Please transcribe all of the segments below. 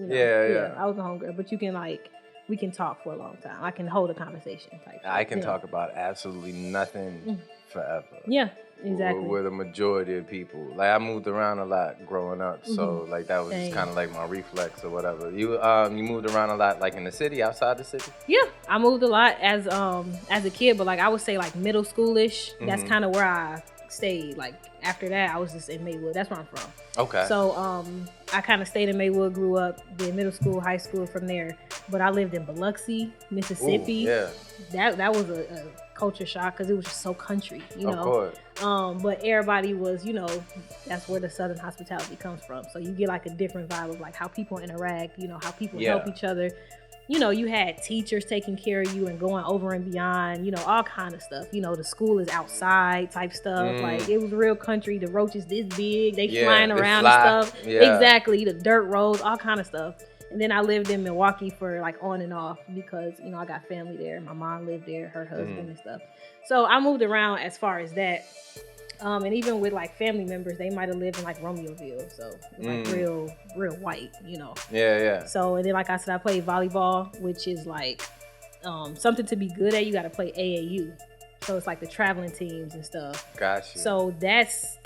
know. Yeah. I was a homegirl, but you can we can talk for a long time. I can hold a conversation type. I can talk about absolutely nothing forever. Yeah, exactly. With a majority of people. Like, I moved around a lot growing up, so like that was just kind of like my reflex or whatever. You moved around a lot, like in the city, outside the city? Yeah, I moved a lot as a kid, but like I would say like middle schoolish. That's kind of where I stayed. Like after that, I was just in Maywood. That's where I'm from. Okay. So I kind of stayed in Maywood, grew up, did middle school, high school from there. But I lived in Biloxi, Mississippi. Ooh, yeah. That was a culture shock because it was just so country, you know. Of course. But everybody was, you know, that's where the Southern hospitality comes from. So you get like a different vibe of like how people interact, you know, how people help each other. You know, you had teachers taking care of you and going over and beyond, you know, all kind of stuff. You know, the school is outside type stuff. Like, it was real country. The roaches this big. They flying around and stuff. Yeah. Exactly. The dirt roads, all kind of stuff. And then I lived in Milwaukee for like on and off because, you know, I got family there. My mom lived there, her husband and stuff. So I moved around as far as that. And even with like family members, they might have lived in like Romeoville, so it's like real white, you know. Yeah. So and then like I said, I played volleyball, which is like something to be good at. You got to play AAU, so it's like the traveling teams and stuff. Gotcha. So that's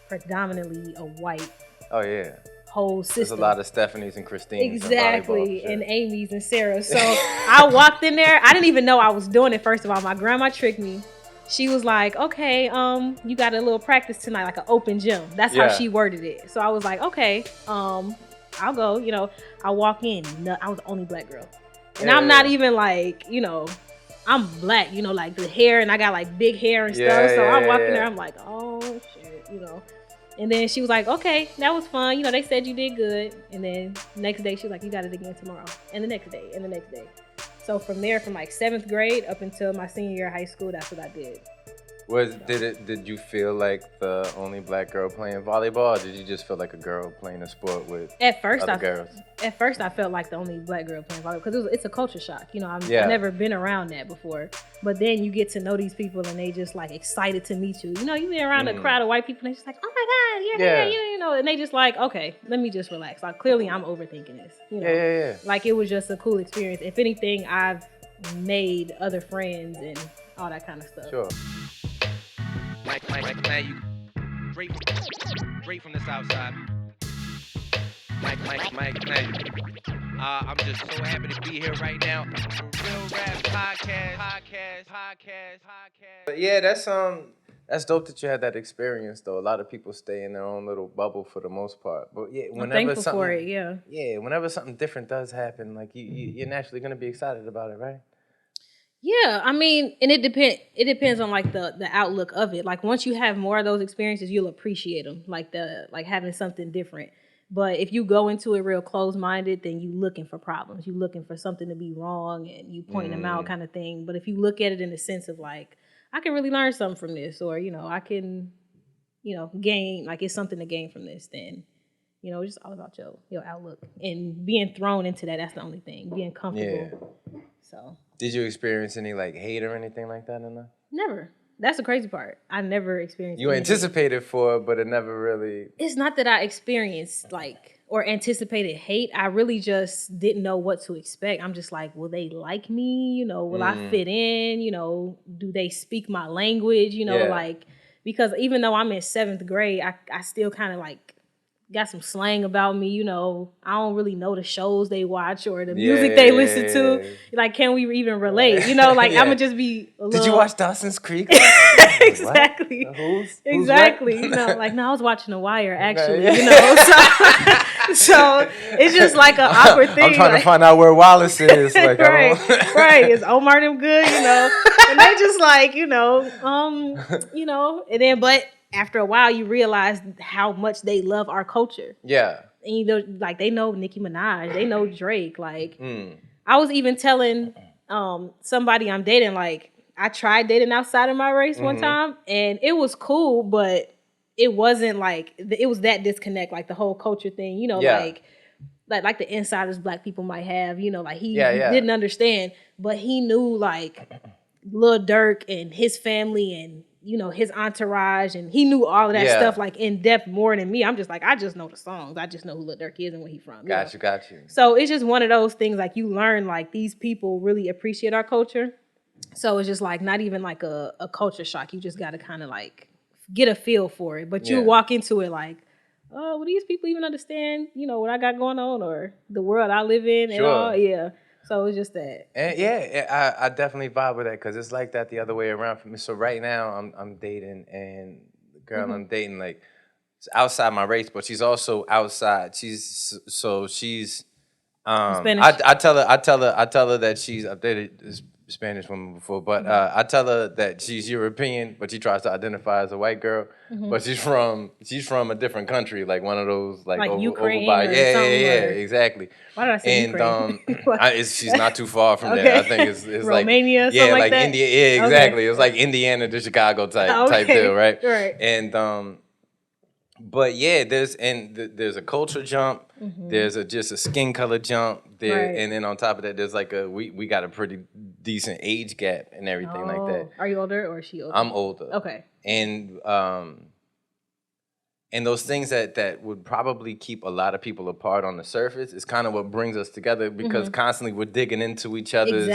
predominantly a white. Oh yeah. Whole system. There's a lot of Stephanies and Christines. Exactly, and Amy's and Sarah. So I walked in there. I didn't even know I was doing it. First of all, my grandma tricked me. She was like, okay, you got a little practice tonight, like an open gym. That's how she worded it. So I was like, okay, I'll go. You know, I walk in. I was the only black girl. And I'm not even like, you know, I'm black, you know, like the hair, and I got like big hair and stuff. So I walk in there, I'm like, oh, shit, you know. And then she was like, okay, that was fun. You know, they said you did good. And then next day, she was like, you got it again tomorrow. And the next day, and the next day. So from there, from like 7th grade up until my senior year of high school, that's what I did. Did you feel like the only black girl playing volleyball, or did you just feel like a girl playing a sport with other girls? At first, I felt like the only black girl playing volleyball because it's a culture shock. You know, I've never been around that before. But then you get to know these people, and they just like excited to meet you. You know, you be around a crowd of white people, and they just like, oh my God, you're here, you know, and they just like, okay, let me just relax. Like clearly, I'm overthinking this. You know, yeah. Like it was just a cool experience. If anything, I've made other friends and all that kind of stuff. Sure. Mike, you straight from the south side. Mike, I'm just so happy to be here right now. Real Rap Podcast. But yeah, that's dope that you had that experience though. A lot of people stay in their own little bubble for the most part. But yeah, I'm thankful for it, yeah. Yeah, whenever something different does happen, like you're naturally gonna be excited about it, right? Yeah, I mean, and it depends on like the outlook of it. Like once you have more of those experiences, you'll appreciate them. Like having something different. But if you go into it real closed-minded, then you looking for problems. You looking for something to be wrong, and you pointing them out, kind of thing. But if you look at it in the sense of like, I can really learn something from this, or you know, I can, you know, gain, like it's something to gain from this, then you know, it's just all about your outlook and being thrown into that. That's the only thing. Being comfortable. Yeah. So. Did you experience any like hate or anything like that in there? Never. That's the crazy part. I never experienced. You anticipated for it, but it never really. It's not that I experienced like or anticipated hate. I really just didn't know what to expect. I'm just like, will they like me? You know, will I fit in? You know, do they speak my language? You know, like because even though I'm in 7th grade, I still kind of like got some slang about me, you know. I don't really know the shows they watch or the music they listen to. Like, can we even relate? You know, like I'm gonna just be a little... Did you watch Dawson's Creek? Exactly. Who's exactly. What? You know, like no, I was watching The Wire actually. You know, so it's just like an awkward thing. I'm trying to find out where Wallace is. Like, right. Is Omar them good? You know, and they just like you know, and then but. After a while, you realize how much they love our culture. Yeah. And you know, like they know Nicki Minaj, they know Drake. Like I was even telling somebody I'm dating, like I tried dating outside of my race one time, and it was cool, but it wasn't like it was that disconnect, like the whole culture thing. You know, like the insiders Black people might have. You know, like he didn't understand, but he knew like Lil Durk and his family and you know, his entourage, and he knew all of that stuff like in depth more than me. I'm just like, I just know the songs. I just know who Lil Durk is and where he's from. Got you. So it's just one of those things like you learn like these people really appreciate our culture. So it's just like not even like a culture shock. You just got to kind of like get a feel for it. But you walk into it like, oh, will these people even understand, you know, what I got going on or the world I live in and all? Yeah. So it's just that. And I definitely vibe with that because it's like that the other way around for me. So right now I'm dating, and the girl I'm dating, like, it's outside my race, but she's also outside. She's Spanish. I tell her that she's, I've dated this Spanish woman before, but I tell her that she's European, but she tries to identify as a white girl. But she's from a different country, like one of those like Ukraine over by exactly. Why did I say Ukraine? She's not too far from there. I think it's Romania, like something like that? India. Yeah, exactly. It's like Indiana to Chicago type deal, right? Right. And but yeah, there's a culture jump. There's just a skin color jump there, and then on top of that, there's like we got a pretty decent age gap and everything like that. Are you older or is she older? I'm older. Okay. And those things that would probably keep a lot of people apart on the surface is kind of what brings us together because constantly we're digging into each other's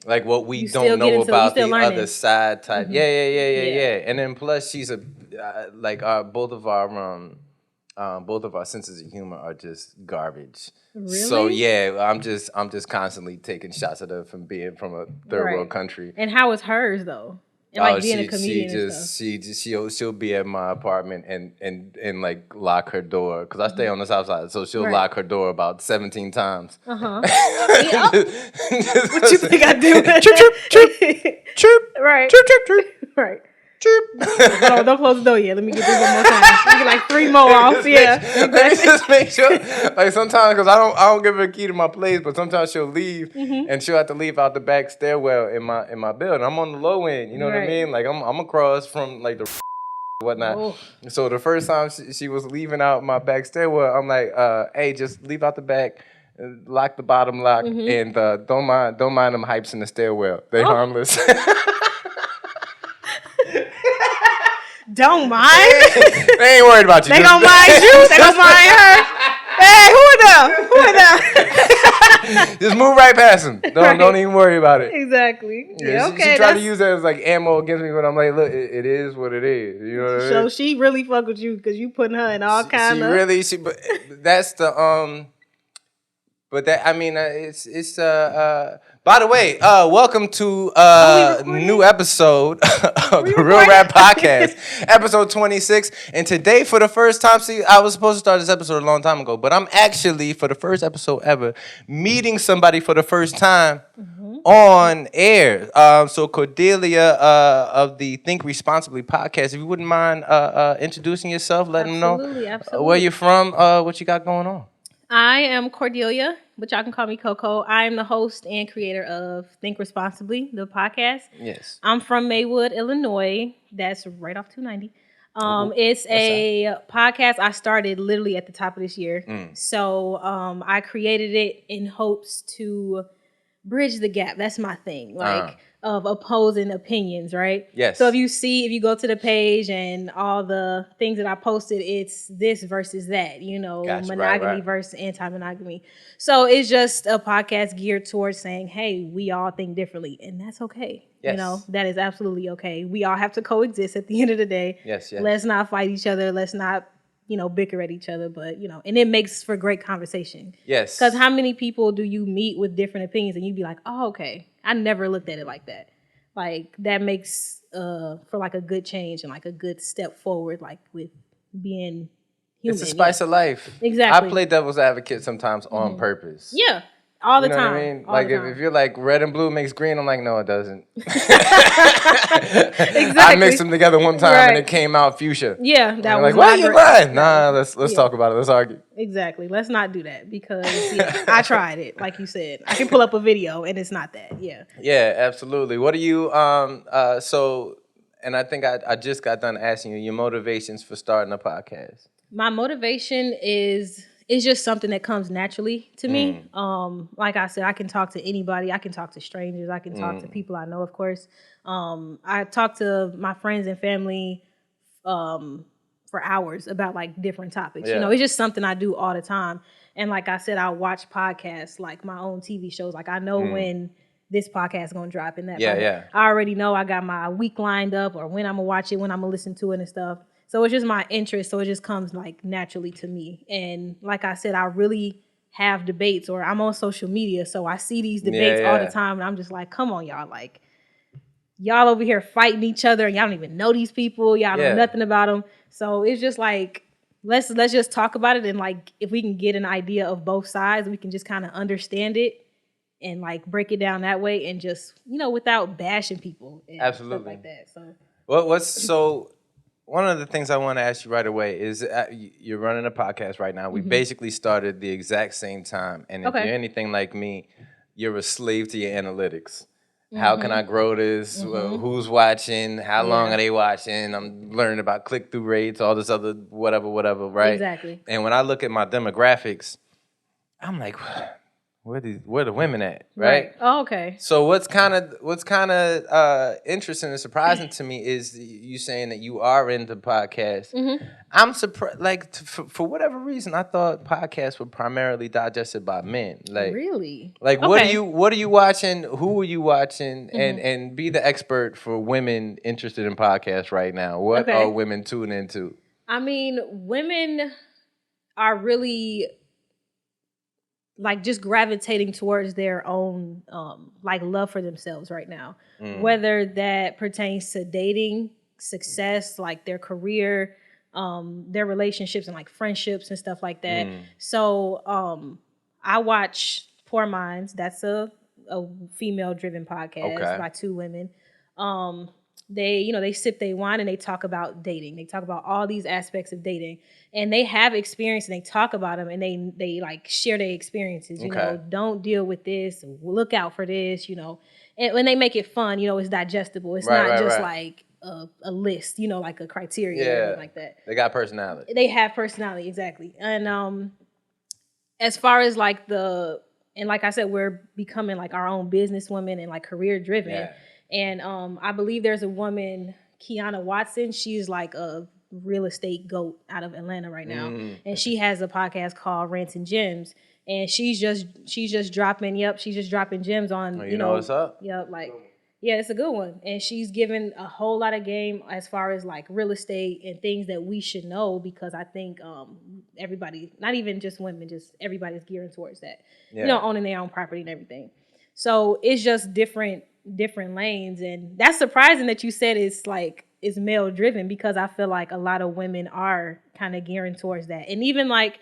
like what we don't know about the other side type. Yeah. And then plus she's both of our senses of humor are just garbage. Really? So yeah, I'm just constantly taking shots at her from being from a third world country. And how is hers though? And like being a comedian she'll be at my apartment and like lock her door because I stay on the south side, so she'll lock her door about 17 times. What you think I do? Chirp, chirp, chirp, right? Chirp, chirp, chirp, right. chirp. Don't close the door yet. Let me get this one more time. We get like 3 more off. Just make sure. Like sometimes, because I don't give her a key to my place, but sometimes she'll leave and she'll have to leave out the back stairwell in my building. I'm on the low end. You know what I mean? Like I'm across from like the whatnot. Oh. So the first time she was leaving out my back stairwell, I'm like, hey, just leave out the back. Lock the bottom lock and don't mind them hypes in the stairwell. They harmless. Don't mind. They ain't worried about you. They don't mind you. They don't mind her. Hey, who are them? Just move right past them. Don't even worry about it. Exactly. Yeah, okay. She tried to use that as like ammo against me, but I'm like, look, it is what it is. You know what I mean? So she really fuck with you because you putting her in all kind of. But that's the But that, I mean, it's by the way, welcome to new episode of the Real Rap Podcast, episode 26. And today, for the first time, I was supposed to start this episode a long time ago, but I'm actually, for the first episode ever, meeting somebody for the first time on air. So Cordelia of the Think Responsibly podcast, if you wouldn't mind introducing yourself, letting them know where you're from, what you got going on. I am Cordelia, but y'all can call me Coco. I am the host and creator of Think Responsibly, the podcast. Yes. I'm from Maywood, Illinois. That's right off 290. It's a podcast I started literally at the top of this year. So I created it in hopes to bridge the gap. That's my thing. Like of opposing opinions, right? Yes. So if you go to the page and all the things that I posted, it's this versus that, gotcha, monogamy versus anti-monogamy. So it's just a podcast geared towards saying, hey, we all think differently, and that's okay. Yes. That is absolutely okay. We all have to coexist at the end of the day. Yes. Let's not fight each other. Let's not bicker at each other, but, and it makes for great conversation. Yes. Because how many people do you meet with different opinions and you'd be like, oh, okay, I never looked at it like that. Like, that makes for, like, a good change and, like, a good step forward, like, with being human. It's the spice of life. Exactly. I play devil's advocate sometimes on purpose. Yeah. All the time. What I mean? Like, if you're like, red and blue makes green, I'm like, no, it doesn't. Exactly. I mixed them together one time and it came out fuchsia. Yeah, that was like, why are you lying? Nah, let's talk about it. Let's argue. Exactly. Let's not do that because I tried it, like you said. I can pull up a video and it's not that. Yeah. Yeah, absolutely. What are you, and I think I just got done asking you your motivations for starting a podcast. My motivation is it's just something that comes naturally to me. Like I said, I can talk to anybody. I can talk to strangers. I can talk to people I know, of course. I talk to my friends and family for hours about like different topics. You know, it's just something I do all the time. And like I said, I watch podcasts, like my own TV shows. Like I know when this podcast is going to drop and that. I already know I got my week lined up or when I'm going to watch it, when I'm going to listen to it and stuff. So it's just my interest. So it just comes like naturally to me. And like I said, I really have debates, or I'm on social media. So I see these debates all the time. And I'm just like, come on, y'all. Like, y'all over here fighting each other and y'all don't even know these people. Y'all know nothing about them. So it's just like, let's just talk about it. And like, if we can get an idea of both sides, we can just kind of understand it and like break it down that way and just, you know, without bashing people and stuff like that. So one of the things I want to ask you right away is you're running a podcast right now. We basically started the exact same time. And if you're anything like me, you're a slave to your analytics. How can I grow this? Who's watching? How long are they watching? I'm learning about click-through rates, all this other whatever, right? Exactly. And when I look at my demographics, I'm like, where the women at, right? Oh, okay. So what's kind of interesting and surprising to me is you saying that you are into podcasts. I'm surprised, like for whatever reason, I thought podcasts were primarily digested by men. Like really, like what are you watching? Who are you watching? And be the expert for women interested in podcasts right now. What are women tuning into? I mean, women are really like just gravitating towards their own like love for themselves right now, whether that pertains to dating, success, like their career, their relationships and like friendships and stuff like that. So I watch Poor Minds. That's a female driven podcast by two women. They sip their wine and they talk about dating. They talk about all these aspects of dating, and they have experience and they talk about them and they like share their experiences. You know, don't deal with this. Look out for this. You know, and when they make it fun, you know, it's digestible. It's not just like a list. You know, like a criteria or anything like that. They got personality. They have personality, exactly. And as far as like and like I said, we're becoming like our own businesswomen and like career driven. Yeah. And I believe there's a woman, Kiana Watson. She's like a real estate goat out of Atlanta right now. And she has a podcast called Rants and Gems. And she's just dropping gems on, you know what's up? Yep, like, yeah, it's a good one. And she's given a whole lot of game as far as like real estate and things that we should know, because I think everybody, not even just women, just everybody's gearing towards that. You know, owning their own property and everything. So it's just different lanes. And that's surprising that you said it's male driven, because I feel like a lot of women are kind of gearing towards that. And even like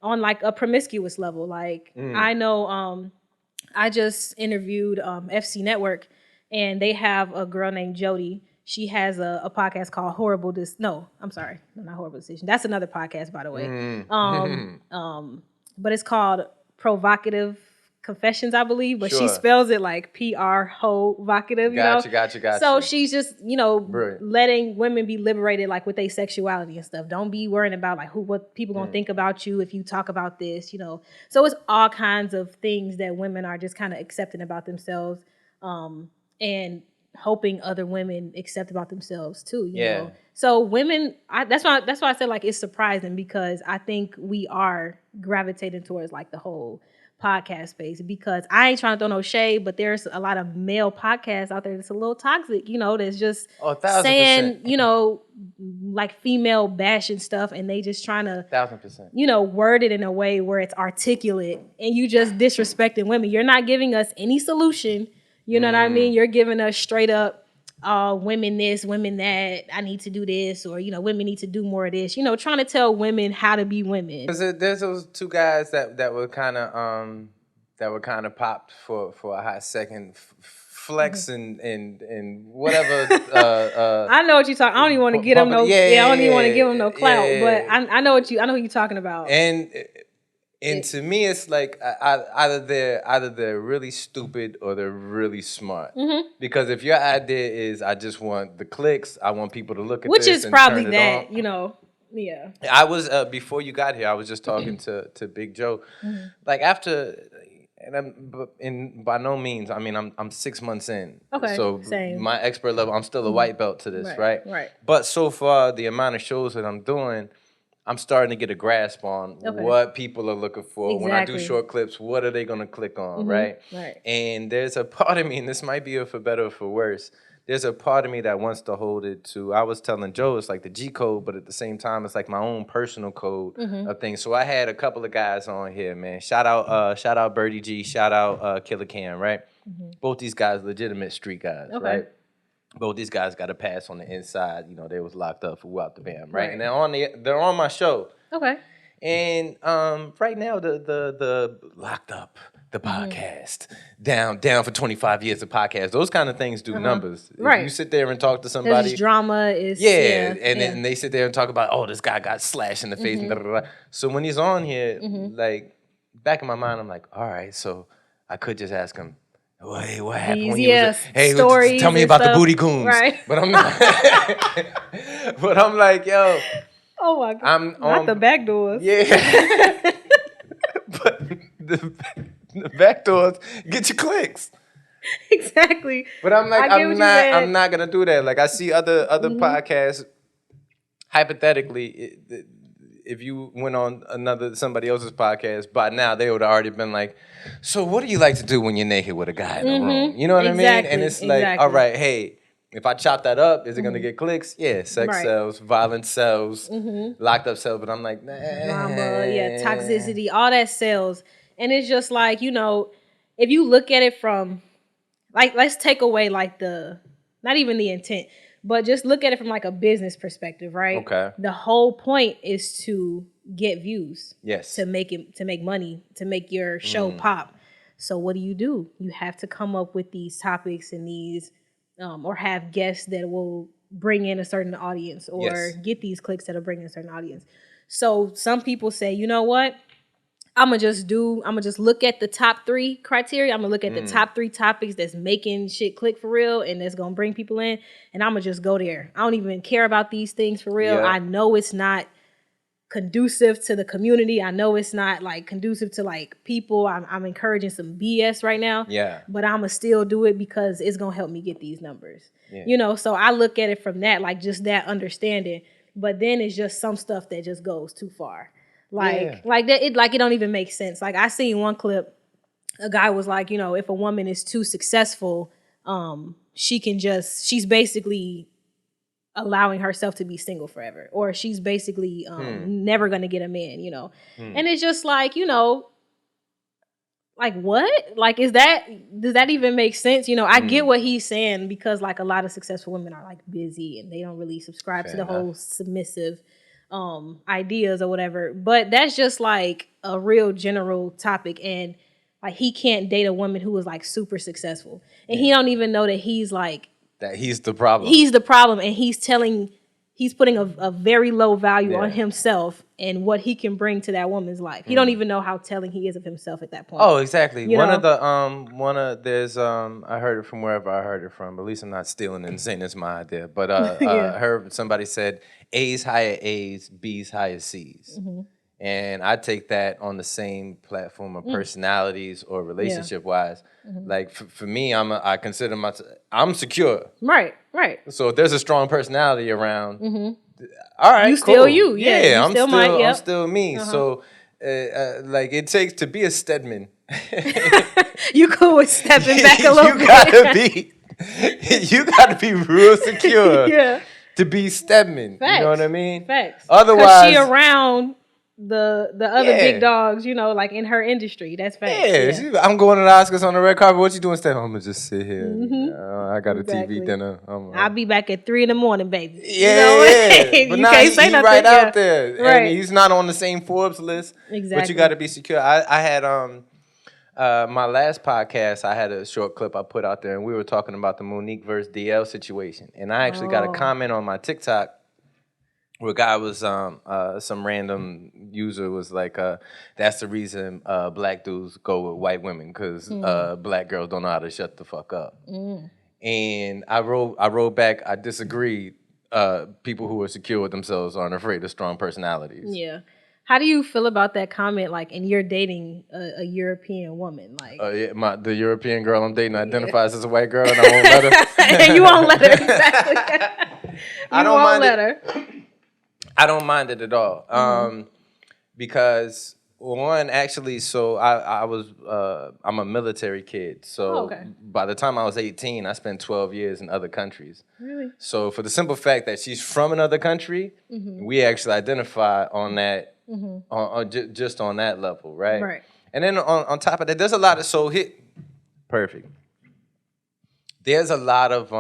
on like a promiscuous level, like I know I just interviewed FC Network, and they have a girl named Jody. She has a podcast called Not Horrible Decision. That's another podcast, by the way. But it's called Provocative Confessions, I believe, but she spells it like Provocative. Gotcha. So she's just, you know, letting women be liberated, like with their sexuality and stuff. Don't be worrying about like what people gonna think about you if you talk about this, you know. So it's all kinds of things that women are just kind of accepting about themselves, and hoping other women accept about themselves too. You know. So women, that's why I said like it's surprising, because I think we are gravitating towards like the whole podcast space, because I ain't trying to throw no shade, but there's a lot of male podcasts out there that's a little toxic, you know, that's just saying, you know, like female bashing stuff, and they just trying to 1,000%, you know, word it in a way where it's articulate, and you just disrespecting women. You're not giving us any solution. You know what I mean? You're giving us straight up women this, women that, I need to do this, or, you know, women need to do more of this, you know, trying to tell women how to be women. There's those two guys that were kind of popped for a hot second, Flex and whatever. I know what you're talking. I don't even want to get them no. I don't even want to give them no clout. But I know who you're talking about. And to me, it's like either they're really stupid or they're really smart. Because if your idea is, I just want the clicks, I want people to look at which this, is and probably turn it that, on, you know. Yeah. I was before you got here. I was just talking to Big Joe. Like after, and by no means, I mean I'm 6 months in. Okay. So Same. my expert level, I'm still a white belt to this, right? Right. But so far, the amount of shows that I'm doing, I'm starting to get a grasp on what people are looking for. When I do short clips, what are they going to click on, right? Right. And there's a part of me, and this might be for better or for worse, there's a part of me that wants to hold it to, I was telling Joe, it's like the G code, but at the same time, it's like my own personal code of things. So I had a couple of guys on here, man. Shout out Birdie G, shout out Killer Cam, right? Both these guys, legitimate street guys, right? Both these guys got a pass on the inside. You know, they was locked up for Out the Bam, right? And they're on my show. Okay. And right now, the Locked Up, the podcast, down for 25 years of podcast, those kind of things do numbers. Right. If you sit there and talk to somebody. There's drama. Is Then they sit there and talk about, oh, this guy got slashed in the face. And da, da, da. So when he's on here, like, back in my mind, I'm like, all right, so I could just ask him, hey, what happened when you was hey, stories tell me about stuff. the booty goons. Right. But I'm not. But I'm like, yo. Oh my God. I'm not the back doors. Yeah. But the back doors get your clicks. Exactly. But I'm like, I'm not gonna do that. Like I see other podcasts. Hypothetically, if you went on somebody else's podcast, by now they would have already been like, so what do you like to do when you're naked with a guy in the room? You know what I mean? And it's like, all right, hey, if I chop that up, is it going to get clicks? Yeah, sex sells, violence sells, locked up sells. But I'm like, nah. Drama, toxicity, all that sells. And it's just like, you know, if you look at it from, like, let's take away like not even the intent, but just look at it from like a business perspective, right? Okay. The whole point is to get views. Yes. To make money, to make your show pop. So what do? You have to come up with these topics and these, or have guests that will bring in a certain audience, or get these clicks that'll bring in a certain audience. So some people say, you know what? I'm gonna just look at the top 3 criteria. I'm gonna look at the top 3 topics that's making shit click for real and that's gonna bring people in, and I'm gonna just go there. I don't even care about these things for real. I know it's not conducive to the community. I know it's not like conducive to like people. I'm encouraging some BS right now. Yeah. But I'ma still do it because it's gonna help me get these numbers. Yeah. You know, so I look at it from that, like just that understanding. But then it's just some stuff that just goes too far. Like that, it don't even make sense. Like I seen one clip, a guy was like, you know, if a woman is too successful, she's basically allowing herself to be single forever, or she's basically never gonna get a man, you know. And it's just like, you know, like what? Like does that even make sense? You know, I get what he's saying, because like a lot of successful women are like busy and they don't really subscribe to the whole submissive ideas or whatever. But that's just like a real general topic, and like he can't date a woman who is like super successful, and he don't even know that he's like that he's the problem. He's the problem, and he's putting a very low value on himself and what he can bring to that woman's life. He don't even know how telling he is of himself at that point. Oh, exactly. I heard it from wherever I heard it from, but at least I'm not stealing it and saying it's my idea. But I heard somebody said A's higher A's, B's higher C's. And I take that on the same platform of personalities or relationship wise. Like for me, I consider myself, I'm secure. Right. So if there's a strong personality around, all right, you cool. Still you. Yeah, I'm still me. So like it takes to be a Stedman. You cool with stepping back a little bit. You gotta be real secure. To be Stedman. Facts. You know what I mean? Facts. Otherwise, she around the other big dogs, you know, like in her industry. That's facts. I'm going to the Oscars on the red carpet. What you doing, Steph? I'm gonna just sit here. I got a TV dinner. I'll be back at 3 a.m, baby. Yeah. But you now can't say nothing. Right out there, right. And he's not on the same Forbes list. Exactly. But you got to be secure. I had my last podcast. I had a short clip I put out there, and we were talking about the Monique versus DL situation, and I actually got a comment on my TikTok. Where a guy was, some random user was like, that's the reason black dudes go with white women, because black girls don't know how to shut the fuck up. And I wrote back, I disagreed. people who are secure with themselves aren't afraid of strong personalities. Yeah. How do you feel about that comment? Like, and you're dating a European woman, like The European girl I'm dating identifies as a white girl, and I won't let her. and you won't let her. Exactly. I don't won't mind let it. her. I don't mind it at all. Because one, actually, so I'm a military kid. So by the time I was 18, I spent 12 years in other countries. Really? So for the simple fact that she's from another country, we actually identify on that, just on that level, right? Right. And then on top of that, there's a lot of, perfect. There's a lot of,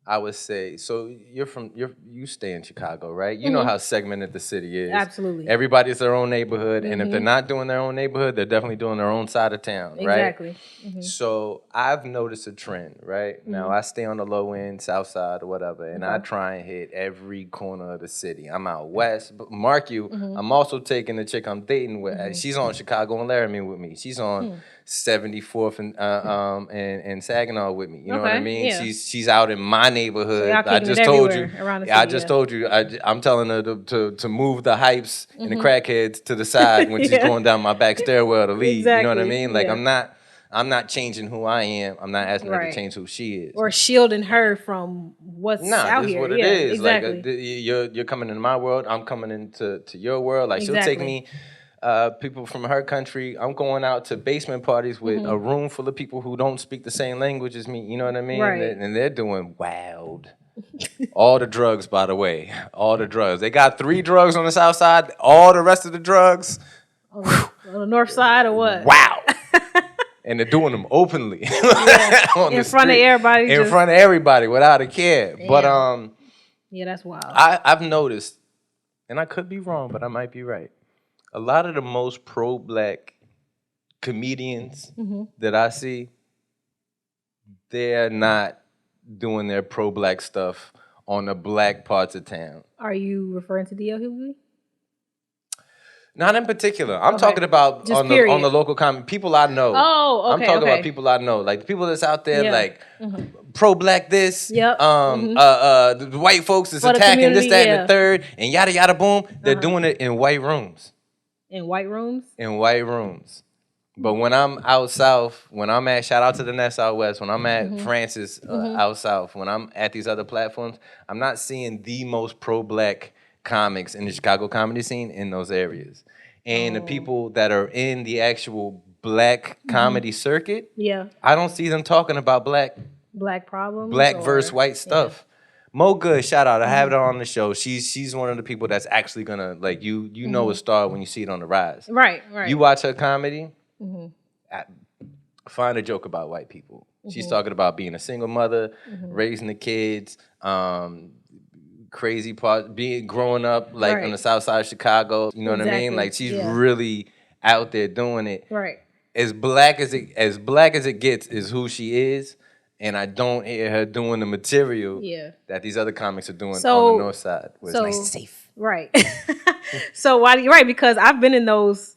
I would say, so you stay in Chicago, right? You know how segmented the city is. Absolutely. Everybody's their own neighborhood, and if they're not doing their own neighborhood, they're definitely doing their own side of town, right? Exactly. So I've noticed a trend, right? Now I stay on the low end, south side or whatever, and I try and hit every corner of the city. I'm out west, but mark you, I'm also taking the chick I'm dating with. She's on Chicago and Laramie with me. She's on 74th and Saginaw with me. You know what I mean? Yeah. She's out in my neighborhood. So I just told you. Around the I city, just told you. I'm telling her to move the hypes and the crackheads to the side when she's going down my back stairwell to leave. You know what I mean? Like I'm not changing who I am. I'm not asking her to change who she is. Or shielding her from what's out here. This is what it is. Exactly. Like you're coming into my world. I'm coming into your world. Like she'll take me. People from her country. I'm going out to basement parties with a room full of people who don't speak the same language as me. You know what I mean? Right. And they're doing wild. All the drugs, by the way. All the drugs. They got 3 drugs on the south side. All the rest of the drugs. On the north side or what? Wow. And they're doing them openly. In front of everybody. In front of everybody without a care. Damn. But yeah, that's wild. I've noticed, and I could be wrong, but I might be right. A lot of the most pro-black comedians that I see, they're not doing their pro-black stuff on the black parts of town. Are you referring to D.L. Hughley? Not in particular. I'm talking about on the local comedy. People I know. Oh, okay. I'm talking about people I know. Like the people that's out there like pro-black this. The white folks is attacking this, that, and the third, and yada, yada, boom. They're doing it in white rooms. In white rooms? In white rooms. But when I'm out south, when I'm at, shout out to the Nest out west, when I'm at Francis out south, when I'm at these other platforms, I'm not seeing the most pro-black comics in the Chicago comedy scene in those areas. And the people that are in the actual black comedy circuit, I don't see them talking about black problems, black versus white stuff. Mo Good, shout out. I have her on the show. She's one of the people that's actually gonna like you know a star when you see it on the rise. Right. You watch her comedy, find a joke about white people. She's talking about being a single mother, raising the kids, crazy part, growing up like on the south side of Chicago. You know what I mean? Like she's really out there doing it. Right. As black as it gets is who she is. And I don't hear her doing the material that these other comics are doing on the north side, where it's nice and safe. Right. So why do you because I've been in those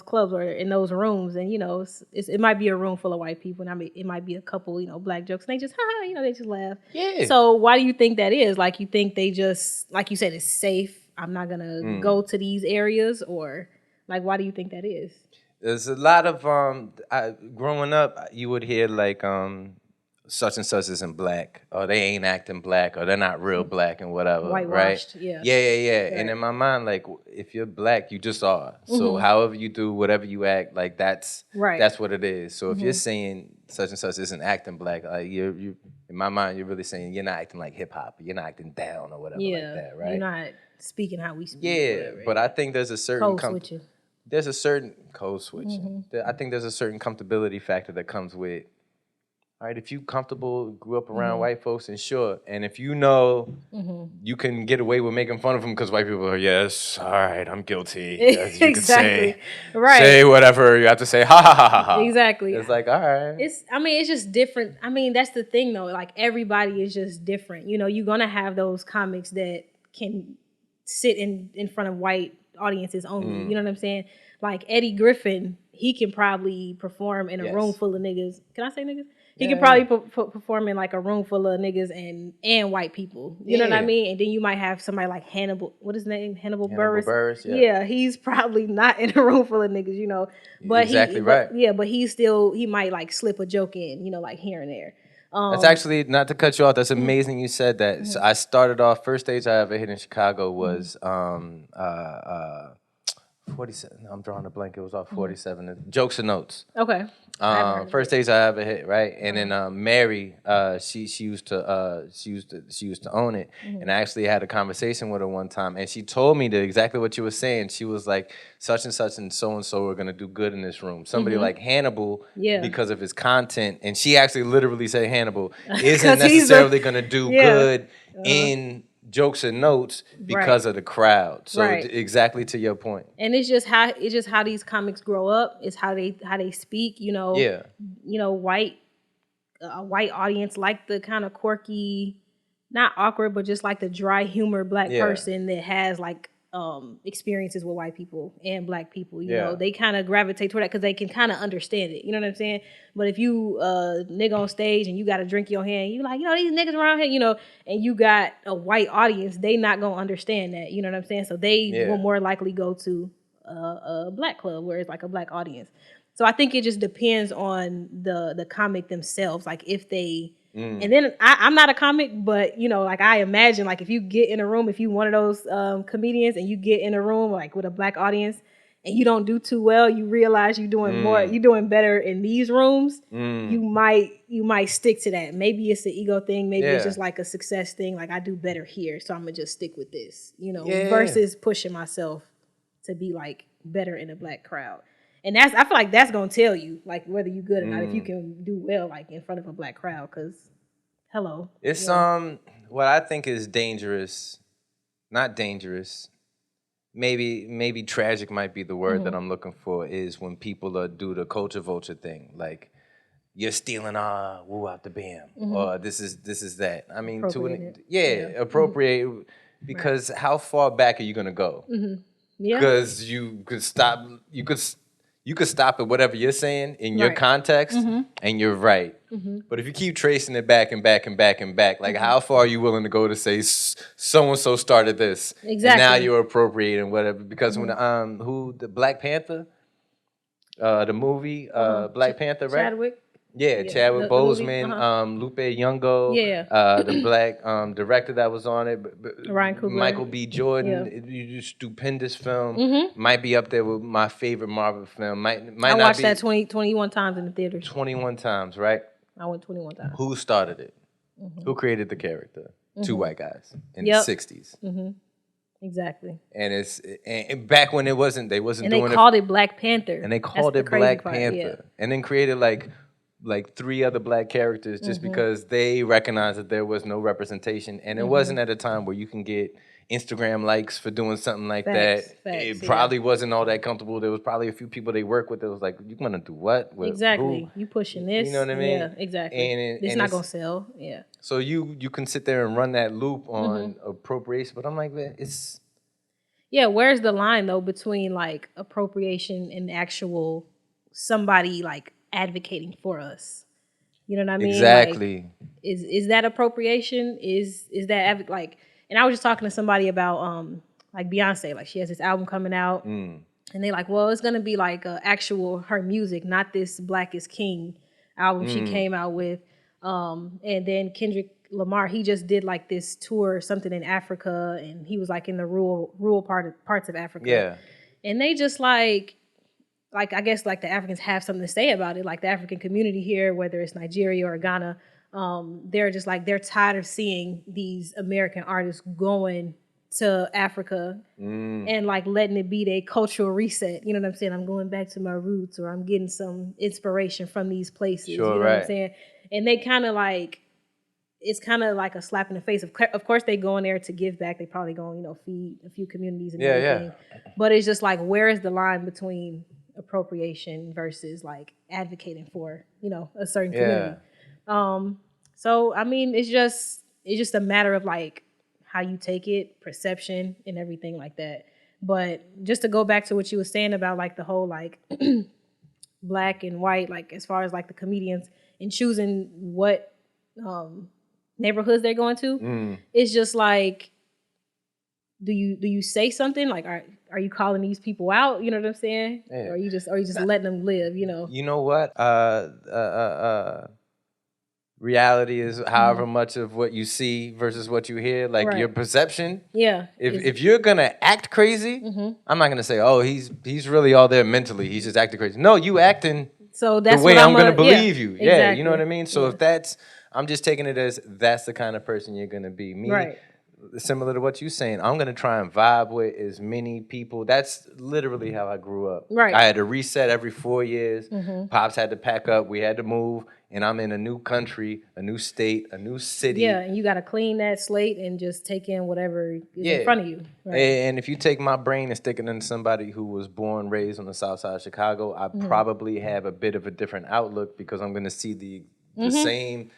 clubs or in those rooms, and you know it might be a room full of white people, and it might be a couple black jokes, and they just they just laugh. Yeah. So why do you think that is? Like you think they just like you said it's safe. I'm not gonna go to these areas, or like why do you think that is? There's a lot of growing up, you would hear like such and such isn't black, or they ain't acting black, or they're not real black and whatever, whitewashed, right? Yeah. Right. And in my mind, like if you're black, you just are. So however you do, whatever you act, like that's what it is. So if you're saying such and such isn't acting black, like you in my mind, you're really saying you're not acting like hip hop, you're not acting down or whatever like that, right? You're not speaking how we speak. Yeah, whatever, but I think there's a certain there's a certain code switching. I think there's a certain comfortability factor that comes with. All right, if you comfortable, grew up around white folks, and sure. And if you know you can get away with making fun of them because white people are, yes, all right, I'm guilty. Yes, you exactly. can say whatever. You have to say, ha, ha, ha, ha, ha. Exactly. It's like, all right. It's just different. I mean, that's the thing, though. Like, everybody is just different. You know, you're going to have those comics that can sit in front of white audiences only. You know what I'm saying? Like, Eddie Griffin, he can probably perform in a room full of niggas. Can I say niggas? He could probably perform in like a room full of niggas and white people. You know what I mean? And then you might have somebody like Hannibal. What is his name? Hannibal Buress. Yeah, he's probably not in a room full of niggas. You know, but exactly right. But he might like slip a joke in. You know, like here and there. That's actually, not to cut you off, that's amazing you said that. So I started off, first stage I ever hit in Chicago was 47. I'm drawing a blank. It was off 47. Jokes and Notes. Okay. First stage I ever hit, right? And then Mary, she used to own it, and I actually had a conversation with her one time, and she told me that exactly what you were saying. She was like, such and so are gonna do good in this room. Somebody like Hannibal, because of his content, and she actually literally said Hannibal isn't necessarily gonna do good in Jokes and Notes because of the crowd. So exactly to your point. And it's just how these comics grow up. It's how they speak. You know. Yeah. You know, white audience like the kind of quirky, not awkward, but just like the dry humor black person that has like experiences with white people and black people. You know, they kind of gravitate toward that because they can kind of understand it. You know what I'm saying? But if you nigga on stage and you got a drink in your hand, you like, you know, these niggas around here, you know, and you got a white audience, they not gonna understand that. You know what I'm saying? So they will more likely go to a black club where it's like a black audience. So I think it just depends on the comic themselves. Like if they and then I'm not a comic, but you know, like I imagine, like if you get in a room, if you one of those comedians and you get in a room like with a black audience and you don't do too well, you realize you're doing better in these rooms. You might stick to that. Maybe it's an ego thing. Maybe it's just like a success thing. Like I do better here, so I'm gonna just stick with this. You know, versus pushing myself to be like better in a black crowd. And I feel like that's gonna tell you like whether you good or not if you can do well like in front of a black crowd. Because hello, it's what I think is dangerous, not dangerous. Maybe tragic might be the word that I'm looking for. Is when people do the culture vulture thing, like you're stealing our woo out the bam, or this is that. I mean, appropriate because how far back are you gonna go? Because you could stop. You could stop at whatever you're saying in your context, and you're right. But if you keep tracing it back and back and back and back, like how far are you willing to go to say so-and-so started this? Exactly. And now you're appropriating whatever. Because when the Black Panther, the movie Black Panther, right? Chadwick. Yeah, Chadwick Boseman, Lupe Nyong'o, the black director that was on it, Ryan Coogler. Michael B. Jordan, stupendous film. Might be up there with my favorite Marvel film. Might I not watched be, that 21 times in the theaters. 21 times, right? I went 21 times. Who started it? Who created the character? Two white guys in the 60s. Exactly. And back when they wasn't and doing it. And they called it Black Panther. And they called it Black Panther. And then created like three other black characters just because they recognized that there was no representation. And it wasn't at a time where you can get Instagram likes for doing something like that. It probably wasn't all that comfortable. There was probably a few people they work with that was like, you gonna do what? Exactly. Who? You pushing this. You know what I mean? Yeah, exactly. It's not gonna sell. Yeah. So you can sit there and run that loop on appropriation, but I'm like, man, it's... Yeah, where's the line though between like appropriation and actual somebody like advocating for us? You know what I mean? Exactly. Like, is that appropriation? Is that like? And I was just talking to somebody about like Beyonce, like she has this album coming out, and they like, well, it's gonna be like actual her music, not this Black is King album she came out with. And then Kendrick Lamar, he just did like this tour or something in Africa, and he was like in the rural parts of Africa. Yeah. And they just like I guess like the Africans have something to say about it. Like the African community here, whether it's Nigeria or Ghana, they're just like, they're tired of seeing these American artists going to Africa and like letting it be their cultural reset. You know what I'm saying? I'm going back to my roots, or I'm getting some inspiration from these places. Sure, you know what I'm saying? And they kind of like, it's kind of like a slap in the face. Of course, they go in there to give back. They probably go, feed a few communities and everything. Yeah. But it's just like, where is the line between appropriation versus like advocating for, a certain community? So I mean, it's just a matter of like how you take it, perception, and everything like that. But just to go back to what you were saying about like the whole like black and white, like as far as like the comedians and choosing what neighborhoods they're going to. It's just like, do you say something like, are you calling these people out? You know what I'm saying? Yeah. Or are you just letting them live? You know. You know what? Reality is however much of what you see versus what you hear, like your perception. Yeah. If you're gonna act crazy, I'm not gonna say, oh, he's really all there mentally. He's just acting crazy. No, you acting so that's the way what I'm gonna believe you. Exactly. Yeah, you know what I mean? So if I'm just taking it as that's the kind of person you're gonna be. Me, similar to what you're saying, I'm gonna try and vibe with as many people. That's literally how I grew up. Right. I had to reset every 4 years. Pops had to pack up. We had to move. And I'm in a new country, a new state, a new city. Yeah, and you got to clean that slate and just take in whatever is in front of you. Right. And if you take my brain and stick it into somebody who was born, raised on the south side of Chicago, I probably have a bit of a different outlook because I'm going to see the same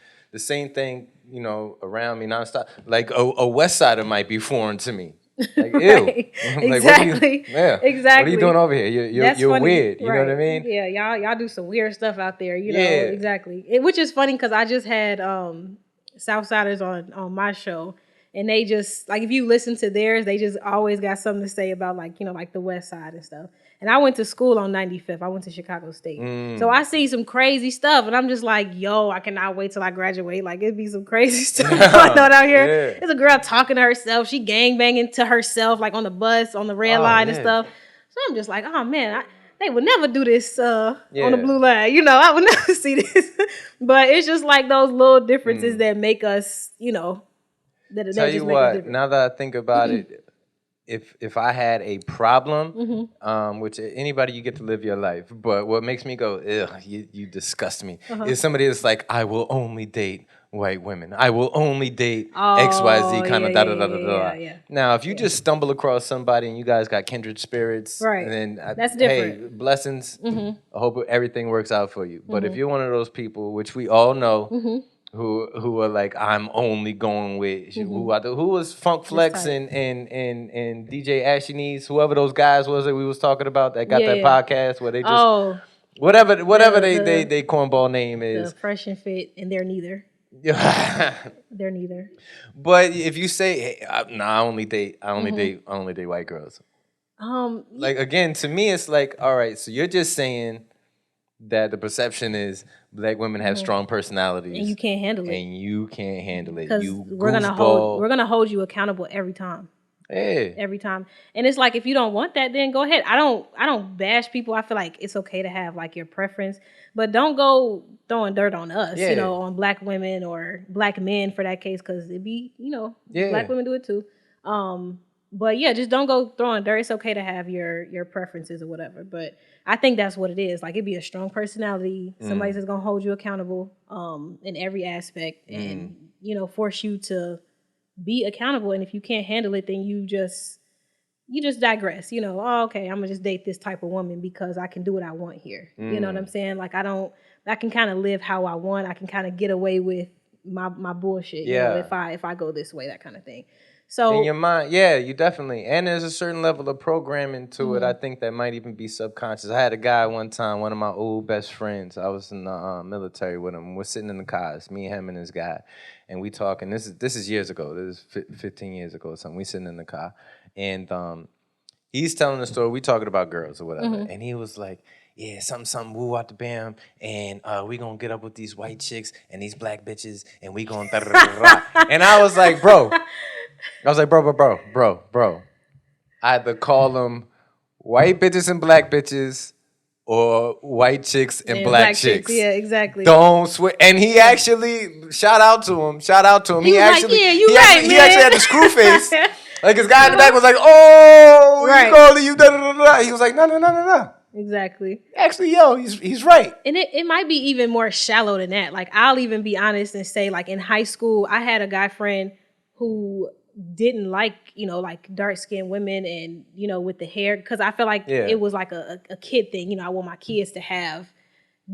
thing, you know, around me nonstop. Like a West Sider might be foreign to me. Like, ew. Right. Like, exactly. Exactly. What are you doing over here? You're weird. You know what I mean? Yeah, y'all do some weird stuff out there. You know, exactly. Which is funny because I just had Southsiders on my show, and they just like if you listen to theirs, they just always got something to say about like, you know, like the West Side and stuff. And I went to school on 95th. I went to Chicago State. So I see some crazy stuff. And I'm just like, yo, I cannot wait till I graduate. Like, it'd be some crazy stuff going on out here. Yeah. There's a girl talking to herself. She gangbanging to herself, like on the bus, on the red line and stuff. So I'm just like, oh, man, they would never do this on the blue line. You know, I would never see this. But it's just like those little differences that make us, you know, that Tell just you make what, us different. now that I think about it, if I had a problem, which anybody, you get to live your life, but what makes me go, ugh, you disgust me, is somebody that's like, I will only date white women. I will only date XYZ kind of da-da-da-da-da. Now, if you just stumble across somebody and you guys got kindred spirits, and then that's different. Hey, blessings. I hope everything works out for you. But if you're one of those people, which we all know, who are like, I'm only going with who was Funk Flex and DJ Ashy Knees, whoever those guys was that we was talking about that got that podcast where they just whatever they cornball name is. The Fresh and Fit, and they're neither. They're neither. But if you say, hey, I only date white girls. Like again, to me it's like, all right, so you're just saying that the perception is black women have strong personalities, and you can't handle it. And you can't handle it. Because we're gonna hold you accountable every time. Yeah. Every time. And it's like, if you don't want that, then go ahead. I don't bash people. I feel like it's okay to have like your preference, but don't go throwing dirt on us, you know, on black women or black men for that case, because it'd be, you know, black women do it too. But yeah, just don't go throwing dirt. It's okay to have your preferences or whatever. But I think that's what it is. Like, it'd be a strong personality, somebody that's gonna hold you accountable in every aspect, and you know, force you to be accountable. And if you can't handle it, then you just digress. You know, oh, okay, I'm gonna just date this type of woman because I can do what I want here. You know what I'm saying? Like, I can kind of live how I want. I can kind of get away with my bullshit. You know, if I go this way, that kind of thing. So in your mind, you definitely. And there's a certain level of programming to it. I think that might even be subconscious. I had a guy one time, one of my old best friends. I was in the military with him. We're sitting in the cars, me, him, and this guy, and we talking. This is years ago. This is 15 years ago or something. We sitting in the car, and he's telling the story. We talking about girls or whatever, and he was like, yeah, something, woo out the bam, and we gonna get up with these white chicks and these black bitches, and we gonna da-da-da-da-da. And I was like, bro. I either call them white bitches and black bitches or white chicks and black chicks. Yeah, exactly. Don't switch. And he actually, shout out to him. He was actually, like, yeah, you right, man. He actually had the screw face. Like, his guy in the back was like, oh, he's calling you, da-da-da-da. He was like, no. Exactly. Actually, yo, he's right. And it might be even more shallow than that. Like, I'll even be honest and say, like, in high school, I had a guy friend who didn't like, you know, like dark-skinned women and, you know, with the hair, because I feel like it was like a kid thing. You know, I want my kids to have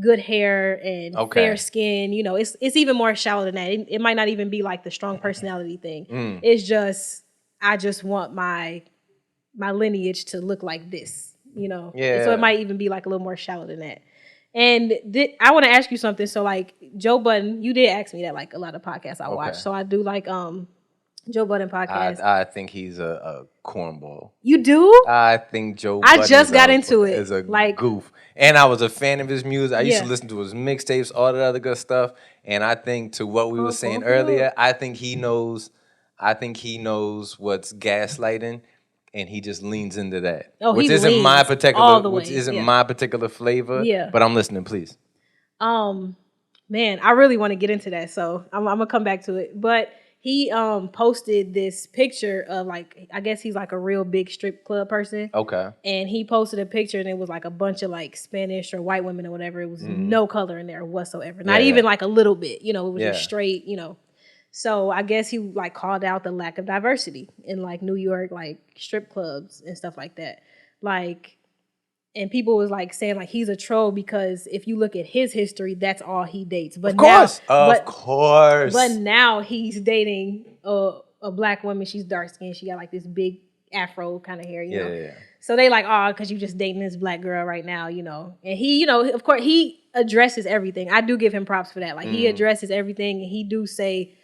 good hair and fair skin. You know, it's even more shallow than that. It might not even be like the strong personality thing. It's just, I just want my lineage to look like this, you know? Yeah. So it might even be like a little more shallow than that. And I want to ask you something. So like Joe Budden, you did ask me that like a lot of podcasts I watch. So I do like Joe Budden podcast. I think he's a cornball. You do? I think Joe Budden just got into it. Is a like, goof. And I was a fan of his music. I used to listen to his mixtapes, all that other good stuff. And I think to what we were saying earlier, I think he knows what's gaslighting, and he just leans into that. Which isn't my particular flavor. Yeah. But I'm listening, please. Man, I really want to get into that. So I'm gonna come back to it. But he posted this picture of like, I guess he's like a real big strip club person. Okay. And he posted a picture and it was like a bunch of like Spanish or white women or whatever. It was no color in there whatsoever. Not even like a little bit, it was just straight, So I guess he like called out the lack of diversity in like New York, like strip clubs and stuff like that. Like, and people was like saying like he's a troll because if you look at his history, that's all he dates. But of course. But now he's dating a black woman. She's dark skinned. She got like this big afro kind of hair, you know. Yeah. So they like, because you just dating this black girl right now, And he, of course, he addresses everything. I do give him props for that. Like he addresses everything, and he do say.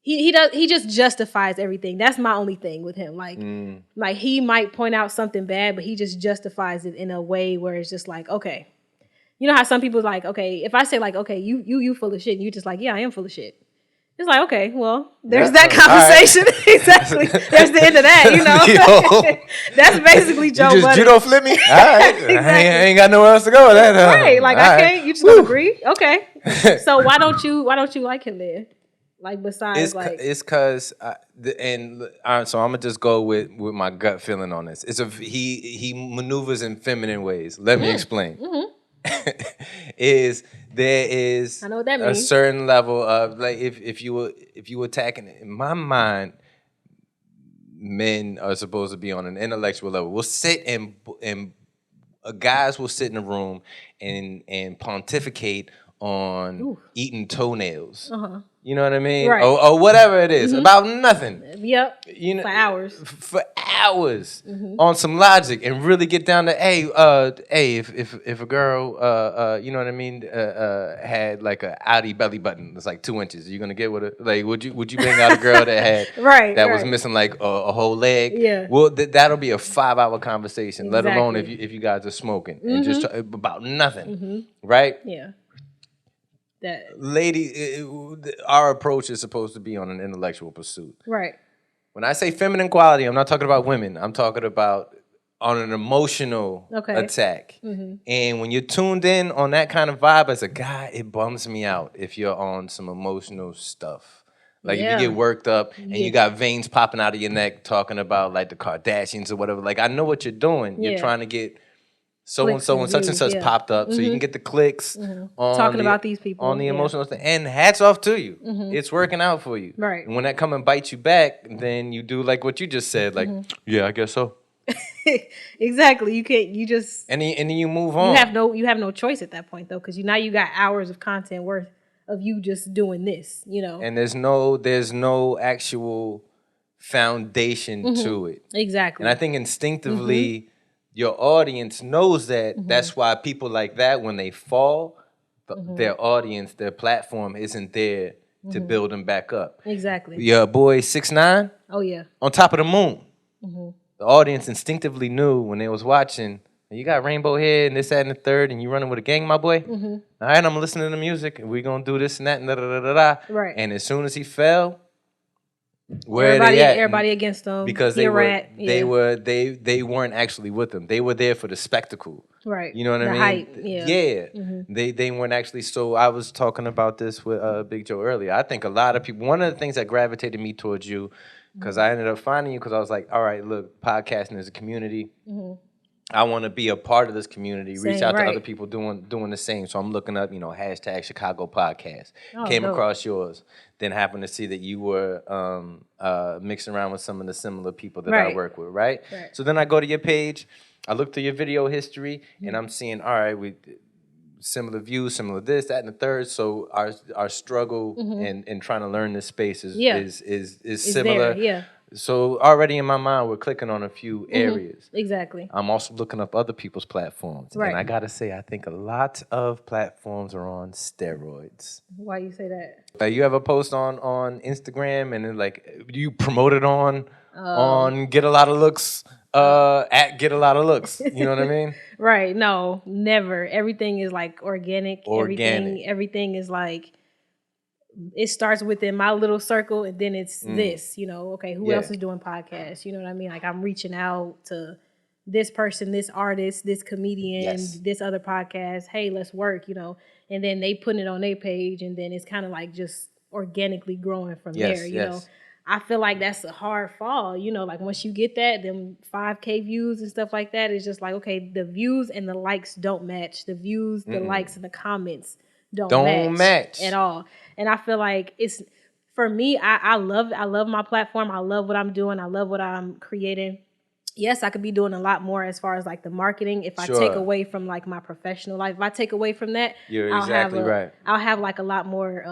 He just justifies everything. That's my only thing with him. Like he might point out something bad, but he just justifies it in a way where it's just like, okay. You know how some people like, okay, if I say like, okay, you full of shit, and you just like, yeah, I am full of shit. It's like, okay, well, there's that conversation. Right. Exactly. There's the end of that, That's basically Joe Budden. You just judo flip me? All right. Exactly. I ain't got nowhere else to go with that. Right. Like I can't. You just gonna agree? Okay. So why don't you like him then? Like besides, it's because so I'm gonna just go with my gut feeling on this. He maneuvers in feminine ways. Let me explain. There is I know what that means. A certain level of like if you were attacking it, in my mind, men are supposed to be on an intellectual level. We'll sit and guys will sit in a room and pontificate on eating toenails. You know what I mean? Right. Or whatever it is. About nothing. Yep. For hours. For hours on some logic and really get down to, hey, if a girl, you know what I mean, had like a outie belly button that's like 2 inches, you're gonna get with it? Like, would you bang out a girl that had was missing like a whole leg? Yeah. Well, that'll be a 5-hour conversation. Exactly. Let alone if you guys are smoking and just about nothing, right? Yeah. Lady, our approach is supposed to be on an intellectual pursuit. Right. When I say feminine quality, I'm not talking about women. I'm talking about on an emotional attack. And when you're tuned in on that kind of vibe as a guy, it bums me out if you're on some emotional stuff. Like if you get worked up and you got veins popping out of your neck talking about like the Kardashians or whatever. Like I know what you're doing. You're trying to get so-and-so and such and such popped up so you can get the clicks on talking about these people on the emotional thing. And hats off to you. It's working out for you. Right. And when that come and bite you back, then you do like what you just said, like, yeah, I guess so. Exactly. You just and then you move on. You have no choice at that point though, because now you got hours of content worth of you just doing this, And there's no actual foundation to it. Exactly. And I think instinctively your audience knows that. That's why people like that, when they fall, their audience, their platform isn't there to build them back up. Exactly. Your boy 6ix9ine. Oh yeah. On top of the moon. The audience instinctively knew when they was watching. You got rainbow hair and this, that, and the third, and you running with a gang, my boy. All right, I'm listening to music, and we gonna do this and that and da da da da da. Right. And as soon as he fell. Everybody against them because they weren't actually with them. They were there for the spectacle. Right. You know what I mean? Hype. Yeah. They weren't actually. So I was talking about this with Big Joe earlier. I think a lot of people. One of the things that gravitated me towards you, because I ended up finding you, because I was like, all right, look, podcasting is a community. I want to be a part of this community, reach out to other people doing the same. So I'm looking up, hashtag Chicago Podcast. Came across yours. Then happened to see that you were mixing around with some of the similar people that I work with, right? So then I go to your page, I look through your video history, and I'm seeing, all right, we similar views, similar this, that, and the third. So our struggle in trying to learn this space is similar. There, so already in my mind, we're clicking on a few areas. Exactly. I'm also looking up other people's platforms. Right. And I got to say, I think a lot of platforms are on steroids. Why you say that? Like, you ever post on Instagram and then, like, you promote it on Get a Lot of Looks, at Get a Lot of Looks. You know what I mean? Right. No, never. Everything is like organic. Everything is like, it starts within my little circle and then it's this, okay, who else is doing podcasts? You know what I mean? Like, I'm reaching out to this person, this artist, this comedian, this other podcast. Hey, let's work, and then they put it on their page and then it's kind of like just organically growing from there, you know? I feel like that's a hard fall, like once you get that, them 5K views and stuff like that, it's just like, okay, the views and the likes don't match. The views, the likes and the comments don't match at all. And I feel like it's, for me, I love my platform. I love what I'm doing. I love what I'm creating. Yes, I could be doing a lot more as far as like the marketing. If I take away from like my professional life, if I take away from that, I'll have like a lot more,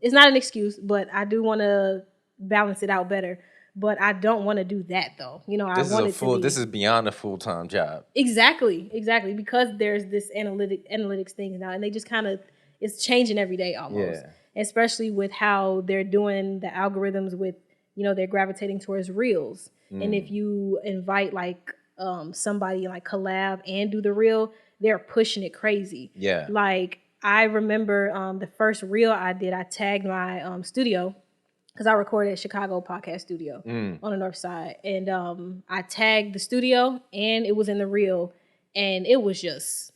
it's not an excuse, but I do want to balance it out better. But I don't want to do that though. This is beyond a full-time job. Exactly. Because there's this analytics things now, and they just kind of, it's changing every day almost. Yeah. Especially with how they're doing the algorithms with, they're gravitating towards reels. And if you invite like somebody like collab and do the reel, they're pushing it crazy. Yeah. Like I remember the first reel I did, I tagged my studio because I recorded at Chicago Podcast Studio on the North Side. And I tagged the studio and it was in the reel and it was just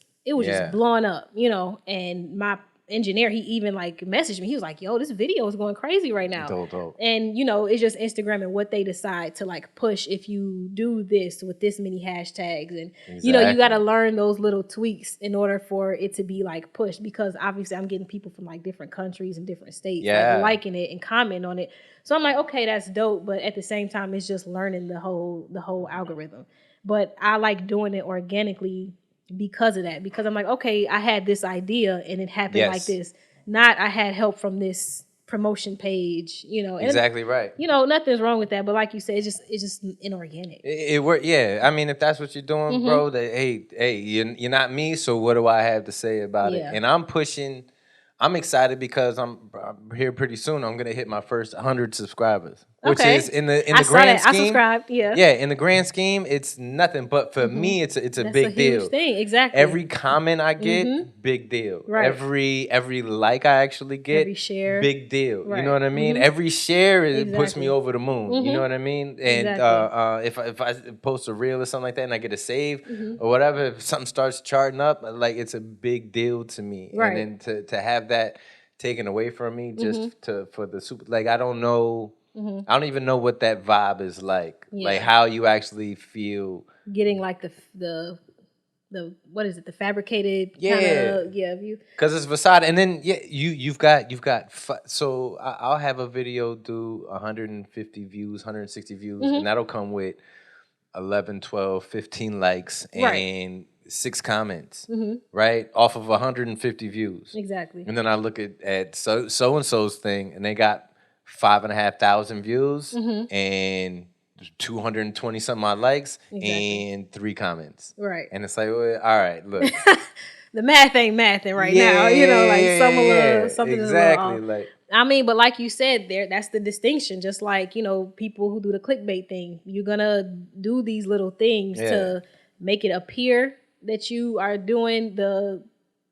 blowing up, and my engineer, he even like messaged me. He was like, yo, this video is going crazy right now. Dope. And it's just Instagram and what they decide to like push if you do this with this many hashtags. And you got to learn those little tweaks in order for it to be like pushed, because obviously I'm getting people from like different countries and different states like liking it and commenting on it. So I'm like, okay, that's dope, but at the same time it's just learning the whole algorithm. But I like doing it organically because of that, because I'm like, okay, I had this idea and it happened like this, not I had help from this promotion page, and, exactly right. Nothing's wrong with that, but like you said, it's just inorganic. It worked. Yeah, I mean, if that's what you're doing, bro, that hey, you're not me, so what do I have to say about it? And I'm excited because I'm here pretty soon. I'm gonna hit my first 100 subscribers, which is in the grand scheme. I subscribed. Yeah. In the grand scheme, it's nothing. But for me, it's a big deal. Huge thing. Exactly. Every comment I get, big deal. Right. Every like I actually get, every share, big deal. Right. You know what I mean? Every share it puts me over the moon. You know what I mean? And if I post a reel or something like that and I get a save or whatever, if something starts charting up, like it's a big deal to me. Right. And then to have that taken away from me just for the super, like I don't know. I don't even know what that vibe is like. Like how you actually feel getting like the what is it, the fabricated kind of view, because it's facade. And then you've got so I'll have a video do 150 views, 160 views, and that'll come with 11, 12, 15 likes and 6 comments, right? Off of 150 views. Exactly. And then I look at so-and-so's thing, and they got 5,500 views and 220 something odd likes and 3 comments. Right. And it's like, well, all right, look. The math ain't mathing right now. Something exactly. Is a little off. I mean, but like you said, that's the distinction. Just like, people who do the clickbait thing, you're gonna do these little things to make it appear that you are doing that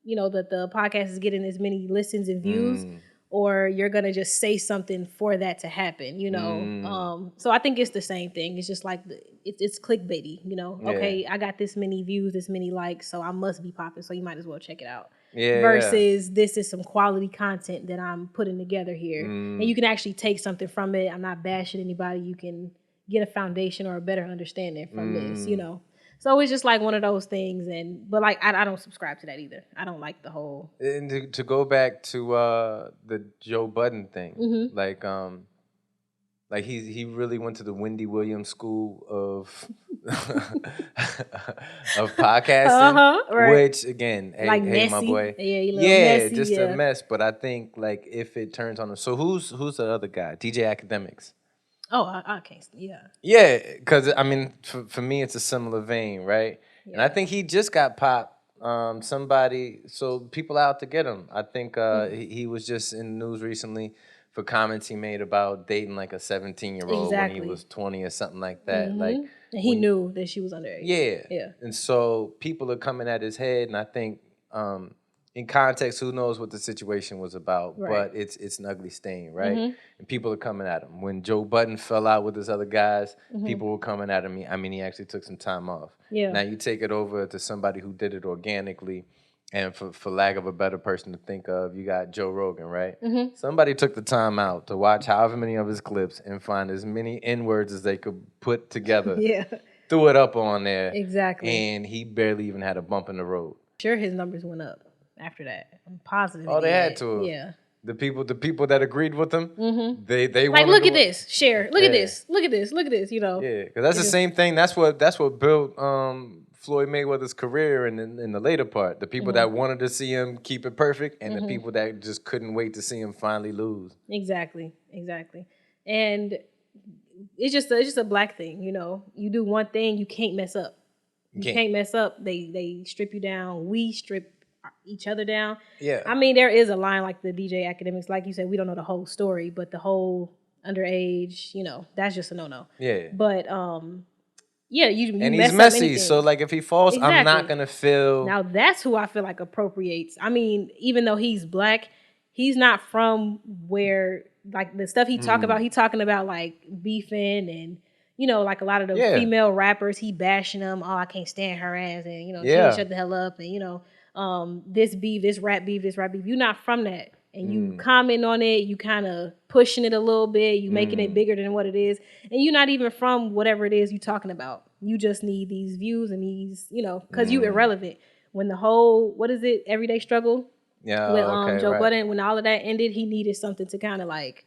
the podcast is getting as many listens and views, or you're gonna just say something for that to happen, So I think it's the same thing. It's just like it's clickbaity, Okay, I got this many views, this many likes, so I must be popping. So you might as well check it out. Versus this is some quality content that I'm putting together here, and you can actually take something from it. I'm not bashing anybody. You can get a foundation or a better understanding from this, So it's just like one of those things, but like I don't subscribe to that either. I don't like the whole. And to go back to the Joe Budden thing, like he really went to the Wendy Williams School of of podcasting, which again, like hey messy. My boy, Messy, just a mess. But I think like if it turns on, so who's the other guy? DJ Academics. Oh, I can't. Yeah. Yeah, because I mean, for me, it's a similar vein, right? Yeah. And I think he just got popped. Somebody, so people out to get him. I think he was just in the news recently for comments he made about dating like a 17-year-old when he was 20 or something like that. Like, and he knew that she was underage. Yeah. Yeah. And so people are coming at his head, and I think in context, who knows what the situation was about, but it's an ugly stain, right? And people are coming at him. When Joe Budden fell out with his other guys, people were coming at him. I mean, he actually took some time off. Yeah. Now you take it over to somebody who did it organically, and for lack of a better person to think of, you got Joe Rogan, right? Somebody took the time out to watch however many of his clips and find as many N-words as they could put together. Yeah. Threw it up on there. Exactly. And he barely even had a bump in the road. Sure, his numbers went up after that. I'm positive. Oh, they had to. Yeah. The people that agreed with him, they like, look at this, share. Look at this. Look at this. Look at this. You know. Yeah, because that's the same thing. That's what built Floyd Mayweather's career in the later part. The people that wanted to see him keep it perfect, and the people that just couldn't wait to see him finally lose. Exactly. And it's just a black thing, you know. You do one thing, you can't mess up. You can't mess up. They strip you down. We strip each other down. Yeah. I mean, there is a line like the DJ Academics, like you said, we don't know the whole story, but the whole underage, you know, that's just a no-no. Yeah. But yeah, you and mess he's messy, up anything. so like if he falls, I'm not gonna feel. Now that's who I feel like appropriates. I mean, even though he's black, he's not from where like the stuff he talk about. He talking about like beefing and. You know, like a lot of the female rappers, he bashing them. Oh, I can't stand her ass, and you know, she ain't shut the hell up, and you know, this beef, this rap beef. You're not from that, and you comment on it. You kind of pushing it a little bit. You making it bigger than what it is, and you're not even from whatever it is you talking about. You just need these views and these, you know, because you irrelevant. When the whole everyday struggle, with Joe Budden, when all of that ended, he needed something to kind of like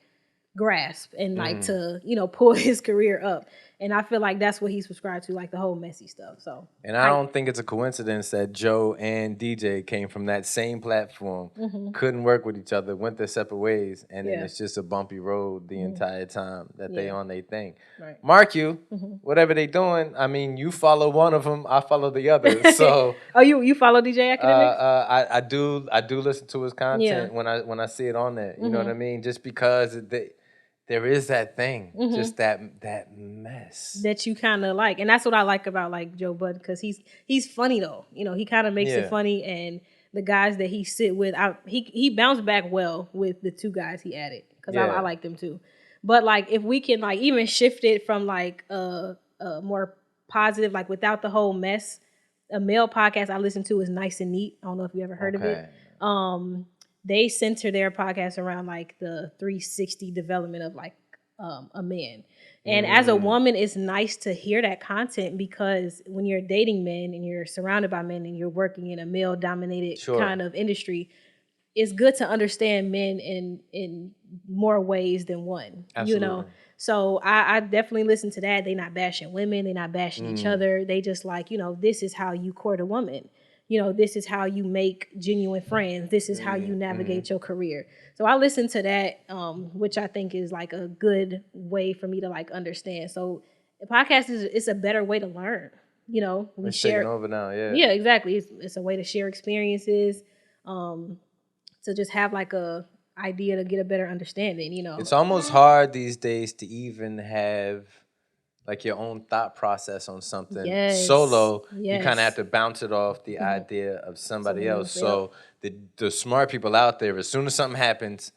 grasp and like to, you know, pull his career up. And I feel like that's what he subscribed to, like the whole messy stuff. So, and I don't think it's a coincidence that Joe and DJ came from that same platform, couldn't work with each other, went their separate ways, and then it's just a bumpy road the entire time that they on their thing. Right. Mark you, whatever they doing. I mean, you follow one of them, I follow the other. So, oh, you follow DJ Academics? I do listen to his content when I see it on there. You know what I mean? Just because there is that thing, just that mess that you kind of like, and that's what I like about like Joe Budden, because he's funny though. You know, he kind of makes it funny, and the guys that he sit with, he bounced back well with the two guys he added, because I like them too. But like if we can like even shift it from like a more positive, like without the whole mess, a male podcast I listen to is Nice and Neat. I don't know if you ever heard of it. They center their podcast around like the 360 development of like a man. And as a woman, it's nice to hear that content, because when you're dating men and you're surrounded by men and you're working in a male dominated kind of industry, it's good to understand men in more ways than one. Absolutely. You know? So I definitely listen to that. They not bashing women, they not bashing each other. They just like, you know, this is how you court a woman. You know, this is how you make genuine friends. This is how you navigate your career. So I listen to that, which I think is like a good way for me to like understand. So the podcast it's a better way to learn. You know, we share taking over now. Yeah, exactly. It's a way to share experiences, to just have like a idea to get a better understanding. You know, it's almost hard these days to even have like your own thought process on something solo. You kind of have to bounce it off the idea of somebody else. So the smart people out there, as soon as something happens,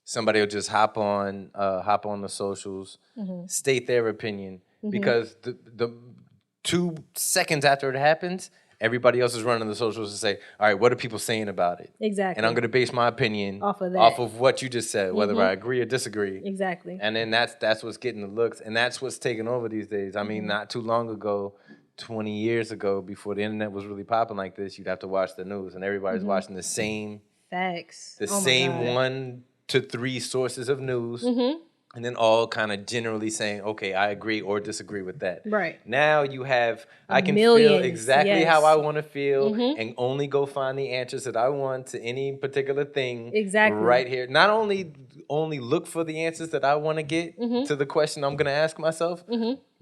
somebody will just hop on the socials, state their opinion, because the 2 seconds after it happens, everybody else is running the socials to say, all right, what are people saying about it? Exactly. And I'm going to base my opinion off of what you just said, whether I agree or disagree. Exactly. And then that's what's getting the looks, and that's what's taking over these days. I mean, not too long ago, 20 years ago, before the internet was really popping like this, you'd have to watch the news, and everybody's watching the same facts, same 1 to 3 sources of news. and then all kind of generally saying, okay, I agree or disagree with that. Right. Now you have, I can feel Millions, exactly yes. how I want to feel and only go find the answers that I want to any particular thing. Exactly. Right here. Not only look for the answers that I want to get to the question I'm going to ask myself,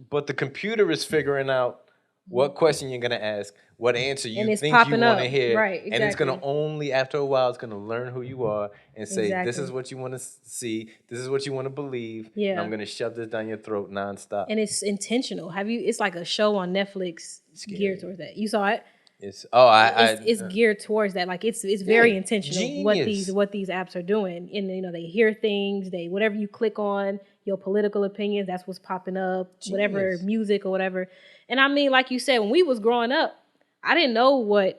but the computer is figuring out what question you're going to ask, what answer you think you want to hear. Right, exactly. And it's going to only, after a while, it's going to learn who you are and say, this is what you want to see, this is what you want to believe, and I'm going to shove this down your throat nonstop. And it's intentional. It's like a show on Netflix geared towards that. You saw it? It's geared towards that. Like it's very intentional. Genius. What these apps are doing. And they hear things, whatever you click on, your political opinions, that's what's popping up, whatever music or whatever. And I mean, like you said, when we was growing up, I didn't know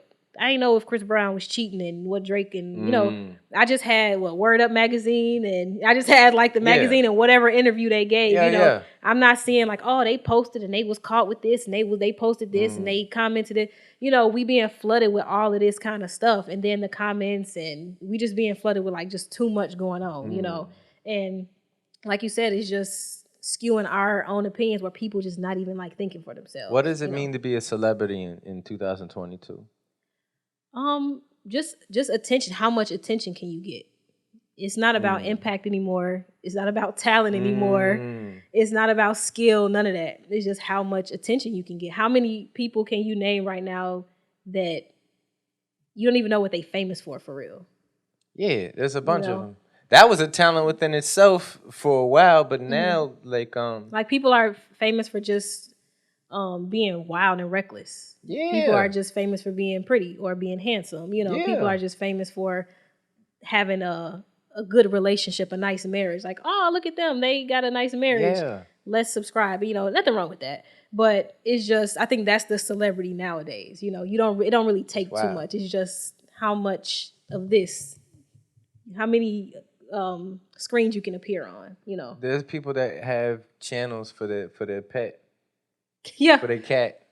if Chris Brown was cheating and what Drake and I just had Word Up magazine, and I just had like the magazine and whatever interview they gave. I'm not seeing like, oh, they posted and they was caught with this and they posted this and they commented it. We being flooded with all of this kind of stuff, and then the comments, and we just being flooded with like just too much going on, and like you said, it's just skewing our own opinions where people just not even like thinking for themselves. What does it mean to be a celebrity in 2022? Just attention. How much attention can you get? It's not about impact anymore. It's not about talent anymore. It's not about skill. None of that. It's just how much attention you can get. How many people can you name right now that you don't even know what they famous for real? Yeah, there's a bunch of them. That was a talent within itself for a while, but now like people are famous for just being wild and reckless. Yeah. People are just famous for being pretty or being handsome. People are just famous for having a good relationship, a nice marriage. Like, oh, look at them. They got a nice marriage. Yeah. Let's subscribe. Nothing wrong with that. But it's just, I think that's the celebrity nowadays. It don't really take too much. It's just how much of this, how many screens you can appear on, There's people that have channels for their pet. Yeah. For their cat.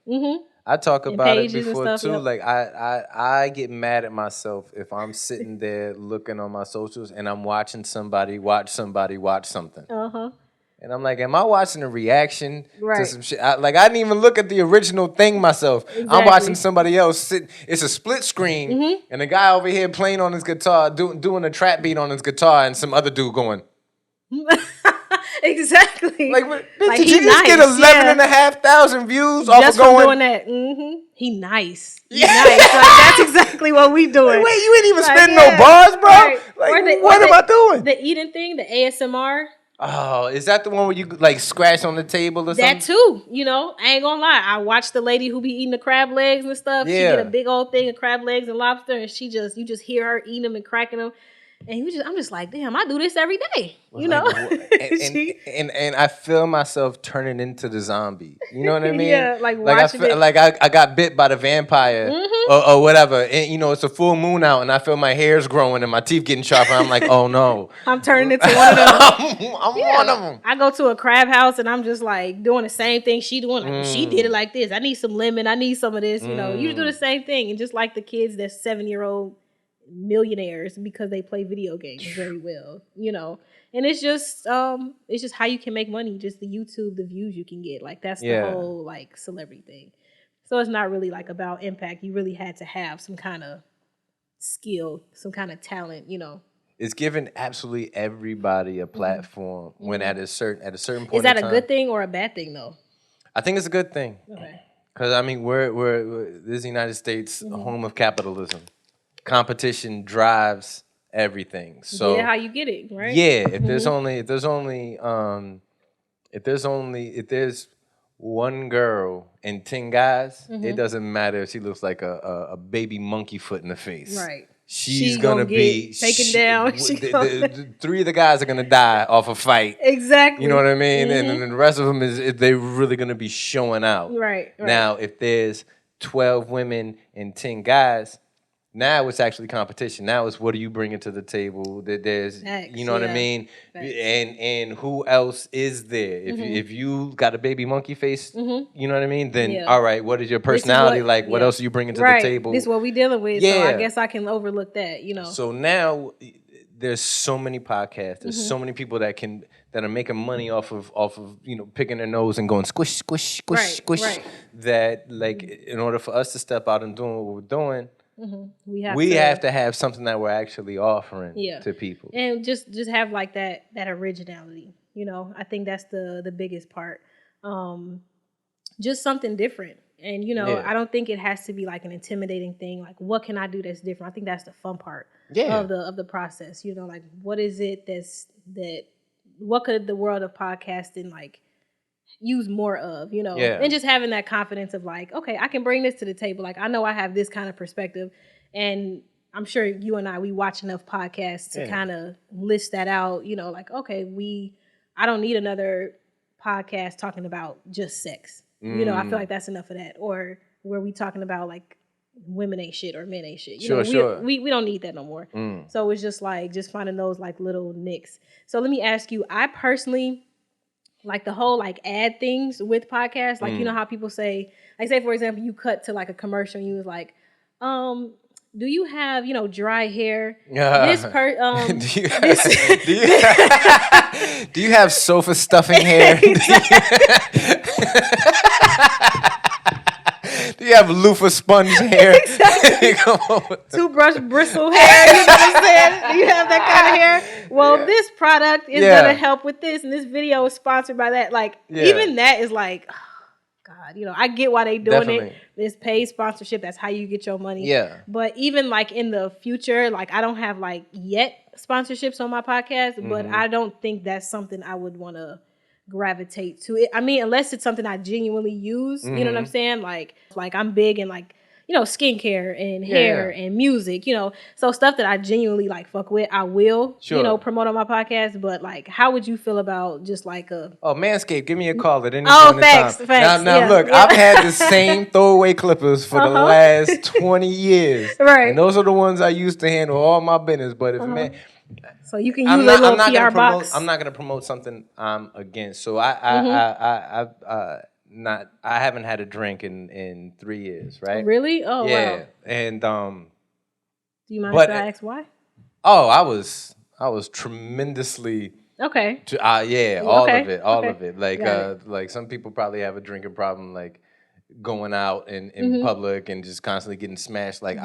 I talk about it before too. Yep. Like I get mad at myself if I'm sitting there looking on my socials and I'm watching somebody watch something. And I'm like, am I watching a reaction to some shit? I didn't even look at the original thing myself. Exactly. I'm watching somebody else sit. It's a split screen, and the guy over here playing on his guitar, doing a trap beat on his guitar, and some other dude going. Exactly. Like did you just get 11,500 views off of doing that? He nice. He nice. Like, that's exactly what we doing. Like, wait, you ain't even spitting no bars, bro. Right. Like, what am I doing? The eating thing, the ASMR. Oh, is that the one where you like scratch on the table or something? That too. I ain't gonna lie. I watched the lady who be eating the crab legs and stuff. Yeah. She get a big old thing of crab legs and lobster, and you just hear her eating them and cracking them. And I'm just like, damn, I do this every day, And I feel myself turning into the zombie. You know what I mean? Yeah, like watching it. Like I got bit by the vampire or whatever. And, it's a full moon out, and I feel my hair's growing and my teeth getting sharper. I'm like, oh, no. I'm turning into one of them. I'm one of them. I go to a crab house, and I'm just, like, doing the same thing she doing. Like, she did it like this. I need some lemon. I need some of this. You do the same thing. And just like the kids that's 7-year-old millionaires because they play video games very well, and it's just how you can make money, just the YouTube, the views you can get, like that's the whole like celebrity thing. So it's not really like about impact. You really had to have some kind of skill, some kind of talent, It's giving absolutely everybody a platform when at a certain point is that in time. A good thing or a bad thing though? I think it's a good thing. Okay. Because I mean we're this is the United States, home of capitalism. Competition drives everything. So how you get it, right? Yeah, if there's one girl and 10 guys, it doesn't matter if she looks like a baby monkey foot in the face. Right. She's gonna be taken down. The 3 of the guys are gonna die off a fight. Exactly. You know what I mean? And then the rest of them they're really gonna be showing out. Right. Now, if there's 12 women and 10 guys. Now it's actually competition. Now it's what are you bringing to the table? That there's, you know what I mean? And who else is there? If you got a baby monkey face, you know what I mean? Then all right, what is your personality like? What else are you bringing to the table? This is what we dealing with. So I guess I can overlook that. So now there's so many podcasts. There's so many people that are making money off of picking their nose and going squish, squish, squish, squish. Right. That like in order for us to step out and doing what we're doing, we have to have something that we're actually offering to people, and just have like that originality. I think that's the biggest part. Just something different. And, I don't think it has to be like an intimidating thing. Like, what can I do that's different? I think that's the fun part of the process. Like, what is it what could the world of podcasting like use more of, and just having that confidence of like, okay, I can bring this to the table. Like, I know I have this kind of perspective, and I'm sure you and we watch enough podcasts to kind of list that out, like, okay, I don't need another podcast talking about just sex. I feel like that's enough of that. Or where we talking about like women ain't shit or men ain't shit. Sure. We don't need that no more. So it's just like finding those like little nicks. So let me ask you, I personally like the whole like ad things with podcasts. Like, how people say, like say for example, you cut to like a commercial and you was like, do you have, dry hair? Do you have sofa stuffing hair? Do you have loofah sponge hair? Toothbrush bristle hair, you know what I'm saying? Do you have that kind of hair? Well, this product is going to help with this, and this video is sponsored by that. Like, even that is like, God, I get why they doing it. This paid sponsorship, that's how you get your money. Yeah. But even like in the future, like I don't have like yet sponsorships on my podcast, but I don't think that's something I would want to gravitate to. I mean, unless it's something I genuinely use, you know what I'm saying? Like I'm big in like, skincare and hair and music, so stuff that I genuinely like fuck with, I will, promote on my podcast. But like, how would you feel about just like Manscaped, give me a call at any point in time. Facts. Now look, I've had the same throwaway clippers for the last 20 years. Right. And those are the ones I used to handle all my business. But if man, so you can use a little PR box. I'm not gonna promote something I'm against. So I haven't had a drink in 3 years, right? Really? Oh, yeah. Wow. And do you mind if I ask why? Oh, I was tremendously okay. All of it. Like some people probably have a drinking problem, like going out in public and just constantly getting smashed. Like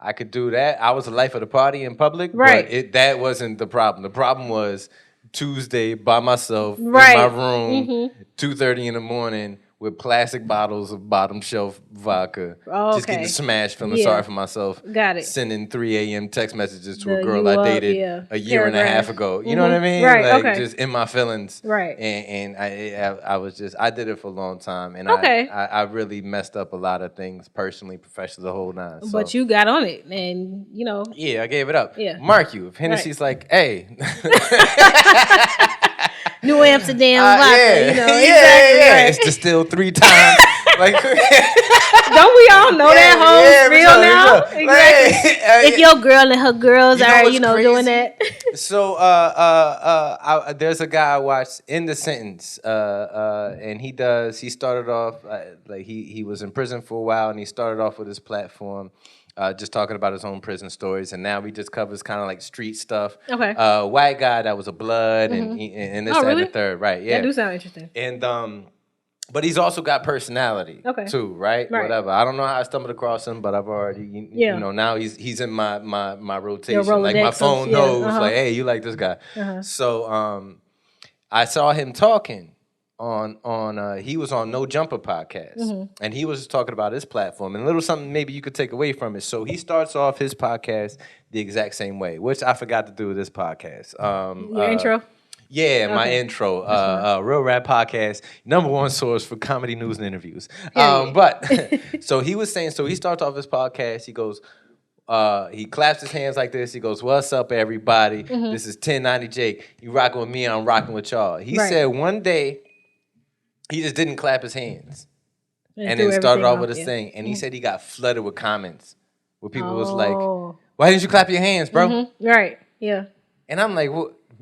I could do that. I was the life of the party in public, right? But that wasn't the problem. The problem was Tuesday by myself in my room, 2:30 in the morning with plastic bottles of bottom shelf vodka. Just getting smashed, feeling sorry for myself. Got it. Sending 3 a.m. text messages to a girl I dated a year and a half ago. You know what I mean? Right, like just in my feelings. Right. And I did it for a long time. And I really messed up a lot of things personally, professionally, the whole nine. So. But you got on it and Yeah, I gave it up. Yeah. Mark you. If Hennessy's like, hey. New Amsterdam vodka, exactly. Right. It's distilled 3 times. Like, don't we all know that whole spiel now? Exactly. Like, if your girl and her girls are, doing that. So, there's a guy I watched in the sentence, and he started off like he was in prison for a while, and he started off with his platform. Just talking about his own prison stories, and now he just covers kind of like street stuff. Okay. White guy that was a blood, and this and the third, right? Yeah, that do sound interesting. And but he's also got personality, too, right? Whatever. I don't know how I stumbled across him, but I've already, now he's in my rotation. Like my phone knows, like, hey, you like this guy. So I saw him talking. He was on No Jumper podcast, and he was talking about his platform and a little something maybe you could take away from it. So he starts off his podcast the exact same way, which I forgot to do with this podcast. Your intro? Yeah, my intro. R.A.P podcast, #1 source for comedy news and interviews. But so he was saying, so he starts off his podcast. He goes, he claps his hands like this. He goes, "What's up, everybody? This is 1090 Jake. You rocking with me? I'm rocking with y'all." He said one day. He just didn't clap his hands. And then started off with his thing. And he said he got flooded with comments where people was like, why didn't you clap your hands, bro? Right, yeah. And I'm like,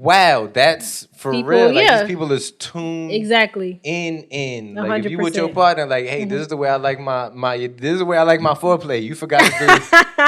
wow, that's for People, real. Like yeah. these people is tuned Exactly. in. 100%. Like if you with your partner, like, hey, this is the way I like my this is the way I like my foreplay. You forgot to do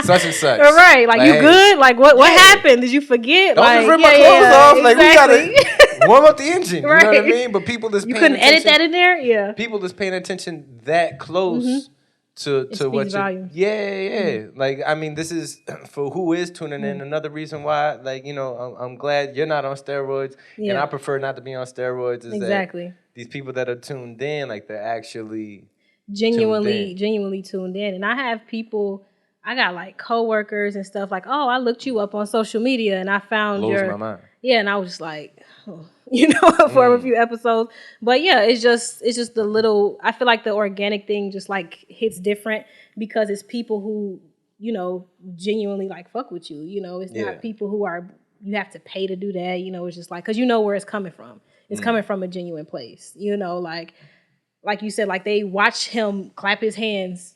such and such. All right, like you hey, good? Like what happened? Did you forget? Don't like, just rip my clothes off. Like exactly. we gotta warm up the engine. Right. You know what I mean? But people is you paying couldn't edit attention. that in there, yeah. People is paying attention that close to what you. Yeah. Like I mean, this is for who is tuning in. Another reason why, like I'm glad you're not on steroids, and I prefer not to be on steroids. Is exactly that these people that are tuned in, like they're actually genuinely tuned in. And I have people, I got like coworkers and stuff like, oh, I looked you up on social media and I found blows my mind. Yeah, and I was just like, oh, for a few episodes. But yeah, it's just the little, I feel like the organic thing just like hits different because it's people who, genuinely like fuck with you. It's not people who are, you have to pay to do that. It's just like, cause you know where it's coming from. It's coming from a genuine place, like you said, like they watch him clap his hands,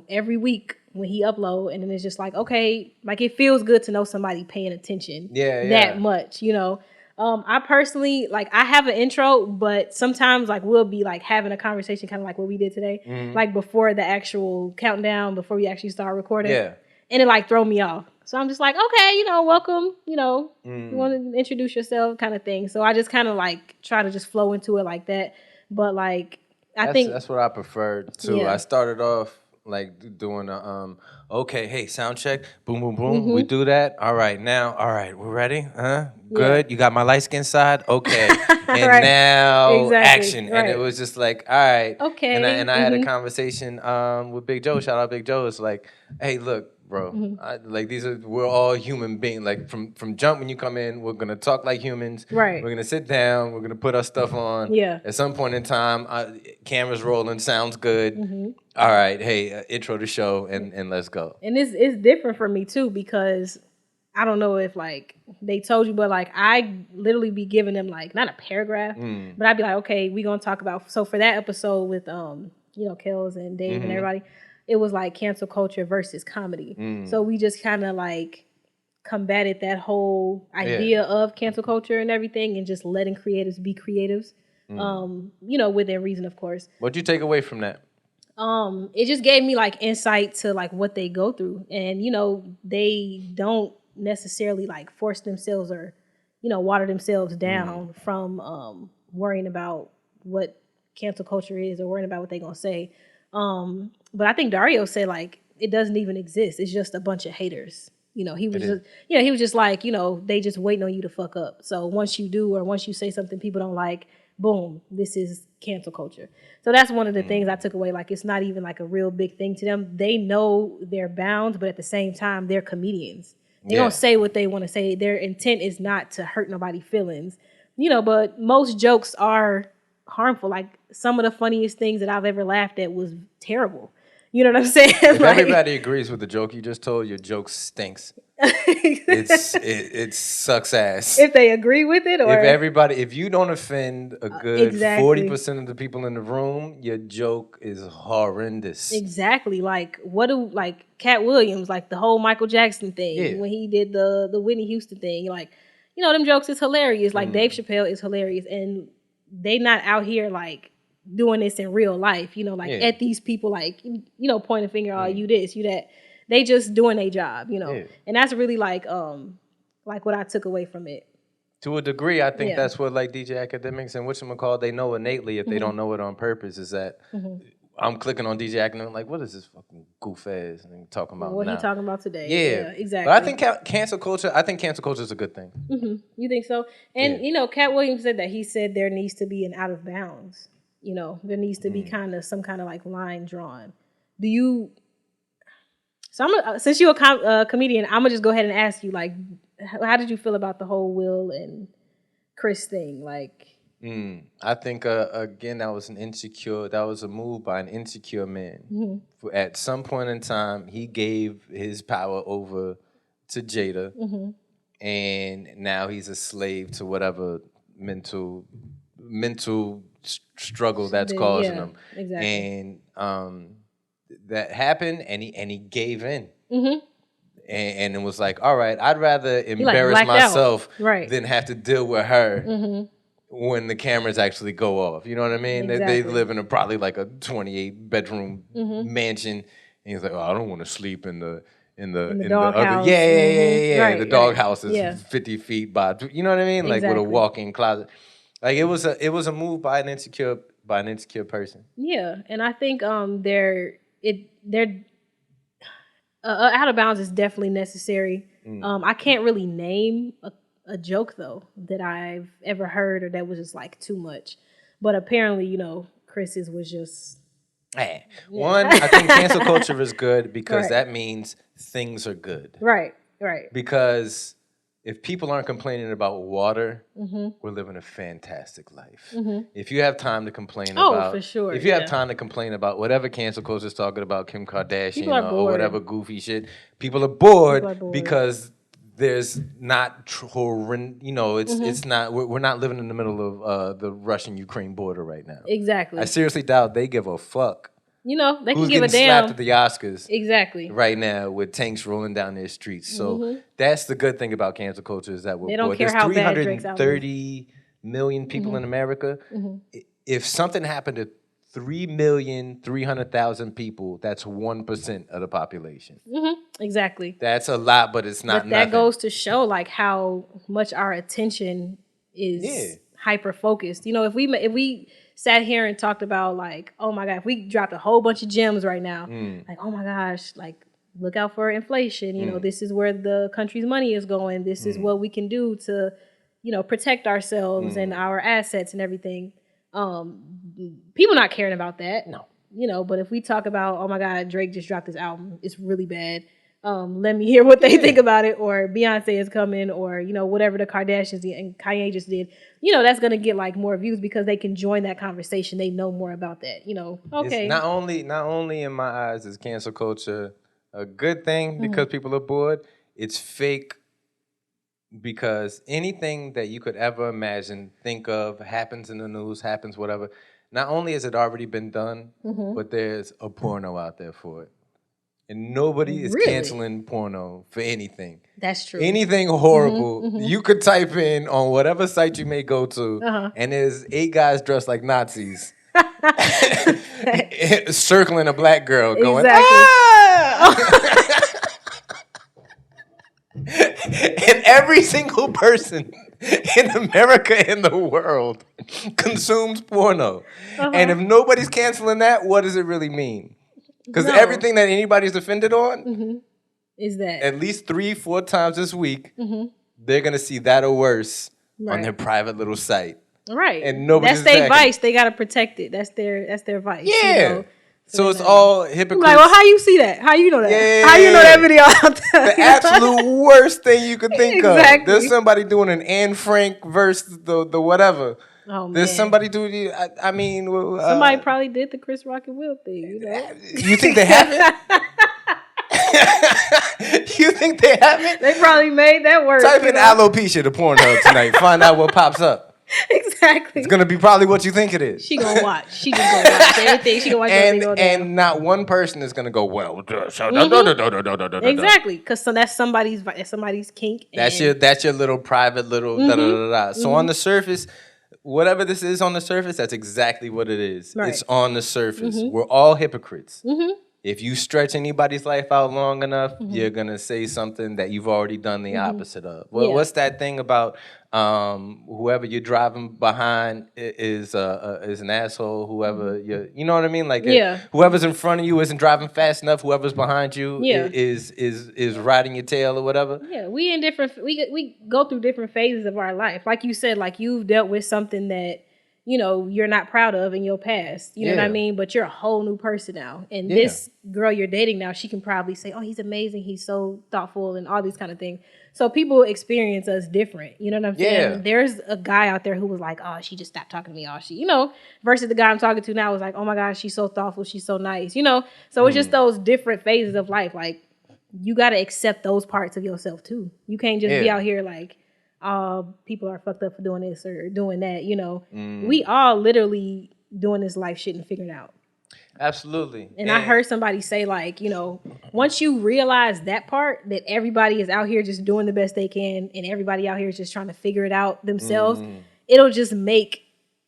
every week when he upload, and then it's just like, okay, like it feels good to know somebody paying attention that much, I personally, like I have an intro, but sometimes like we'll be like having a conversation kind of like what we did today, like before the actual countdown, before we actually start recording, and it like throw me off. So I'm just like, okay, welcome, you want to introduce yourself kind of thing. So I just kind of like try to just flow into it like that. But like, I think that's what I preferred too. Yeah. I started off like doing a okay, hey, sound check, boom, boom, boom. We do that. All right, we're ready. Good. You got my light skin side. Okay, and now action. And it was just like, all right, okay. And I had a conversation with Big Joe. Shout out Big Joe. It's like, hey, look. Bro, we're all human beings. Like from jump when you come in, we're gonna talk like humans. Right. We're gonna sit down. We're gonna put our stuff on. Yeah. At some point in time, cameras rolling, sounds good. All right, hey, intro the show and let's go. And it's different for me too because I don't know if like they told you, but like I literally be giving them like not a paragraph, but I'd be like, okay, we gonna talk about. So for that episode with Kels and Dave and everybody. It was like cancel culture versus comedy. So we just kind of like combated that whole idea of cancel culture and everything and just letting creatives be creatives, within reason, of course. What'd you take away from that? It just gave me like insight to like what they go through. And, they don't necessarily like force themselves or, water themselves down from worrying about what cancel culture is or worrying about what they're going to say. But I think Dario said like it doesn't even exist. It's just a bunch of haters. He was just like, they just waiting on you to fuck up. So once you do or once you say something people don't like, boom, this is cancel culture. So that's one of the things I took away. Like it's not even like a real big thing to them. They know their bounds, but at the same time, they're comedians. They don't say what they want to say. Their intent is not to hurt nobody's feelings. But most jokes are harmful. Like some of the funniest things that I've ever laughed at was terrible. You know what I'm saying? If everybody agrees with the joke you just told, your joke stinks. It sucks ass. If they agree with it, or if you don't offend a good 40% of the people in the room, your joke is horrendous. Exactly. Like like Cat Williams, like the whole Michael Jackson thing when he did the Whitney Houston thing. Like, them jokes is hilarious. Like Dave Chappelle is hilarious, and they not out here like doing this in real life, at these people, like, point a finger, oh, you this, you that. They just doing their job, and that's really like what I took away from it. To a degree, I think that's what like DJ Academics and whatchamacallit, they know innately if they don't know it on purpose, is that I'm clicking on DJ Academics like, what is this fucking goof ass and talking about what now? He talking about today? Yeah, exactly. But I think cancel culture is a good thing. You think so? And Cat Williams said that he said there needs to be an out of bounds. There needs to be some kind of like line drawn. Do you? So since you're a comedian, I'm gonna just go ahead and ask you, like, how did you feel about the whole Will and Chris thing? Like, I think again that was a move by an insecure man. At some point in time, he gave his power over to Jada, and now he's a slave to whatever mental struggle that's causing him. Exactly. And that happened, and he gave in. and it was like, all right, I'd rather like embarrass blacked out. myself Right. than have to deal with her when the cameras actually go off. You know what I mean? They Exactly. live in probably like a 28 bedroom mansion, and he's like, oh, I don't want to sleep in the dog other house. yeah. Right, the dog right. house is Yeah. 50 feet by, you know what I mean? Like with a Exactly. walk-in closet. Like it was a move by an insecure person. Yeah, and I think they're out of bounds is definitely necessary. I can't really name a joke though that I've ever heard or that was just like too much, but apparently Chris's was just. Hey, one, I think cancel culture is good because Right. that means things are good. Right. Because if people aren't complaining about water, we're living a fantastic life. If you have time to complain about, for sure, if you have yeah. time to complain about whatever cancel culture is talking about, Kim Kardashian People are or bored. whatever goofy shit, people are bored, People are bored. because there's not, it's not. We're not living in the middle of the Russian-Ukraine border right now. Exactly. I seriously doubt they give a fuck. They can Who's give a getting damn. slapped at the Oscars Exactly. right now with tanks rolling down their streets. So that's the good thing about cancel culture is that we're They don't bored. care There's how bad Drake's album is. 330 million people in America. If something happened to 3,300,000 people, that's 1% of the population. Exactly. That's a lot, but it's not But nothing. that goes to show like how much our attention is hyper focused. If we sat here and talked about like, oh my God, if we dropped a whole bunch of gems right now, like, oh my gosh, like look out for inflation. This is where the country's money is going. This is what we can do to, protect ourselves and our assets and everything. People not caring about that. No. But if we talk about, oh my God, Drake just dropped this album, it's really bad. Let me hear what they think about it, or Beyonce is coming, or whatever the Kardashians and Kanye just did. That's gonna get like more views because they can join that conversation. They know more about that. Okay. It's not only in my eyes is cancel culture a good thing because people are bored. It's fake because anything that you could ever imagine, think of, happens in the news, happens whatever. Not only has it already been done, but there's a porno out there for it. And nobody is canceling porno for anything. That's true. Anything horrible, you could type in on whatever site you may go to, and there's 8 guys dressed like Nazis circling a black girl going, ah! And every single person in America and the world consumes porno. And if nobody's canceling that, what does it really mean? Because everything that anybody's offended on is that at least 3-4 times this week, they're going to see that or worse on their private little site. Right. And nobody's that's their attacking. vice. They got to protect it. That's their vice. Yeah. So it's all hypocrites. Like, well, how you see that? How you know that? Yeah. How you know that video out there? The absolute worst thing you could think Exactly. of. There's somebody doing an Anne Frank versus the whatever. Oh, There's man. somebody doing. I mean, somebody probably did the Chris Rock and Will thing. You think they haven't? You think they haven't? They probably made that work. Type in alopecia to Pornhub tonight. Find out what pops up. Exactly. It's gonna be probably what you think it is. She gonna watch. She just gonna watch everything. She gonna watch everything go down. And not one person is gonna go, well, exactly, because that's somebody's kink. That's your little private little da da da da. So on the surface, whatever this is on the surface, that's exactly what it is. Right. It's on the surface. We're all hypocrites. If you stretch anybody's life out long enough, you're gonna say something that you've already done the opposite of. Well, what's that thing about whoever you're driving behind is an asshole? Whoever you know what I mean? Like whoever's in front of you isn't driving fast enough. Whoever's behind you is riding your tail or whatever. Yeah, we in different. We go through different phases of our life. Like you said, like you've dealt with something that you're not proud of in your past. You know what I mean? But you're a whole new person now. And this girl you're dating now, she can probably say, oh, he's amazing. He's so thoughtful and all these kind of things. So people experience us different. You know what I'm saying? Yeah. There's a guy out there who was like, oh, she just stopped talking to me. Oh, she, versus the guy I'm talking to now was like, oh my gosh, she's so thoughtful. She's so nice. So it's just those different phases of life. Like you got to accept those parts of yourself too. You can't just be out here like, people are fucked up for doing this or doing that. We all literally doing this life shit and figuring out. Absolutely. And I heard somebody say, like, you know, once you realize that part, that everybody is out here just doing the best they can and everybody out here is just trying to figure it out themselves, it'll just make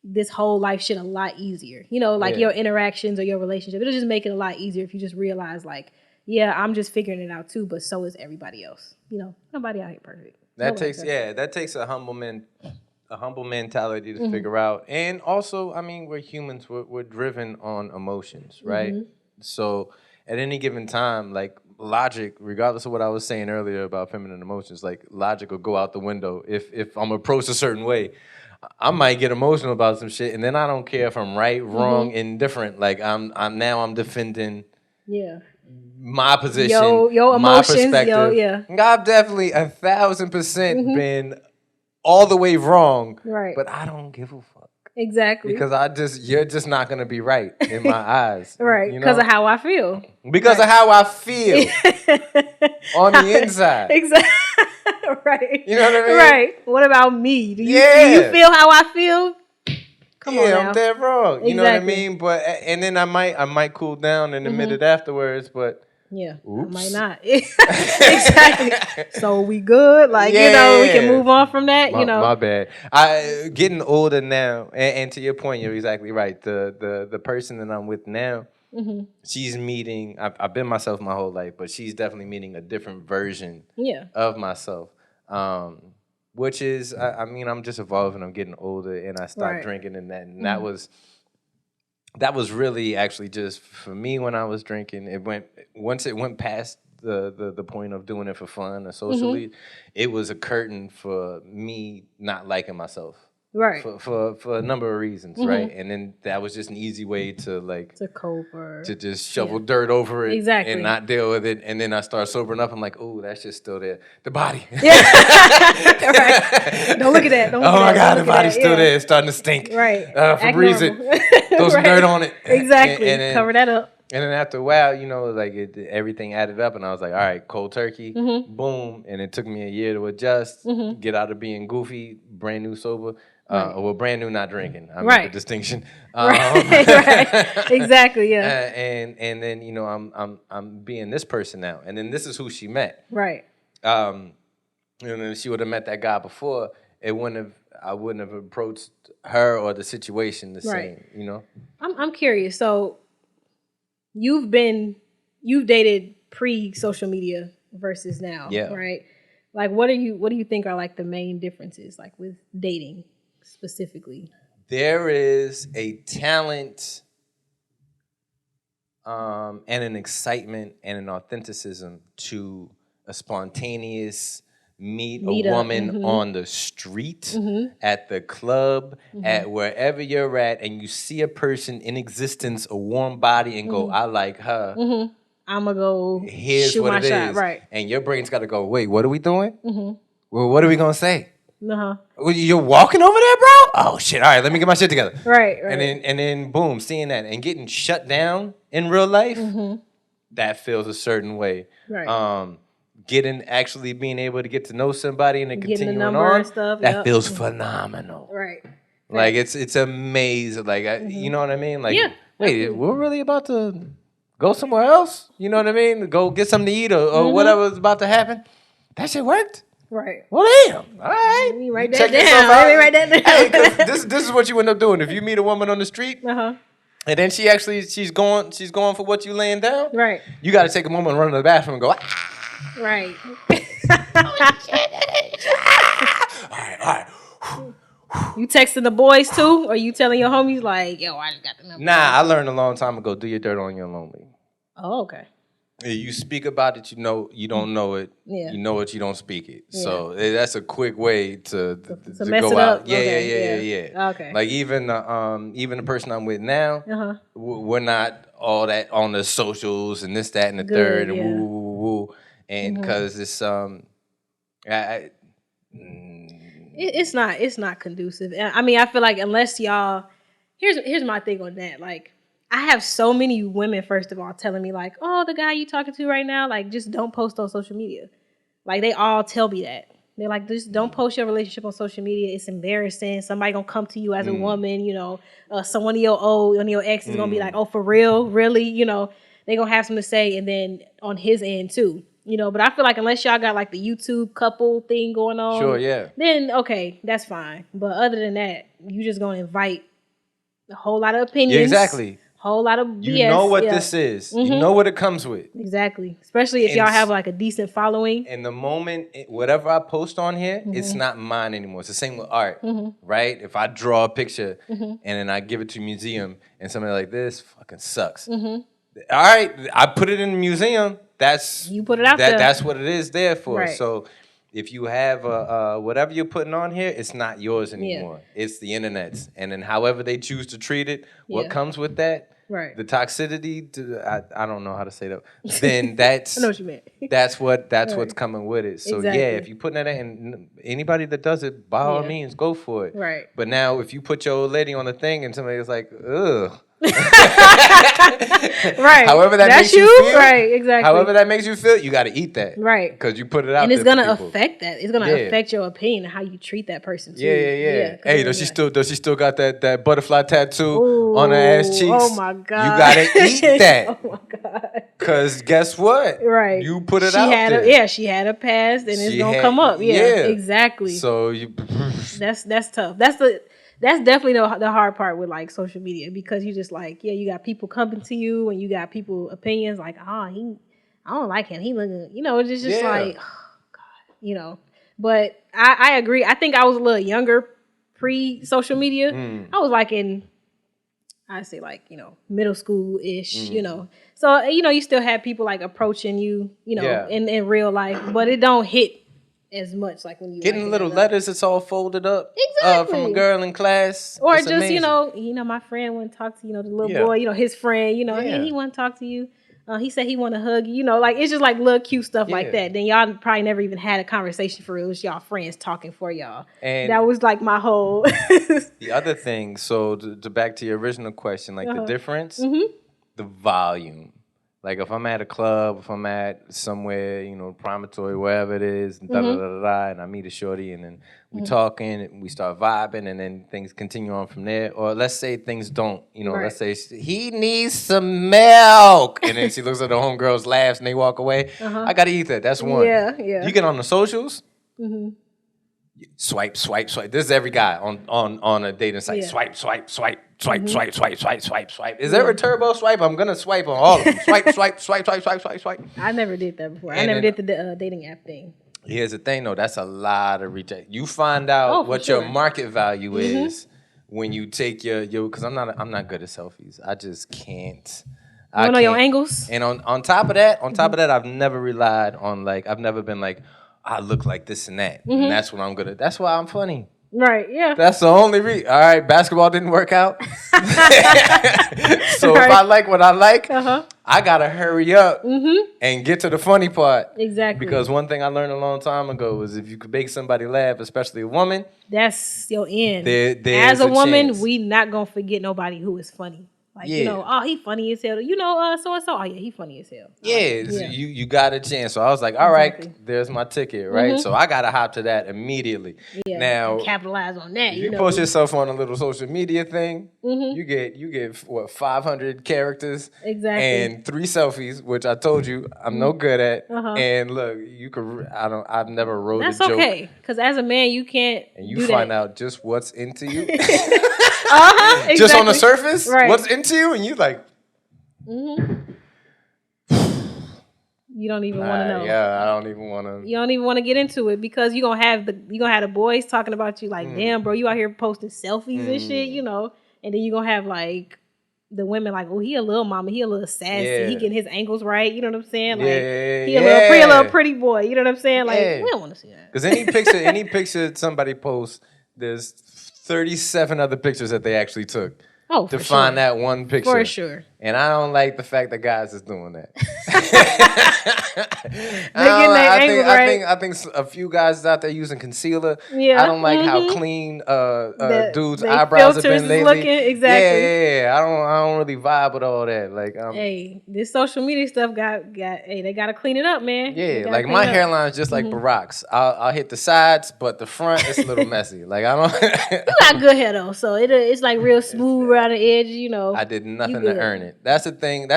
this whole life shit a lot easier. You know, like your interactions or your relationship. It'll just make it a lot easier if you just realize, like, yeah, I'm just figuring it out too, but so is everybody else. You know, nobody out here perfect. That takes a humble mentality to figure out. And also, I mean, we're humans. We're driven on emotions, right? So at any given time, like logic, regardless of what I was saying earlier about feminine emotions, like logic will go out the window. If I'm approached a certain way, I might get emotional about some shit, and then I don't care if I'm right, wrong, indifferent. Like I'm defending my position, your my emotions, perspective. I've definitely 1,000% been all the way wrong, right? But I don't give a fuck. Exactly. Because you're just not gonna be right in my eyes. Right. Because of how I feel. Because of how I feel on the inside. Exactly. Right. You know what I mean? Right. What about me? Do you feel how I feel? Come on now. I'm dead wrong. You know what I mean? But and then I might cool down and admit it afterwards, but yeah, oops. I might not. Exactly. So we good? Like, you know, we can move on from that, you know. My bad. I getting older now, and to your point, you're exactly right. The person that I'm with now, she's meeting, I've been myself my whole life, but she's definitely meeting a different version of myself. Which is, I mean, I'm just evolving, I'm getting older, and I stopped drinking and that. And that was really actually just for me when I was drinking. Once it went past the point of doing it for fun or socially, it was a curtain for me not liking myself. Right. For a number of reasons, right? And then that was just an easy way to cope or to just shovel dirt over it and not deal with it. And then I start sobering up. I'm like, oh, that's just still there. The body. Yeah. Right. Don't look at that. Oh my God, the body's still there. It's starting to stink. Right. Febreze it. Throw some dirt on it. Exactly. And then, cover that up. And then after a while, you know, like everything added up, and I was like, all right, cold turkey, boom. And it took me a year to adjust, get out of being goofy, brand new sober. Well, brand new, not drinking. I make the distinction. Right. Exactly. Yeah. And then you know I'm being this person now, and then this is who she met. Right. And then she would have met that guy before. I wouldn't have approached her or the situation the same. You know. I'm curious. So you've dated pre-social media versus now, right? Like, what do you think are like the main differences, like with dating specifically? There is a talent and an excitement and an authenticism to a spontaneous meet a woman on the street, at the club, at wherever you're at, and you see a person in existence, a warm body, and go, I like her. I'm going to go shoot what my shot. Right. And your brain's got to go, wait, what are we doing? Well, what are we going to say? You're walking over there, bro? Oh, shit. All right, let me get my shit together. Right. And then boom, seeing that and getting shut down in real life, that feels a certain way. Right. Actually being able to get to know somebody and then continuing on, and stuff, that feels phenomenal. Right. Like, it's amazing. Like, you know what I mean? Like, wait, we're really about to go somewhere else? You know what I mean? Go get something to eat or whatever's about to happen? That shit worked? Right. Well, damn. All right. Let me write that down. Let me write that down. Hey, 'cause this is what you end up doing. If you meet a woman on the street, and then she's going for what you laying down. Right. You got to take a moment and run to the bathroom and go. Right. All right. You texting the boys too, or you telling your homies like, yo, I just got the number? Nah, I learned a long time ago. Do your dirt on your lonely. Oh, okay. You speak about it, you know you don't know it. Yeah. You know it, you don't speak it. Yeah. So that's a quick way to mess go it out. up. Yeah. Okay. Like even the person I'm with now, we're not all that on the socials and this, that, and the third, and woo, and because it's it's not conducive. I mean, I feel like unless y'all, here's my thing on that, like. I have so many women, first of all, telling me like, oh, the guy you talking to right now, like, just don't post on social media. Like, they all tell me that. They're like, just don't post your relationship on social media. It's embarrassing. Somebody gonna come to you as a woman, you know. Someone of one of your ex is gonna be like, oh, for real? Really? You know, they gonna have something to say. And then on his end too, you know. But I feel like unless y'all got like the YouTube couple thing going on, sure, yeah, then okay, that's fine. But other than that, you just gonna invite a whole lot of opinions. Yeah, exactly. Whole lot of BS. You know what this is. You know what it comes with. Exactly. Especially if y'all have like a decent following. And the moment, whatever I post on here, it's not mine anymore. It's the same with art, right? If I draw a picture and then I give it to a museum and somebody like, this fucking sucks. All right, I put it in the museum. You put it out there. That's what it is there for. Right. So if you have whatever you're putting on here, it's not yours anymore. Yeah. It's the internet's. And then however they choose to treat it, what comes with that, right? The toxicity, I don't know how to say that. Then that's I know what you meant. That's what's coming with it. So yeah, if you put that in, anybody that does it, by all means, go for it. Right. But now if you put your old lady on the thing and somebody's like, ugh. Right. However that That's makes you feel. Right, exactly. However that makes you feel, you got to eat that. Right. Because you put it out and there. And it's going to people. affect that. It's going to affect your opinion and how you treat that person too. Yeah. Hey, does she still got that butterfly tattoo on her ass cheeks? Oh my God. You got to eat that. Oh my God. Because guess what? Right. You put it out there. She had a past and it's going to come up. Yeah, exactly. So you. That's tough. That's definitely the hard part with like social media, because you just like, you got people coming to you and you got people opinions like, I don't like him. He looking, it's just like, oh God, But I agree. I think I was a little younger pre-social media. I was like I'd say like, middle school-ish, So, you still have people like approaching you, in real life, but it don't hit as much like when you getting little letters that's all folded up from a girl in class, or it's just amazing. My friend want to talk to the little boy, his friend, hey, he want to talk to you, he said he want to hug you, like it's just like little cute stuff like that. Then y'all probably never even had a conversation for real. It was y'all friends talking for y'all, and that was like my whole the other thing. So to back to your original question, like the difference, the volume. Like if I'm at a club, if I'm at somewhere, promontory, wherever it is, and and I meet a shorty, and then we talking, and we start vibing, and then things continue on from there. Or let's say things don't, let's say he needs some milk, and then she looks at the homegirls, laughs, and they walk away. I gotta eat that. That's one. Yeah. You get on the socials. Swipe. This is every guy on a dating site. Swipe. Is there a turbo swipe? I'm gonna swipe on all of them. Swipe. I never did that before. I never did the dating app thing. Here's the thing, though. That's a lot of reject. You find out what your market value is when you take your. Because I'm not good at selfies. I just can't. You know your angles. And on top of that, I've never relied on I've never been like, I look like this and that. And that's what I'm good at. That's why I'm funny. Right, yeah. That's the only reason. All right, basketball didn't work out. So if I like what I like, I got to hurry up and get to the funny part. Exactly. Because one thing I learned a long time ago was if you could make somebody laugh, especially a woman. That's your end. As a woman, chance. We not going to forget nobody who is funny. Like, he funny as hell. So-and-so. Oh, yeah, he funny as hell. You got a chance. So I was like, all right, there's my ticket, right? So I got to hop to that immediately. Yeah, now, capitalize on that. You post yourself on a little social media thing, you get 500 characters and 3 selfies, which I told you I'm no good at. And look, I've never wrote a joke. That's okay, because as a man, you can't. And you find out just what's into you. Exactly. Just on the surface, what's into you, and you like. You don't even want to know. Yeah, I don't even want to. You don't even want to get into it because you're gonna have the boys talking about you like, damn, bro, you out here posting selfies and shit, and then you're gonna have like the women like, oh, he a little mama, he a little sassy, he getting his ankles right, you know what I'm saying? Like he a little pretty boy, you know what I'm saying? Like we don't want to see that. Because any picture somebody posts, there's 37 other pictures that they actually took to find that one picture. For sure. And I don't like the fact that guys is doing that. I think a few guys out there using concealer. Yeah. I don't like how clean dudes' they eyebrows have been filters is lately. looking, exactly. Yeah. I don't really vibe with all that. Like, hey, this social media stuff got hey, they gotta clean it up, man. yeah, like my hairline is just like Barack's. I'll hit the sides, but the front is a little messy. Like I don't. You got good hair though, so it's like real smooth around the edge. You know, I did nothing to earn it. That's the thing.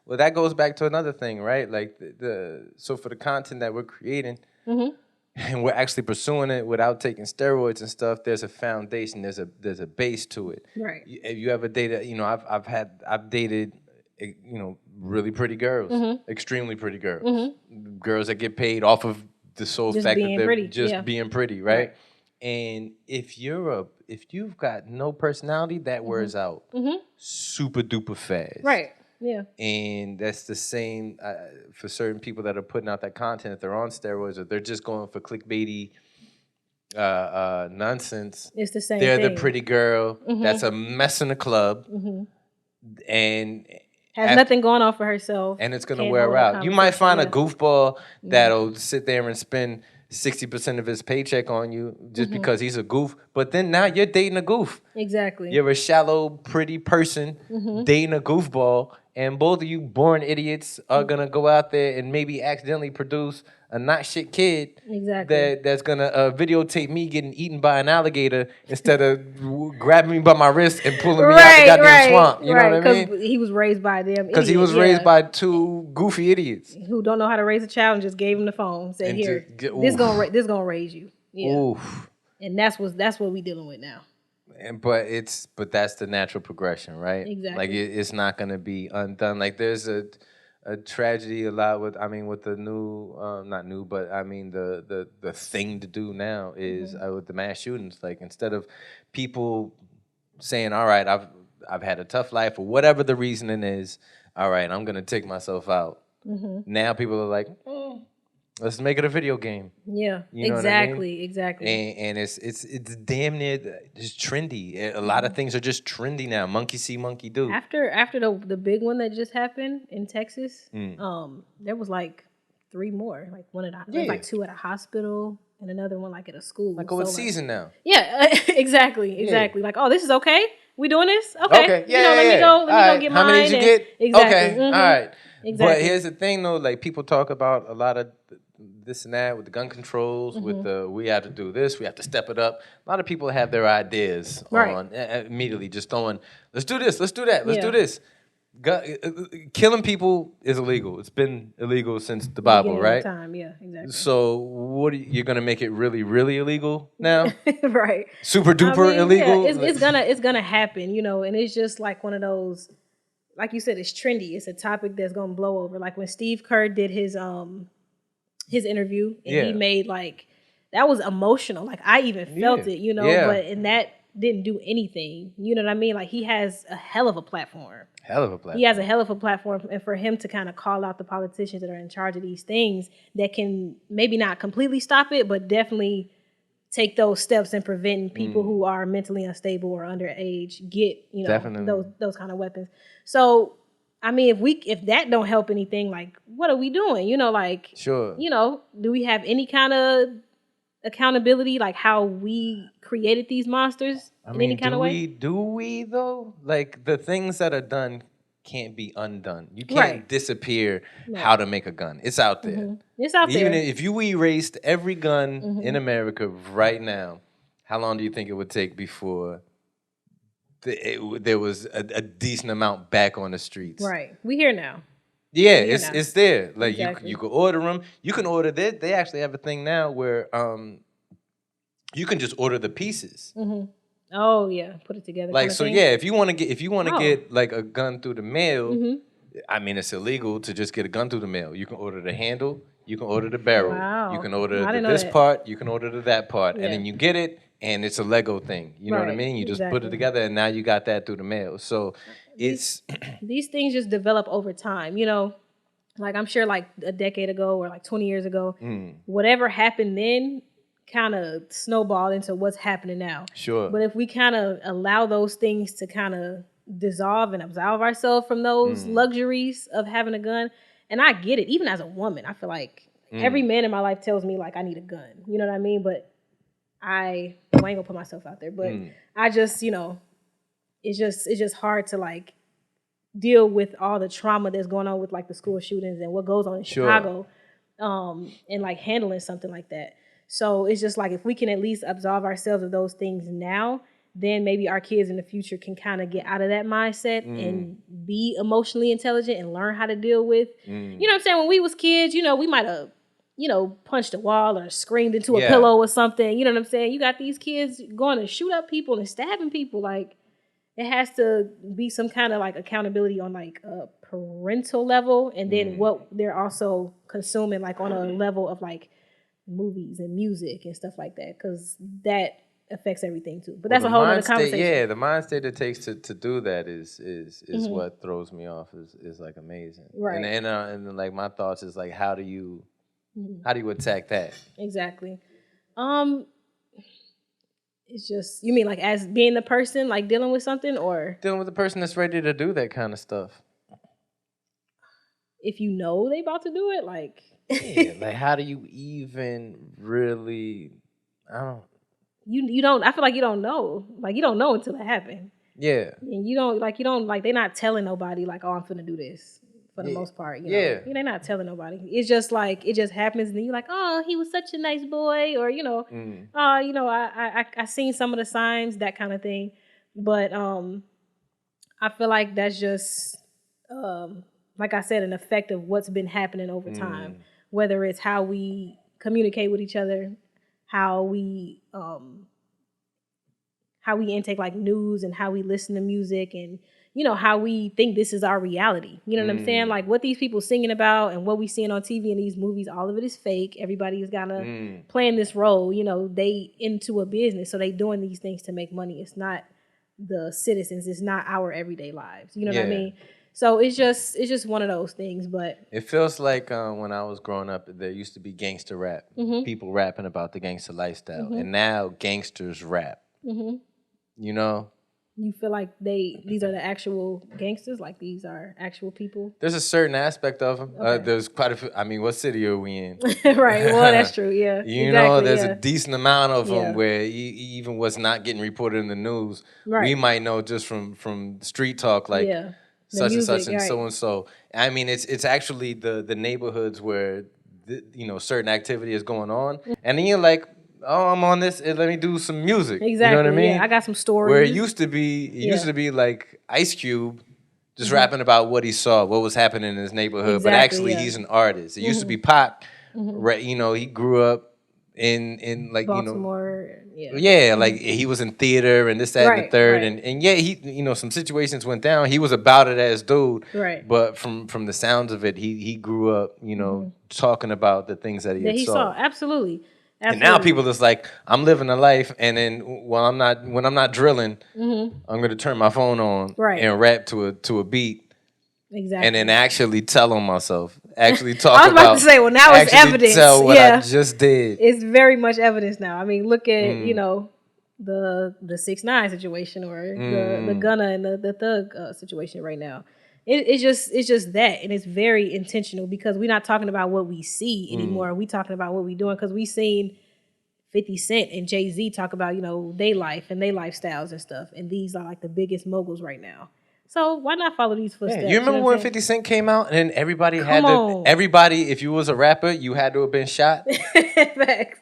Well, that goes back to another thing, right? Like so for the content that we're creating, and we're actually pursuing it without taking steroids and stuff. There's a foundation. There's a base to it. Right. If you ever dated, I've dated, really pretty girls, extremely pretty girls, girls that get paid off of the sole fact that they're being pretty, right? And if you've got no personality, that wears out super duper fast. Right. Yeah. And that's the same for certain people that are putting out that content. If they're on steroids or they're just going for clickbaity nonsense, it's the same they're thing. the pretty girl that's a mess in the club and has nothing going on for herself. And it's going to wear out. You might find a goofball that'll sit there and spend 60% of his paycheck on you just because he's a goof. But then now you're dating a goof. Exactly. You're a shallow, pretty person dating a goofball. And both of you born idiots are going to go out there and maybe accidentally produce a not shit kid that's going to videotape me getting eaten by an alligator instead of grabbing me by my wrist and pulling me out the goddamn swamp. You know what I mean? Because he was raised by them. Because he was raised by two goofy idiots. Who don't know how to raise a child and just gave him the phone. Said, here, this gonna raise you. Yeah. Oof. And that's what we dealing with now. But that's the natural progression, right? Exactly. Like it's not gonna be undone. Like there's a tragedy a lot with the new not new, but I mean the thing to do now is with the mass shootings. Like instead of people saying, all right, I've had a tough life or whatever the reasoning is, all right, I'm gonna take myself out. Now people are like, let's make it a video game. Yeah, you know exactly, what I mean? Exactly. And it's damn near just trendy. A lot of things are just trendy now. Monkey see, monkey do. After the big one that just happened in Texas, there was like 3 more. Like one at like 2 at a hospital and another one like at a school. Like what season now? Yeah, exactly. Yeah. Like, oh, this is okay. We doing this? Okay. Yeah. Let me go get mine. How many did you get? Exactly. Okay. All right. Exactly. But here's the thing though, like people talk about a lot of this and that with the gun controls, with the we have to do this, we have to step it up. A lot of people have their ideas on immediately just throwing, let's do this, let's do that, let's do this. Killing people is illegal. It's been illegal since the Bible, right? Time, yeah, exactly. So what you're gonna make it really, really illegal now? Right. Super duper illegal. Yeah, it's gonna happen, and it's just like one of those. Like you said, it's trendy. It's a topic that's gonna blow over. Like when Steve Kerr did his interview, and he made that was emotional. Like I even felt it, but and that didn't do anything. You know what I mean? Like he has a hell of a platform. He has a hell of a platform, and for him to kind of call out the politicians that are in charge of these things that can maybe not completely stop it, but definitely take those steps in preventing people who are mentally unstable or underage get those kind of weapons. So I mean, if that don't help anything, like what are we doing? Sure. Do we have any kind of accountability, like how we created these monsters in any kind of way? Do we though? Like the things that are done can't be undone. You can't disappear how to make a gun. It's out there. It's out there. Even if you erased every gun in America right now, how long do you think it would take before there was a decent amount back on the streets? Right. We here now. Yeah, it's there. Like you could order them. You can order this. They actually have a thing now where you can just order the pieces. Oh yeah, put it together. Like so, yeah. If you want to get like a gun through the mail, I mean it's illegal to just get a gun through the mail. You can order the handle, you can order the barrel, you can order this part, you can order that part, and then you get it, and it's a Lego thing. You know what I mean? You just put it together, and now you got that through the mail. So it's these things just develop over time. Like I'm sure, like a decade ago or like 20 years ago, whatever happened then kind of snowballed into what's happening now. Sure. But if we kind of allow those things to kind of dissolve and absolve ourselves from those luxuries of having a gun. And I get it. Even as a woman, I feel like every man in my life tells me like I need a gun. You know what I mean? But I ain't gonna put myself out there. But I just, it's just hard to like deal with all the trauma that's going on with like the school shootings and what goes on in Chicago, and like handling something like that. So it's just like if we can at least absolve ourselves of those things now, then maybe our kids in the future can kind of get out of that mindset and be emotionally intelligent and learn how to deal with, you know what I'm saying? When we was kids, we might have, punched a wall or screamed into a pillow or something. You know what I'm saying? You got these kids going to shoot up people and stabbing people. Like, it has to be some kind of like accountability on like a parental level, and then what they're also consuming like on a level of like movies and music and stuff like that, because that affects everything too. But that's a whole other conversation. Yeah, the mind state it takes to do that is what throws me off. Is like amazing. Right. And then like my thoughts is like how do you attack that? Exactly. It's just, you mean like as being the person like dealing with something, or dealing with the person that's ready to do that kind of stuff? If you know they about to do it, like like how do you even really? You don't. I feel like you don't know. Like you don't know until it happened. Yeah. And you don't like they're not telling nobody like, oh, I'm finna do this. For the most part, they're not telling nobody. It's just like it just happens, and then you're like, "Oh, he was such a nice boy," or I seen some of the signs, that kind of thing. But I feel like that's just like I said, an effect of what's been happening over time. Whether it's how we communicate with each other, how we intake like news, and how we listen to music, and how we think this is our reality. You know what I'm saying? Like what these people singing about and what we seeing on TV and these movies, all of it is fake. Everybody is gonna playing this role. They into a business, so they doing these things to make money. It's not the citizens. It's not our everyday lives. You know what I mean? So it's just one of those things. But it feels like when I was growing up, there used to be gangster rap, people rapping about the gangster lifestyle, and now gangsters rap. You feel like these are the actual gangsters? Like these are actual people? There's a certain aspect of them. Okay. There's quite a few. I mean, what city are we in? Right. Well, that's true. Yeah. There's a decent amount of them where even what's not getting reported in the news, we might know just from street talk, like such and such and so and so. I mean, it's actually the neighborhoods where certain activity is going on, and then you're like, oh, I'm on this. Let me do some music. Exactly. You know what I mean? Yeah, I got some stories. Where it used to be like Ice Cube just rapping about what he saw, what was happening in his neighborhood. But actually, he's an artist. It used to be Pac. He grew up in like Baltimore. Like he was in theater and this, that, and the third, and he some situations went down. He was about it as dude. Right. But from the sounds of it, he grew up talking about the things that he saw. Absolutely. And now people just like, I'm living a life, and then when I'm not drilling, I'm gonna turn my phone on and rap to a beat. Exactly. And then actually tell on myself. Actually talk about. I was about to say, well, now it's evidence. Tell what I just did. It's very much evidence now. I mean, look at the 6ix9ine situation, or the Gunna and the Thug situation right now. It's just that, and it's very intentional, because we're not talking about what we see anymore. We talking about what we doing, because we seen 50 Cent and Jay-Z talk about their life and their lifestyles and stuff, and these are like the biggest moguls right now. So why not follow these footsteps? You remember when 50 Cent came out, and then everybody if you was a rapper, you had to have been shot. Facts.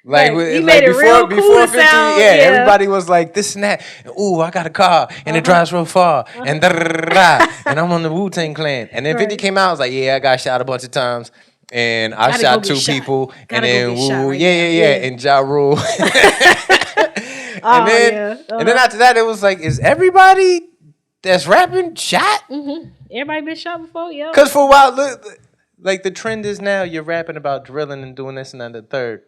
Like, he made it real cool before 50, sound. Everybody was like this and that. Ooh, I got a car and it drives real far, and and I'm on the Wu-Tang Clan. And then 50 came out, I was like, I got shot a bunch of times, and I shot 2 people, and then and Ja Rule. And then after that, it was like, is everybody that's rapping shot? Everybody been shot before, Because for a while, look, like the trend is now you're rapping about drilling and doing this and that and the third.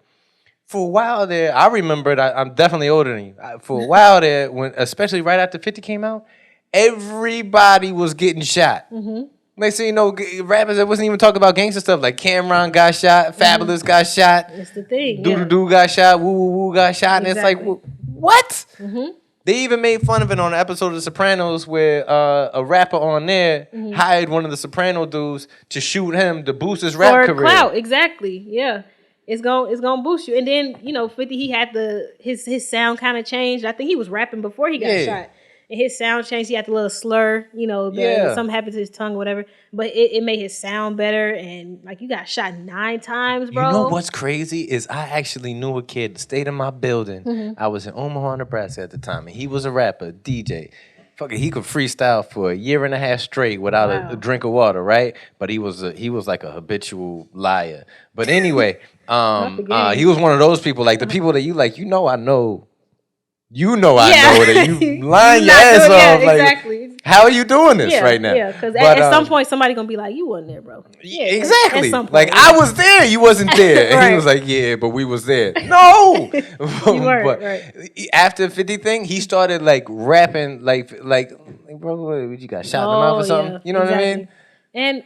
For a while there, I remember it. I'm definitely older than you. For a while there, especially right after 50 came out, everybody was getting shot. Like, so rappers that wasn't even talking about gangster stuff. Like Cameron got shot, Fabulous got shot. It's the thing. Doo got shot, Woo got shot, and it's like, what? They even made fun of it on an episode of The Sopranos where a rapper on there hired one of the Soprano dudes to shoot him to boost his rap career. Clout, exactly. Yeah. It's gonna boost you. And then, 50, he had his sound kind of changed. I think he was rapping before he got shot. And his sound changed. He had the little slur, something happened to his tongue or whatever. But it made his sound better. And like, you got shot 9 times, bro. You know what's crazy is I actually knew a kid that stayed in my building. I was in Omaha, Nebraska at the time, and he was a rapper, DJ. Fucking, he could freestyle for a year and a half straight without a drink of water, right? But he was like a habitual liar. But anyway, he was one of those people, like the people that you like. I know. I know that you lying your ass off. Yeah, like, exactly. How are you doing this right now? Yeah, because at some point somebody gonna be like, "You wasn't there, bro." Yeah, exactly. At some point, like I was there, you wasn't there. And he was like, "Yeah, but we was there." No, you weren't. But right. after 50 thing, he started like rapping, like bro, what you got shot in the mouth or something? Yeah, you know what I mean? And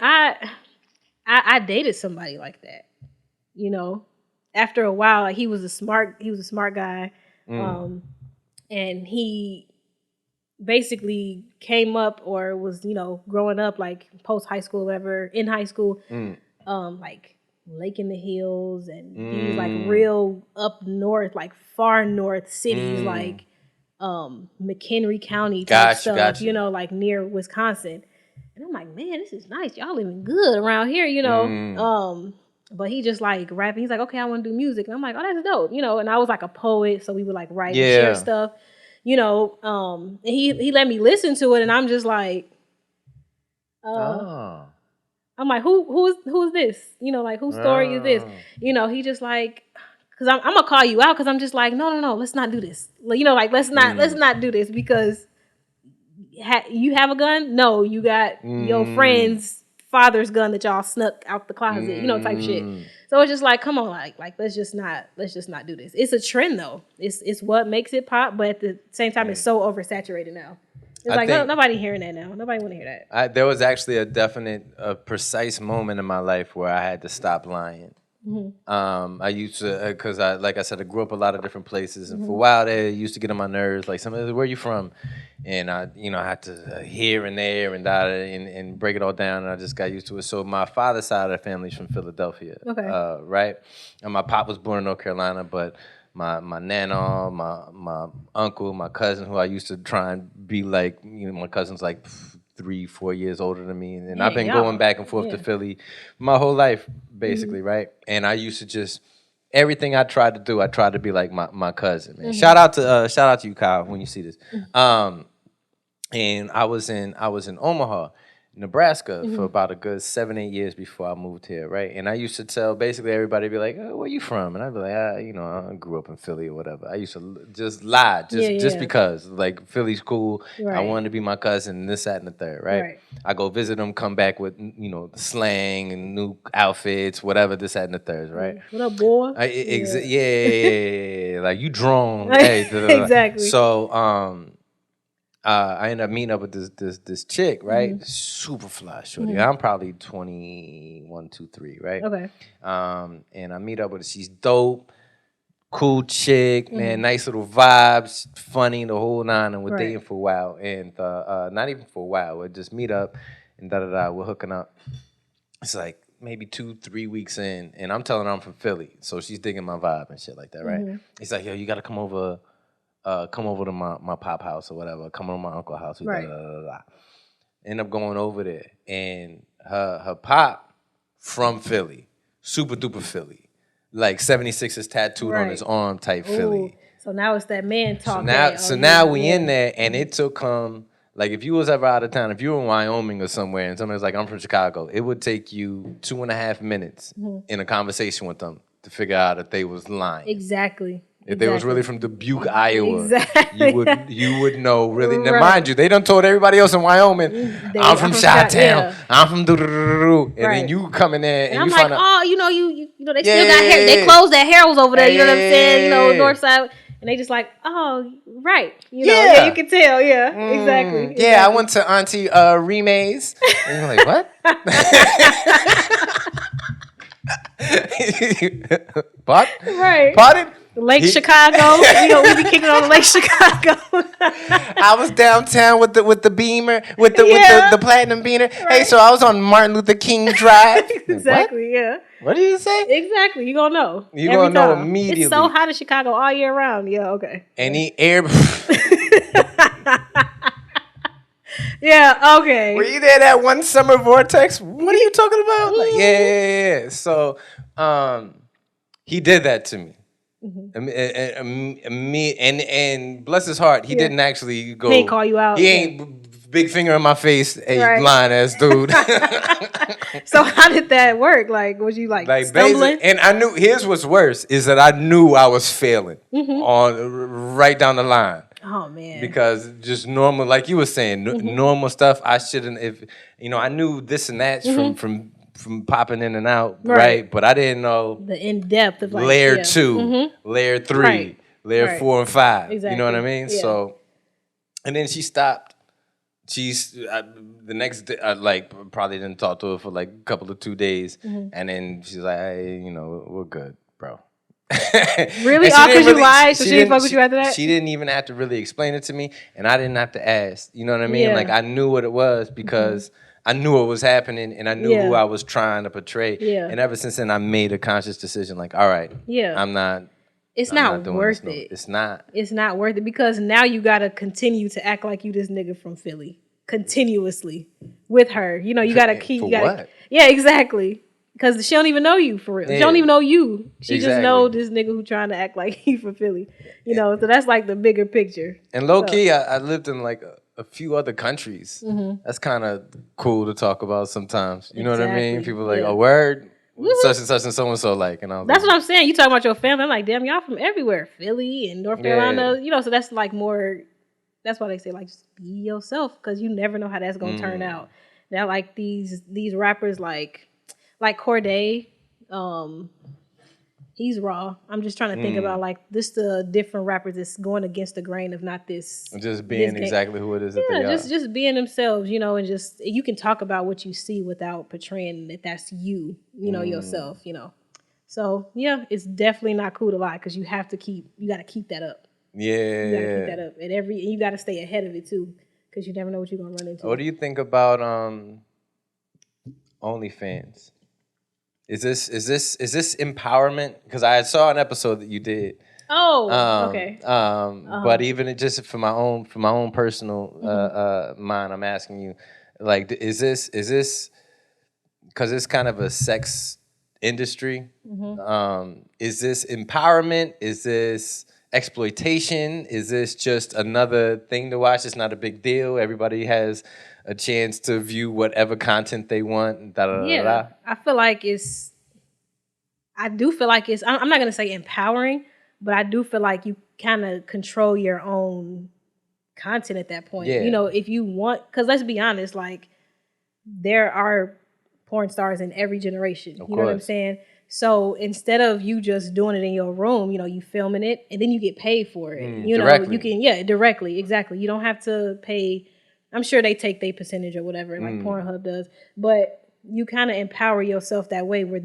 I dated somebody like that. After a while, like he was a smart guy. And he basically came up or was, growing up like post high school, whatever, in high school, like Lake in the Hills and these like real up north, like far north cities, like McHenry County type stuff, like near Wisconsin. And I'm like, man, this is nice. Y'all living good around here, But he just like rapping. He's like, okay, I want to do music. And I'm like, oh, that's dope. And I was like a poet. So we would like write and share stuff, and he let me listen to it. And I'm just like, I'm like, who is this? Like, whose story is this? He just like, cause I'm going to call you out. Cause I'm just like, no, let's not do this. Like, let's not do this because you have a gun. No, you got your friend's father's gun that y'all snuck out the closet, type shit. So it's just like, come on, like let's just not do this. It's a trend though. It's what makes it pop, but at the same time, it's so oversaturated now. It's like nobody hearing that now. Nobody want to hear that. There was actually a precise moment in my life where I had to stop lying. I used to, because like I said, I grew up a lot of different places, and for a while there, it used to get on my nerves. Like, somebody, where are you from? And I had to here and there and break it all down, and I just got used to it. So my father's side of the family is from Philadelphia, right? And my pop was born in North Carolina, but my nana, my uncle, my cousin, who I used to try and be like, my cousin's like 3-4 years older than me, and I've been going back and forth to Philly my whole life, basically, right? And I used to just everything I tried to do, I tried to be like my cousin, man. Shout out to you, Kyle, when you see this. And I was in Omaha, Nebraska for about a good 7-8 years before I moved here, right? And I used to tell basically everybody, be like, oh, where you from? And I'd be like, I grew up in Philly or whatever. I used to just lie, just because, like, Philly's cool. Right. I wanted to be my cousin, this, that, and the third, right? I go visit them, come back with, the slang and new outfits, whatever, this, that, and the third, right? What up, boy? Like, you drone. Hey, exactly. So, I ended up meeting up with this chick, right? Super fly shorty. I'm probably 21, 23, right? Okay. And I meet up with her. She's dope, cool chick, man, nice little vibes, funny, the whole nine. And we're dating for a while. And not even for a while. We'll just meet up and we're hooking up. It's like maybe 2-3 weeks in, and I'm telling her I'm from Philly. So she's digging my vibe and shit like that, right? It's like, yo, you got to come over to my pop house or whatever. Come over to my uncle's house. Right. End up going over there, and her pop from Philly, super duper Philly, like 76 tattooed on his arm type Philly. So now it's that man talk. So now we in there, and it took like if you was ever out of town, if you were in Wyoming or somewhere, and somebody's like, I'm from Chicago, it would take you 2.5 minutes in a conversation with them to figure out if they was lying. Exactly. If they was really from Dubuque, Iowa, exactly. you would know really. Now, mind you, they done told everybody else in Wyoming, I'm from Chi-Town, I'm from and then you come in there and I'm you like, find out, they still got hair. They closed that Harold's over there. You know what I'm saying? North side. And they just like, oh, right. You can tell. Exactly. Yeah, I went to Auntie Remay's. And you're like, what? Right. Pardon? Lake Chicago. We be kicking on Lake Chicago. I was downtown with the beamer, with the platinum beamer. Right. Hey, so I was on Martin Luther King Drive. Exactly, yeah. What did you say? Exactly, you gonna know. You gonna know immediately. It's so hot in Chicago all year round. Yeah, okay. Any air. Yeah, okay. Were you there that one summer vortex? What are you talking about? Like, yeah. So, he did that to me. And bless his heart, he didn't actually go. He ain't call you out. He ain't big finger in my face. Hey, blind ass dude. So how did that work? Like, was you like stumbling? And I knew. Here's what's worse is that I knew I was failing on right down the line. Oh man! Because just normal, like you were saying, normal stuff. I shouldn't. If I knew this and that from popping in and out, right? But I didn't know the in depth of like layer 2, layer 3, layer 4 and 5. Exactly. You know what I mean? Yeah. So, and then she stopped. The next day, I probably didn't talk to her for like a couple of 2 days, and then she's like, "Hey, we're good, bro." Really? All because you lied? So she didn't fuck with you after that? She didn't even have to really explain it to me, and I didn't have to ask. You know what I mean? Yeah. Like, I knew what it was because I knew what was happening, and I knew who I was trying to portray. Yeah. And ever since then, I made a conscious decision, like, all right, I'm not... It's not worth it. It's not. It's not worth it because now you got to continue to act like you this nigga from Philly continuously with her. You got to keep... what? Yeah, exactly. Because she don't even know you for real. Yeah. She don't even know you. She just know this nigga who trying to act like he from Philly. So that's like the bigger picture. And low key, I lived in like a few other countries. That's kind of cool to talk about sometimes. You know what I mean? People are like, a word, such and such and so and so like. And that's what I'm saying. You talking about your family. I'm like, damn, y'all from everywhere. Philly and North Carolina. So that's like more, that's why they say like, just be yourself because you never know how that's going to turn out. Now like these rappers like Cordelia, he's raw. I'm just trying to think about like this the different rappers that's going against the grain of not this. Just being exactly who it is that they are. Just being themselves, and just you can talk about what you see without portraying that that's you, yourself, So yeah, it's definitely not cool to lie because you got to keep that up. Yeah. You got to keep that up. And you got to stay ahead of it too because you never know what you're going to run into. What do you think about OnlyFans? Is this empowerment? Because I saw an episode that you did. Oh, okay. But even just for my own personal mind, I'm asking you, like, is this because it's kind of a sex industry? Is this empowerment? Is this exploitation? Is this just another thing to watch? It's not a big deal. Everybody has a chance to view whatever content they want. I feel like I do feel like it's, I'm not going to say empowering, but I do feel like you kind of control your own content at that point. Yeah. If you want, because let's be honest, like there are porn stars in every generation. You know what I'm saying? So instead of you just doing it in your room, you filming it and then you get paid for it. Directly. You can, directly, exactly. You don't have to pay. I'm sure they take their percentage or whatever, like Pornhub does. But you kind of empower yourself that way where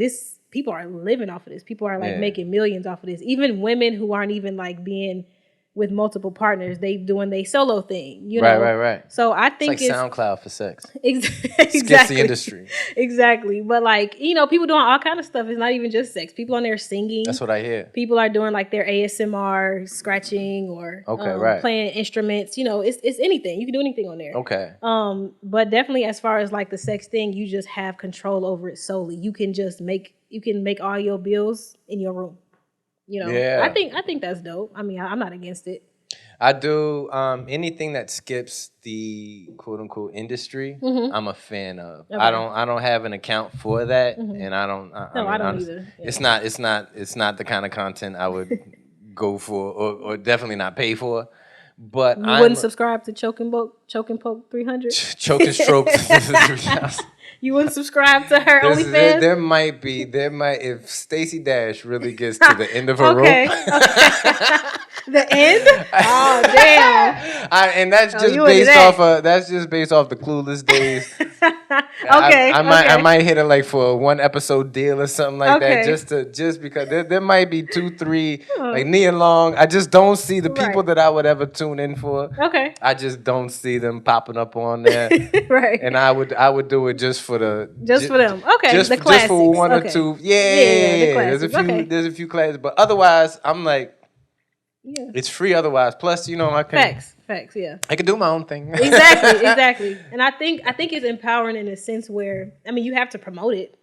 people are living off of this. People are like making millions off of this. Even women who aren't even like being with multiple partners, they doing their solo thing. Right. So I think it's like SoundCloud for sex. Exactly. Skips the industry. Exactly. But like, people doing all kind of stuff. It's not even just sex. People on there singing. That's what I hear. People are doing like their ASMR, scratching or playing instruments. It's anything. You can do anything on there. Okay. But definitely as far as like the sex thing, you just have control over it solely. You can just make all your bills in your room. I think that's dope. I mean, I'm not against it. I do anything that skips the quote unquote industry. I'm a fan of. Okay. I don't have an account for that, and I don't. I don't either. Yeah. It's not the kind of content I would go for, or definitely not pay for. But you wouldn't subscribe to Choke and Poke 300. Choke and Stroke 3000. You wouldn't subscribe to her OnlyFans? There might if Stacey Dash really gets to the end of her rope. The end? Oh damn! And that's just based off the Clueless days. Okay, I might hit it like for a 1 episode deal or something like that, just because there might be 2, 3 like Nia Long. I just don't see the people that I would ever tune in for. Okay, I just don't see them popping up on there. Right. And I would do it just for the for them. Okay, just the classics. Just for 1 or 2. Yeah, the classics. There's a few classes, but otherwise I'm like. Yeah. It's free otherwise. Plus, I can facts, yeah. I can do my own thing. Exactly. And I think it's empowering in a sense where you have to promote it,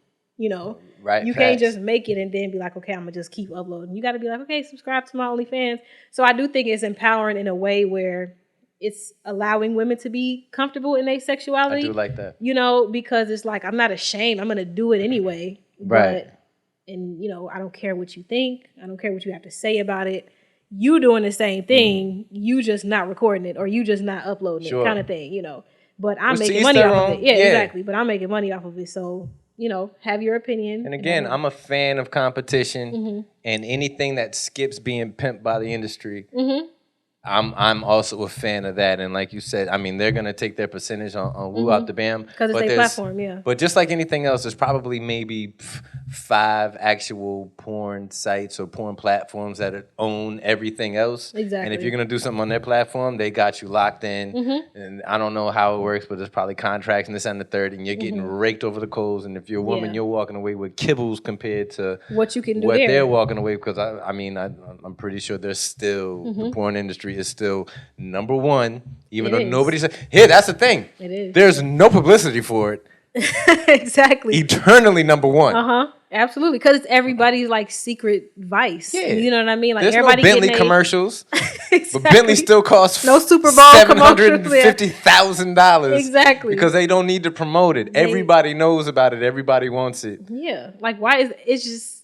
Right. You can't just make it and then be like, okay, I'm gonna just keep uploading. You got to be like, okay, subscribe to my OnlyFans. So I do think it's empowering in a way where it's allowing women to be comfortable in their sexuality. I do like that. Because it's like I'm not ashamed. I'm gonna do it anyway. Right. And I don't care what you think. I don't care what you have to say about it. You doing the same thing, you just not recording it or you just not uploading it kind of thing, But I'm making money off of it. Yeah, exactly. But I'm making money off of it. So, have your opinion. And again, I'm a fan of competition and anything that skips being pimped by the industry. I'm also a fan of that. And like you said, they're going to take their percentage on Woo Out the Bam. Because it's their platform, yeah. But just like anything else, there's probably maybe 5 actual porn sites or porn platforms that own everything else. Exactly. And if you're going to do something on their platform, they got you locked in. And I don't know how it works, but there's probably contracts and this and the third, and you're getting raked over the coals. And if you're a woman, you're walking away with kibbles compared to what you can do what they're walking away with. Because I'm pretty sure there's still the porn industry is still number 1, even though nobody said, here, that's the thing. It is. There's no publicity for it. Exactly. Eternally number 1. Absolutely. Because it's everybody's like secret vice. Yeah. You know what I mean? Like there's everybody no Bentley commercials. Exactly. But Bentley still costs no Super Bowl $750,000. Exactly. Because they don't need to promote it. Everybody knows about it. Everybody wants it. Yeah. Like why is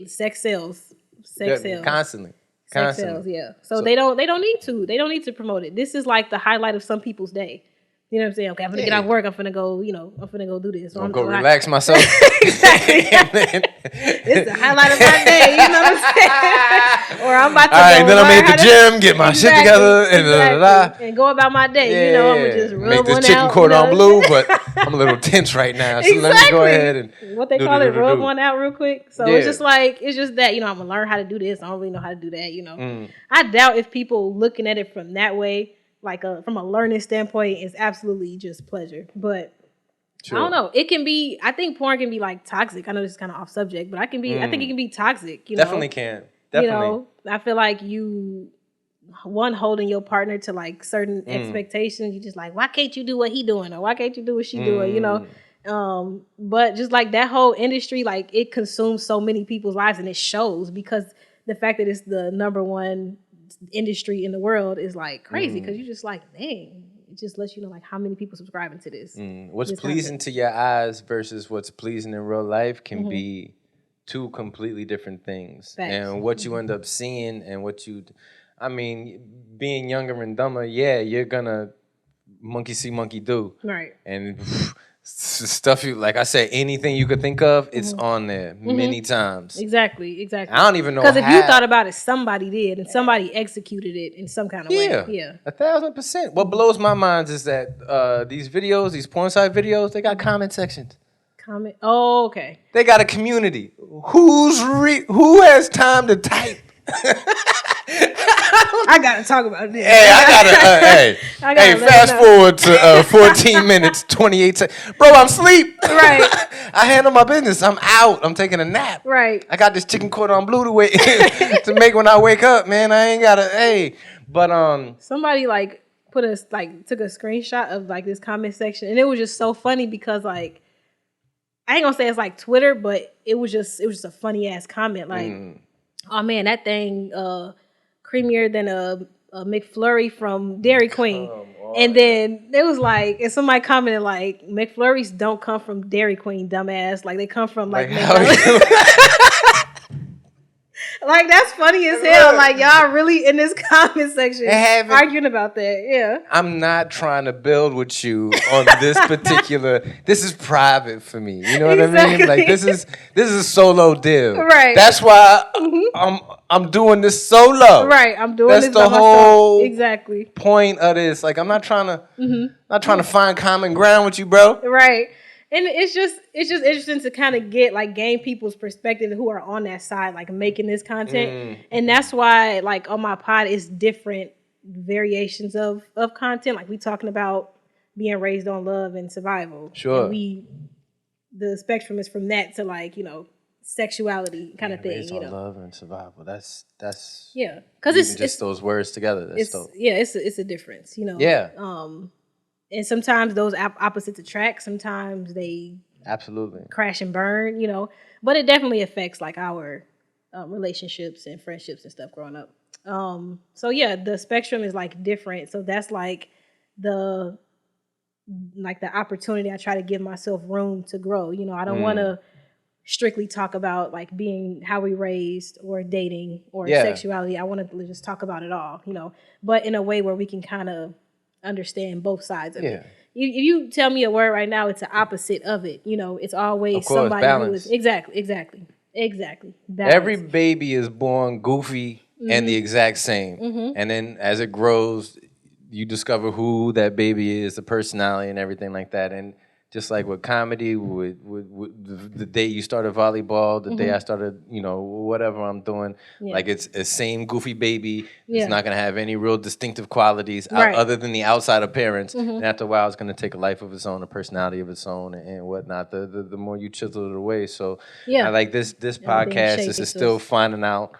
sex sells. Sex sells. Constantly. Sex sales, yeah. So they don't need to. They don't need to promote it. This is like the highlight of some people's day. You know what I'm saying? Okay, I'm gonna get off work. I'm gonna go. I'm gonna go do this. So I'm gonna go relax myself. Exactly. It's the highlight of my day. You know what I'm saying? Or I'm about to. All right, then I'm at the gym, get my shit together, and go about my day. I'm gonna just rub make this one chicken out, cordon bleu, but I'm a little tense right now. So let me go ahead and what they call it, rub one out real quick. So it's just that I'm gonna learn how to do this. I don't really know how to do that. I doubt if people looking at it from that way. Like from a learning standpoint, it's absolutely just pleasure. But I don't know. It can be. I think porn can be like toxic. I know this is kind of off subject, but I think it can be toxic. Definitely can. Definitely. I feel like holding your partner to like certain expectations. You just like, why can't you do what he doing, or why can't you do what she doing? But just like that whole industry, like it consumes so many people's lives, and it shows because the fact that it's the number 1 industry in the world is like crazy because you just like, dang, it just lets you know like how many people subscribing to this. What's pleasing to your eyes versus what's pleasing in real life can be 2 completely different things. Facts. And what you end up seeing and being younger and dumber, you're gonna monkey see, monkey do. Right. And stuff like I said, anything you could think of, it's on there many times. Exactly. I don't even know because if you thought about it, somebody did, and somebody executed it in some kind of way. Yeah, 1,000%. What blows my mind is that these porn site videos, they got comment sections. Oh, okay. They got a community. Who has time to type? I gotta talk about this. Hey, fast forward to 14 minutes, 28 seconds. Bro, I'm asleep. Right. I handle my business. I'm out. I'm taking a nap. Right. I got this chicken cordon bleu to wait to make when I wake up, man. I ain't gotta. But somebody like took a screenshot of like this comment section, and it was just so funny because like I ain't gonna say it's like Twitter, but it was just a funny ass comment like. Oh man, that thing creamier than a McFlurry from Dairy Queen. And then it was like, and somebody commented like, McFlurries don't come from Dairy Queen, dumbass. Like they come from like McDonald's. Like that's funny as hell. Like y'all really in this comment section arguing about that. Yeah. I'm not trying to build with you on this particular. This is private for me. You know what I mean? Like this is a solo deal. Right. That's why I'm doing this solo. Right, I'm doing That's this the by whole myself. Exactly. point of this. Like, I'm not trying to find common ground with you, bro. Right. And it's just interesting to kind of gain people's perspective who are on that side, like making this content. And that's why, like, on my pod, it's different variations of content. Like, we talking about being raised on love and survival. Sure. And the spectrum is from that to, like, sexuality kind of thing. Raised on love and survival. That's because it's just those words together. That's dope. It's a difference. Yeah. And sometimes those opposites attract. Sometimes they absolutely crash and burn. But it definitely affects like our relationships and friendships and stuff growing up. So yeah, the spectrum is like different. So that's like the opportunity I try to give myself room to grow. I don't want to strictly talk about like being how we raised or dating or sexuality. I want to just talk about it all. But in a way where we can kind of understand both sides of it. If you tell me a word right now, it's the opposite of it. It's always somebody balance. Who is exactly balance. Every baby is born goofy and the exact same, and then as it grows, you discover who that baby is, the personality, and everything like that. And just like with comedy, with the day you started volleyball, the day I started, whatever I'm doing, like it's a same goofy baby. It's not going to have any real distinctive qualities other than the outside appearance. And after a while, it's going to take a life of its own, a personality of its own, and whatnot. The more you chisel it away. So I like this podcast is still finding out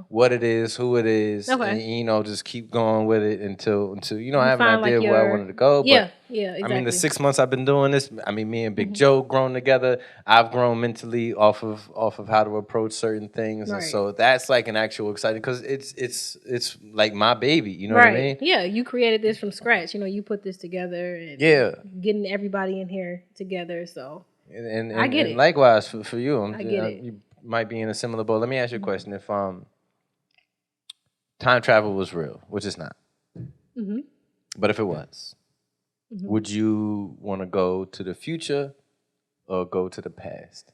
what it is, who it is, and just keep going with it until I have an idea where I wanted to go. But exactly. I mean, the 6 months I've been doing this, I mean, me and Big Joe grown together. I've grown mentally off of how to approach certain things, and so that's like an actual exciting because it's like my baby. You know what I mean? Yeah, you created this from scratch. You put this together and getting everybody in here together. So and I get it. Likewise for you, I get it. You might be in a similar boat. Let me ask you a question: if time travel was real, which it's not, but if it was. Would you want to go to the future or go to the past?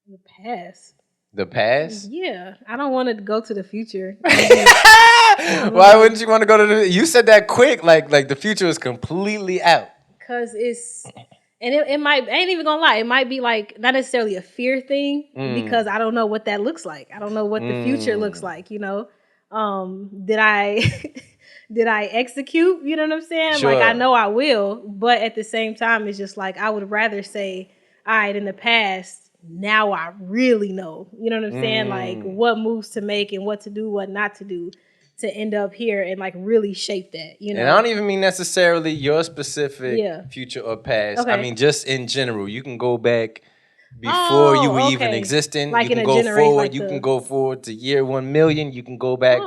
The past. The past? Yeah. I don't want to go to the future. Why wouldn't you want to go to the... You said that quick, like the future is completely out. Because it's... And it might... I ain't even going to lie. It might be like, not necessarily a fear thing, because I don't know what that looks like. I don't know what the future looks like, Did I execute? You know what I'm saying? Sure. Like, I know I will, but at the same time, it's just like, I would rather say, all right, in the past, now I really know. You know what I'm saying? Like, what moves to make and what to do, what not to do to end up here and, like, really shape that, And I don't even mean necessarily your specific future or past. Okay. I mean, just in general. You can go back before you were even existing. Like you can go forward. Like you can go forward to year 1 million. You can go back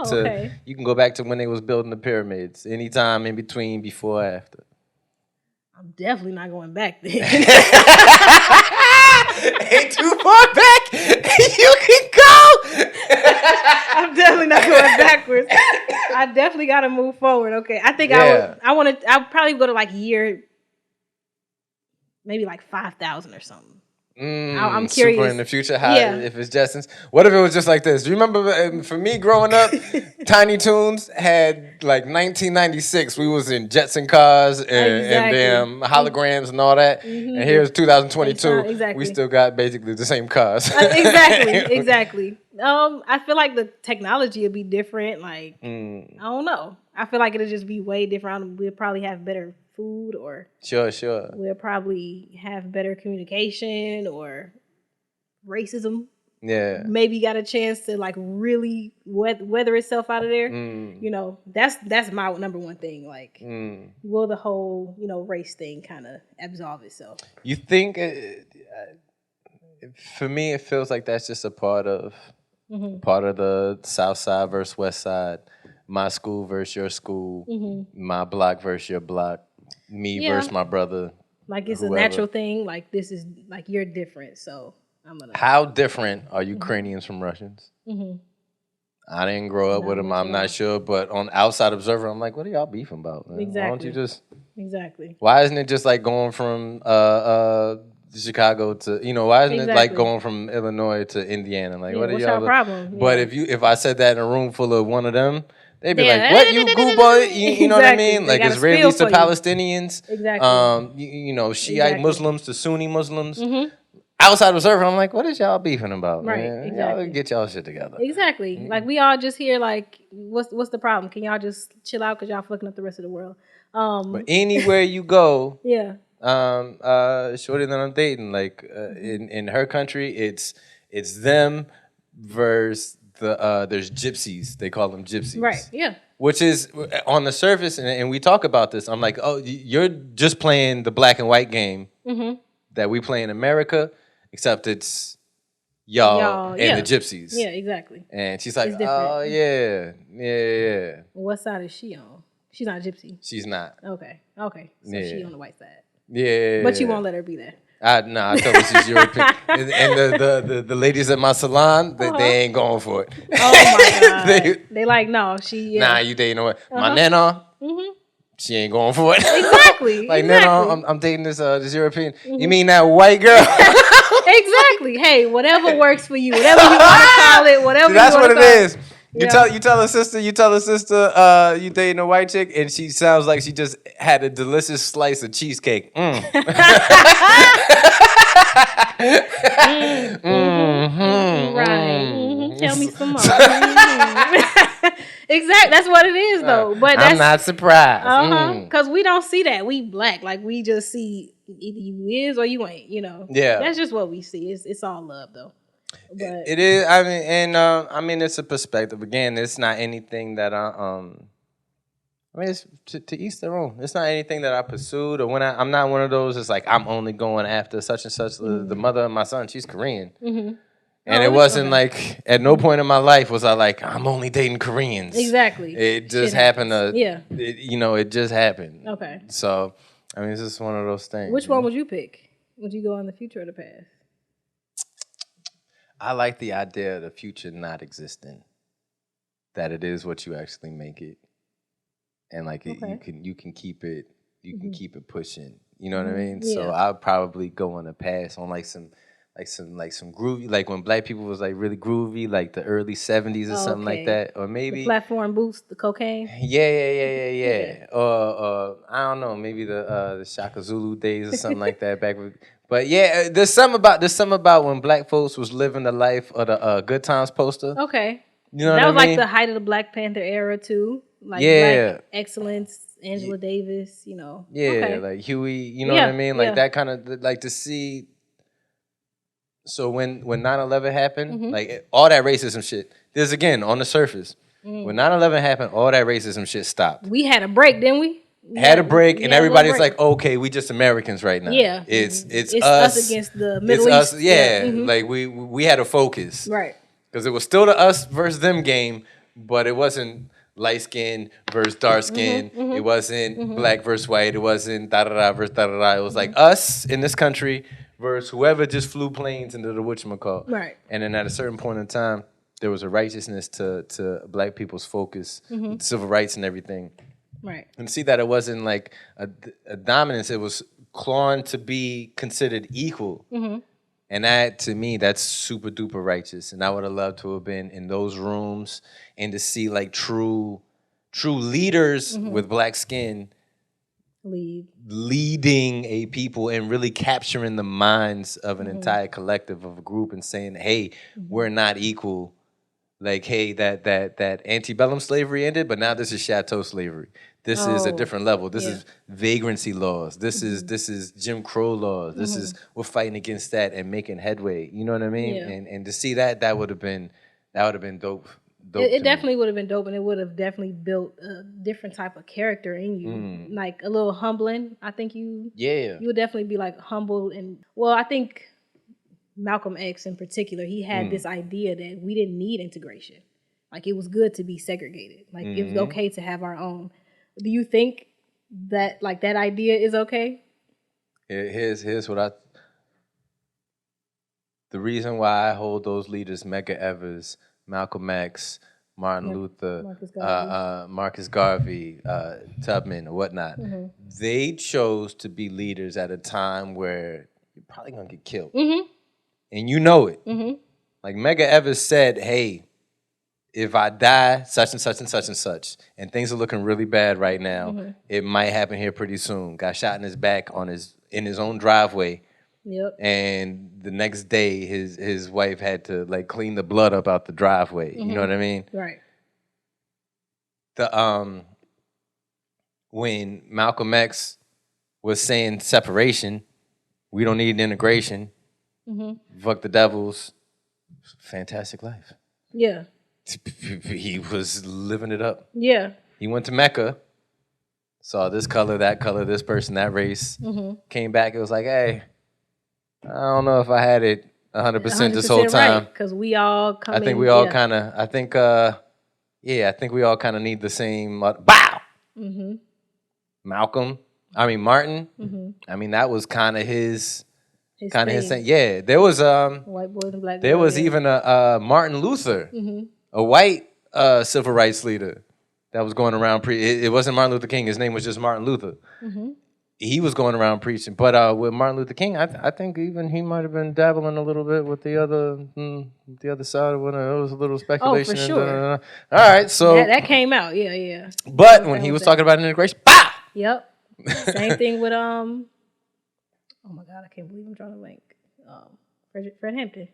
you can go back to when they was building the pyramids. Anytime in between, before or after. I'm definitely not going back then. Ain't too far back. You can go. I'm definitely not going backwards. I definitely got to move forward. Okay, I think I'll probably go to like year, maybe like 5,000 or something. I'm curious. Super in the future, if it's Jetsons. What if it was just like this? Do you remember for me growing up, Tiny Toons had like 1996. We was in Jetson cars and damn holograms and all that. And here's 2022. We still got basically the same cars. Exactly. I feel like the technology would be different. Like I don't know. I feel like it'll just be way different. We'll probably have better food, or sure we'll probably have better communication, or racism maybe got a chance to like really weather itself out of there. That's my number one thing. Like will the whole race thing kind of absolve itself? You think for me it feels like that's just a part of the South Side versus West Side, my school versus your school, my block versus your block, me versus my brother. Like it's whoever. A natural thing. Like this is like you're different, so I'm gonna. How different are Ukrainians from Russians? I didn't grow up with them. I'm not sure, but on outside observer, I'm like, what are y'all beefing about? Man? Exactly. Why don't you just exactly? Why isn't it just like going from Chicago to, why isn't it like Exactly. going from Illinois to Indiana? Like, Yeah, what are what's y'all? your problem? But Yeah. if I said that in a room full of one of them, they'd be Yeah. like, "What, you goofball?" You know what I Exactly. mean? They Like got a spiel Israelis to for you. Palestinians, Exactly. Shiite Exactly. Muslims to Sunni Muslims. Mm-hmm. Outside of surfing, I'm like, what is y'all beefing about, Right, man? exactly. Y'all get y'all shit together. Exactly. Like we all just here. Like, what's the problem? Can y'all just chill out because y'all fucking up the rest of the world? But anywhere you go, Yeah. shorty that I'm dating, like in her country, it's them versus there's gypsies. They call them gypsies. Right. Yeah. Which is on the surface, and we talk about this. I'm like, oh, you're just playing the black and white game that we play in America, except it's y'all and yeah. the gypsies. Yeah. Exactly. And she's like, It's different. oh yeah. What side is she on? She's not a gypsy. She's not. Okay. So she on the white side. Yeah. But you won't let her be there. I told her she's European. and the ladies at my salon, they ain't going for it. Oh my God. they like, no, she. Yeah. Nah, you dating what? My nana, she ain't going for it. Exactly. Like, exactly. nana, I'm dating this European. You mean that white girl? Exactly. Hey, whatever works for you, whatever you want to call it, whatever. See, that's you what it is. You Yeah. tell a sister, you dating a white chick, and she sounds like she just had a delicious slice of cheesecake. Right. Tell me some more. Exactly. That's what it is, though. But I'm not surprised. Because we don't see that. We black. Like, we just see either you is or you ain't. Yeah. That's just what we see. It's all love, though. But It is. I mean, and it's a perspective. Again, it's not anything that I mean, it's to each their own. It's not anything that I pursued, or when I'm not one of those. It's like I'm only going after such and such. The mother of my son, she's Korean, and it wasn't like at no point in my life was I like I'm only dating Koreans. Exactly. It just happened. It just happened. Okay. So, I mean, it's just one of those things. Which one would you pick? Would you go in the future or the past? I like the idea of the future not existing. That it is what you actually make it. And like you can keep it keep it pushing. You know what I mean? Yeah. So I'd probably go on a pass on some groovy, like when black people was like really groovy, like the early 70s or something like that. Or maybe the platform boots, the cocaine. Yeah. Okay. Or I don't know, maybe the Shaka Zulu days or something like that back with. But yeah, there's something about when black folks was living the life of the Good Times poster. Okay. You know that what was I mean? like the height of the Black Panther era too. Like Black excellence, Angela Davis, Yeah, okay. like Huey, you know what I mean? Like that kind of, like to see. So when 9/11 happened, like all that racism shit, there's again on the surface. When 9/11 happened, all that racism shit stopped. We had a break, didn't we? Had a break, and everybody's like, okay, we just Americans right now. Yeah. It's us against the Middle East. Us, yeah. Like we had a focus. Right. Because it was still the us versus them game, but it wasn't light skin versus dark skin. It wasn't black versus white. It wasn't da-da-da versus da-da-da. It was like us in this country versus whoever just flew planes into the whatchamacallit. Right. And then at a certain point in time, there was a righteousness to black people's focus, civil rights and everything. Right. And see that it wasn't like a dominance. It was clawing to be considered equal. And that, to me, that's super duper righteous. And I would have loved to have been in those rooms and to see like true leaders with black skin leading a people and really capturing the minds of an entire collective of a group and saying, hey, we're not equal. Like, hey, that antebellum slavery ended, but now this is chateau slavery. This is a different level. This is vagrancy laws. This is Jim Crow laws. This is we're fighting against that and making headway. You know what I mean? Yeah. And to see that would have been dope. It definitely would have been dope, and it would have definitely built a different type of character in you, like a little humbling. I think you would definitely be like humble, and I think Malcolm X in particular, he had this idea that we didn't need integration. Like, it was good to be segregated. Like, it was okay to have our own. Do you think that like that idea is okay? Here's what the reason why I hold those leaders, Medgar Evers, Malcolm X, Martin Luther, Marcus Garvey, Tubman, or whatnot. They chose to be leaders at a time where probably gonna get killed. Mm-hmm. And you know it. Mm-hmm. Like Medgar Evers said, hey, if I die, such and such and such and such, and things are looking really bad right now, it might happen here pretty soon. Got shot in his back in his own driveway. Yep. And the next day, his wife had to like clean the blood up out the driveway. You know what I mean? Right. The when Malcolm X was saying separation, we don't need integration. Fuck the devils. Fantastic life. Yeah. He was living it up. Yeah. He went to Mecca, saw this color, this person, that race. Came back. It was like, hey, I don't know if I had it 100% this whole time. Because we all come. I think we all kind of. I think we all kind of need the same. Bow. Martin. I mean, that was kind of his thing. Yeah, there was white boys and black. There was even a Martin Luther, a white civil rights leader that was going around. It wasn't Martin Luther King. His name was just Martin Luther. He was going around preaching. But with Martin Luther King, I think even he might have been dabbling a little bit with the other side of it. It was a little speculation. Oh, for sure. All right, so that came out. Yeah. But when he was talking about integration, bah! Yep. Same thing with oh my God, I can't believe I'm drawing a blank. Fred Hampton.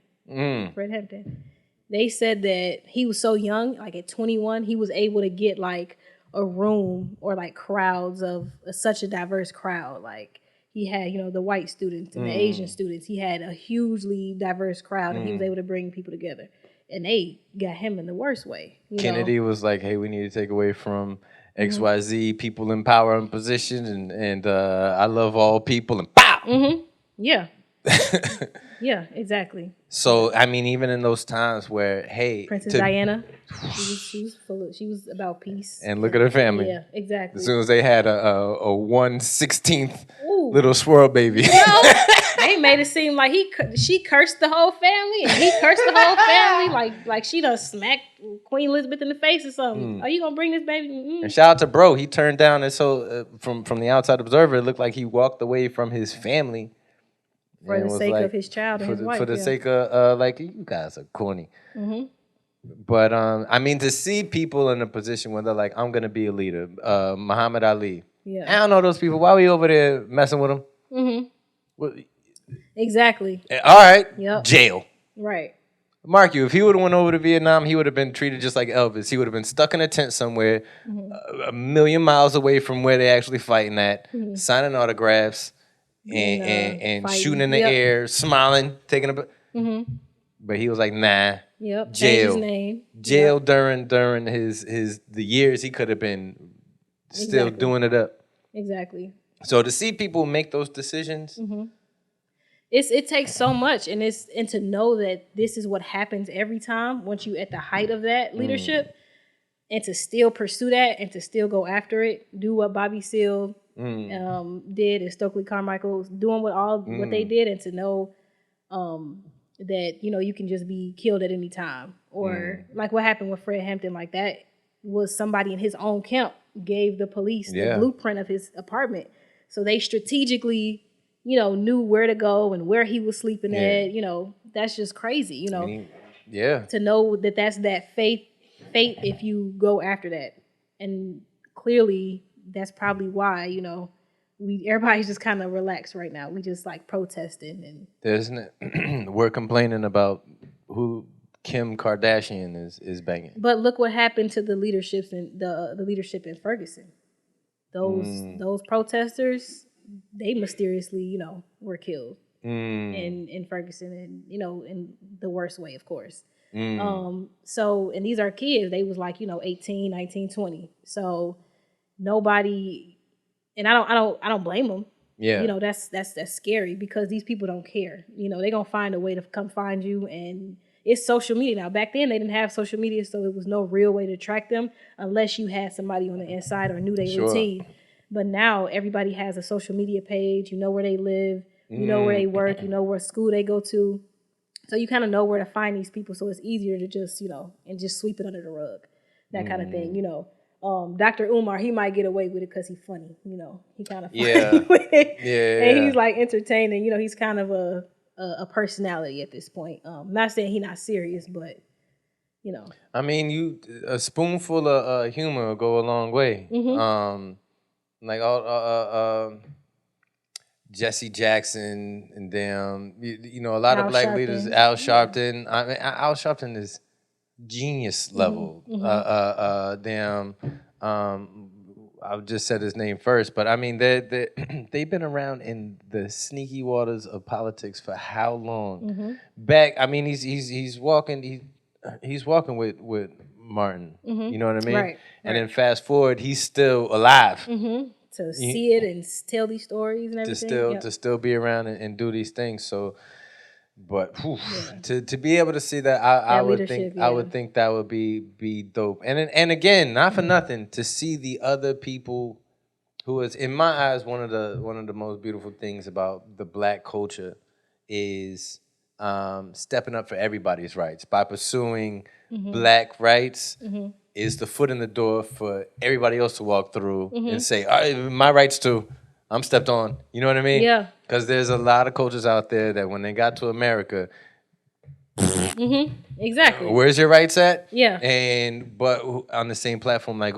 Fred Hampton. They said that he was so young, like at 21, he was able to get like a room or like crowds of such a diverse crowd. Like he had, the white students and the Asian students. He had a hugely diverse crowd, and he was able to bring people together. And they got him in the worst way. Kennedy was like, "Hey, we need to take away from XYZ people in power and position, and I love all people." And pow. Yeah. Yeah, exactly. So I mean, even in those times where, hey, Princess Diana, she was about peace. And look at her family. Yeah, exactly. As soon as they had a 1/16 little swirl baby. They made it seem like she cursed the whole family, and he cursed the whole family, like she done smacked Queen Elizabeth in the face or something. Are you gonna bring this baby? And shout out to bro, he turned down, and so from the outside observer, it looked like he walked away from his family. For the sake of his child and his wife. For the sake of, you guys are corny. But, I mean, to see people in a position where they're like, I'm going to be a leader. Muhammad Ali. Yeah. I don't know those people. Why are we over there messing with them? Well, exactly. All right. Yep. Jail. Right. Mark you, if he would have went over to Vietnam, he would have been treated just like Elvis. He would have been stuck in a tent somewhere, a million miles away from where they're actually fighting at, signing autographs. And shooting in the air, smiling, taking a. But he was like, nah. Yep. Jail. His name. Jail during the years he could have been still doing it up. Exactly. So to see people make those decisions, it takes so much, and to know that this is what happens every time once you at the height of that leadership, and to still pursue that and to still go after it, do what Bobby Seale did and Stokely Carmichael doing what they did, and to know that you can just be killed at any time, or like what happened with Fred Hampton, like that was somebody in his own camp gave the police the blueprint of his apartment, so they strategically knew where to go and where he was sleeping at. That's just crazy. To know that's that fate if you go after that, and clearly that's probably why, everybody's just kind of relaxed right now. We just like protesting and we're complaining about who Kim Kardashian is banging. But look what happened to the leadership in the leadership in Ferguson. Those protesters, they mysteriously, were killed in Ferguson, and in the worst way, of course. So, and these are kids. They was like 18, 19, 20. So nobody, and I don't blame them. Yeah, that's scary, because these people don't care. They're gonna find a way to come find you, and it's social media now. Back then they didn't have social media, so it was no real way to track them unless you had somebody on the inside or knew their routine. But now everybody has a social media page. You know where they live, you know where they work, you know what school they go to. So you kind of know where to find these people. So it's easier to just, and just sweep it under the rug, that kind of thing, Dr. Umar, he might get away with it because he's funny. You know, he kind of funny Yeah. with it. Yeah. And he's like entertaining. You know, he's kind of a personality at this point. Not saying he's not serious, but you know. I mean, a spoonful of humor will go a long way. Like all Jesse Jackson and damn, you know, a lot of Al black Sharpton. leaders. Al Sharpton. I mean, Al Sharpton is genius level. Damn. I just said his name first, but I mean, they've been around in the sneaky waters of politics for how long? Back, I mean, he's walking with Martin. You know what I mean? Right. And then fast forward, he's still alive. To see it and tell these stories and everything. To still be around and do these things. So, but to be able to see that, I would think that would be dope. And again, not for nothing, to see the other people who is, in my eyes, one of the most beautiful things about the black culture is stepping up for everybody's rights by pursuing black rights. Is the foot in the door for everybody else to walk through and say, all right, my rights too. I'm stepped on. You know what I mean? Yeah. Because there's a lot of cultures out there that when they got to America, exactly. Where's your rights at? Yeah. But on the same platform, like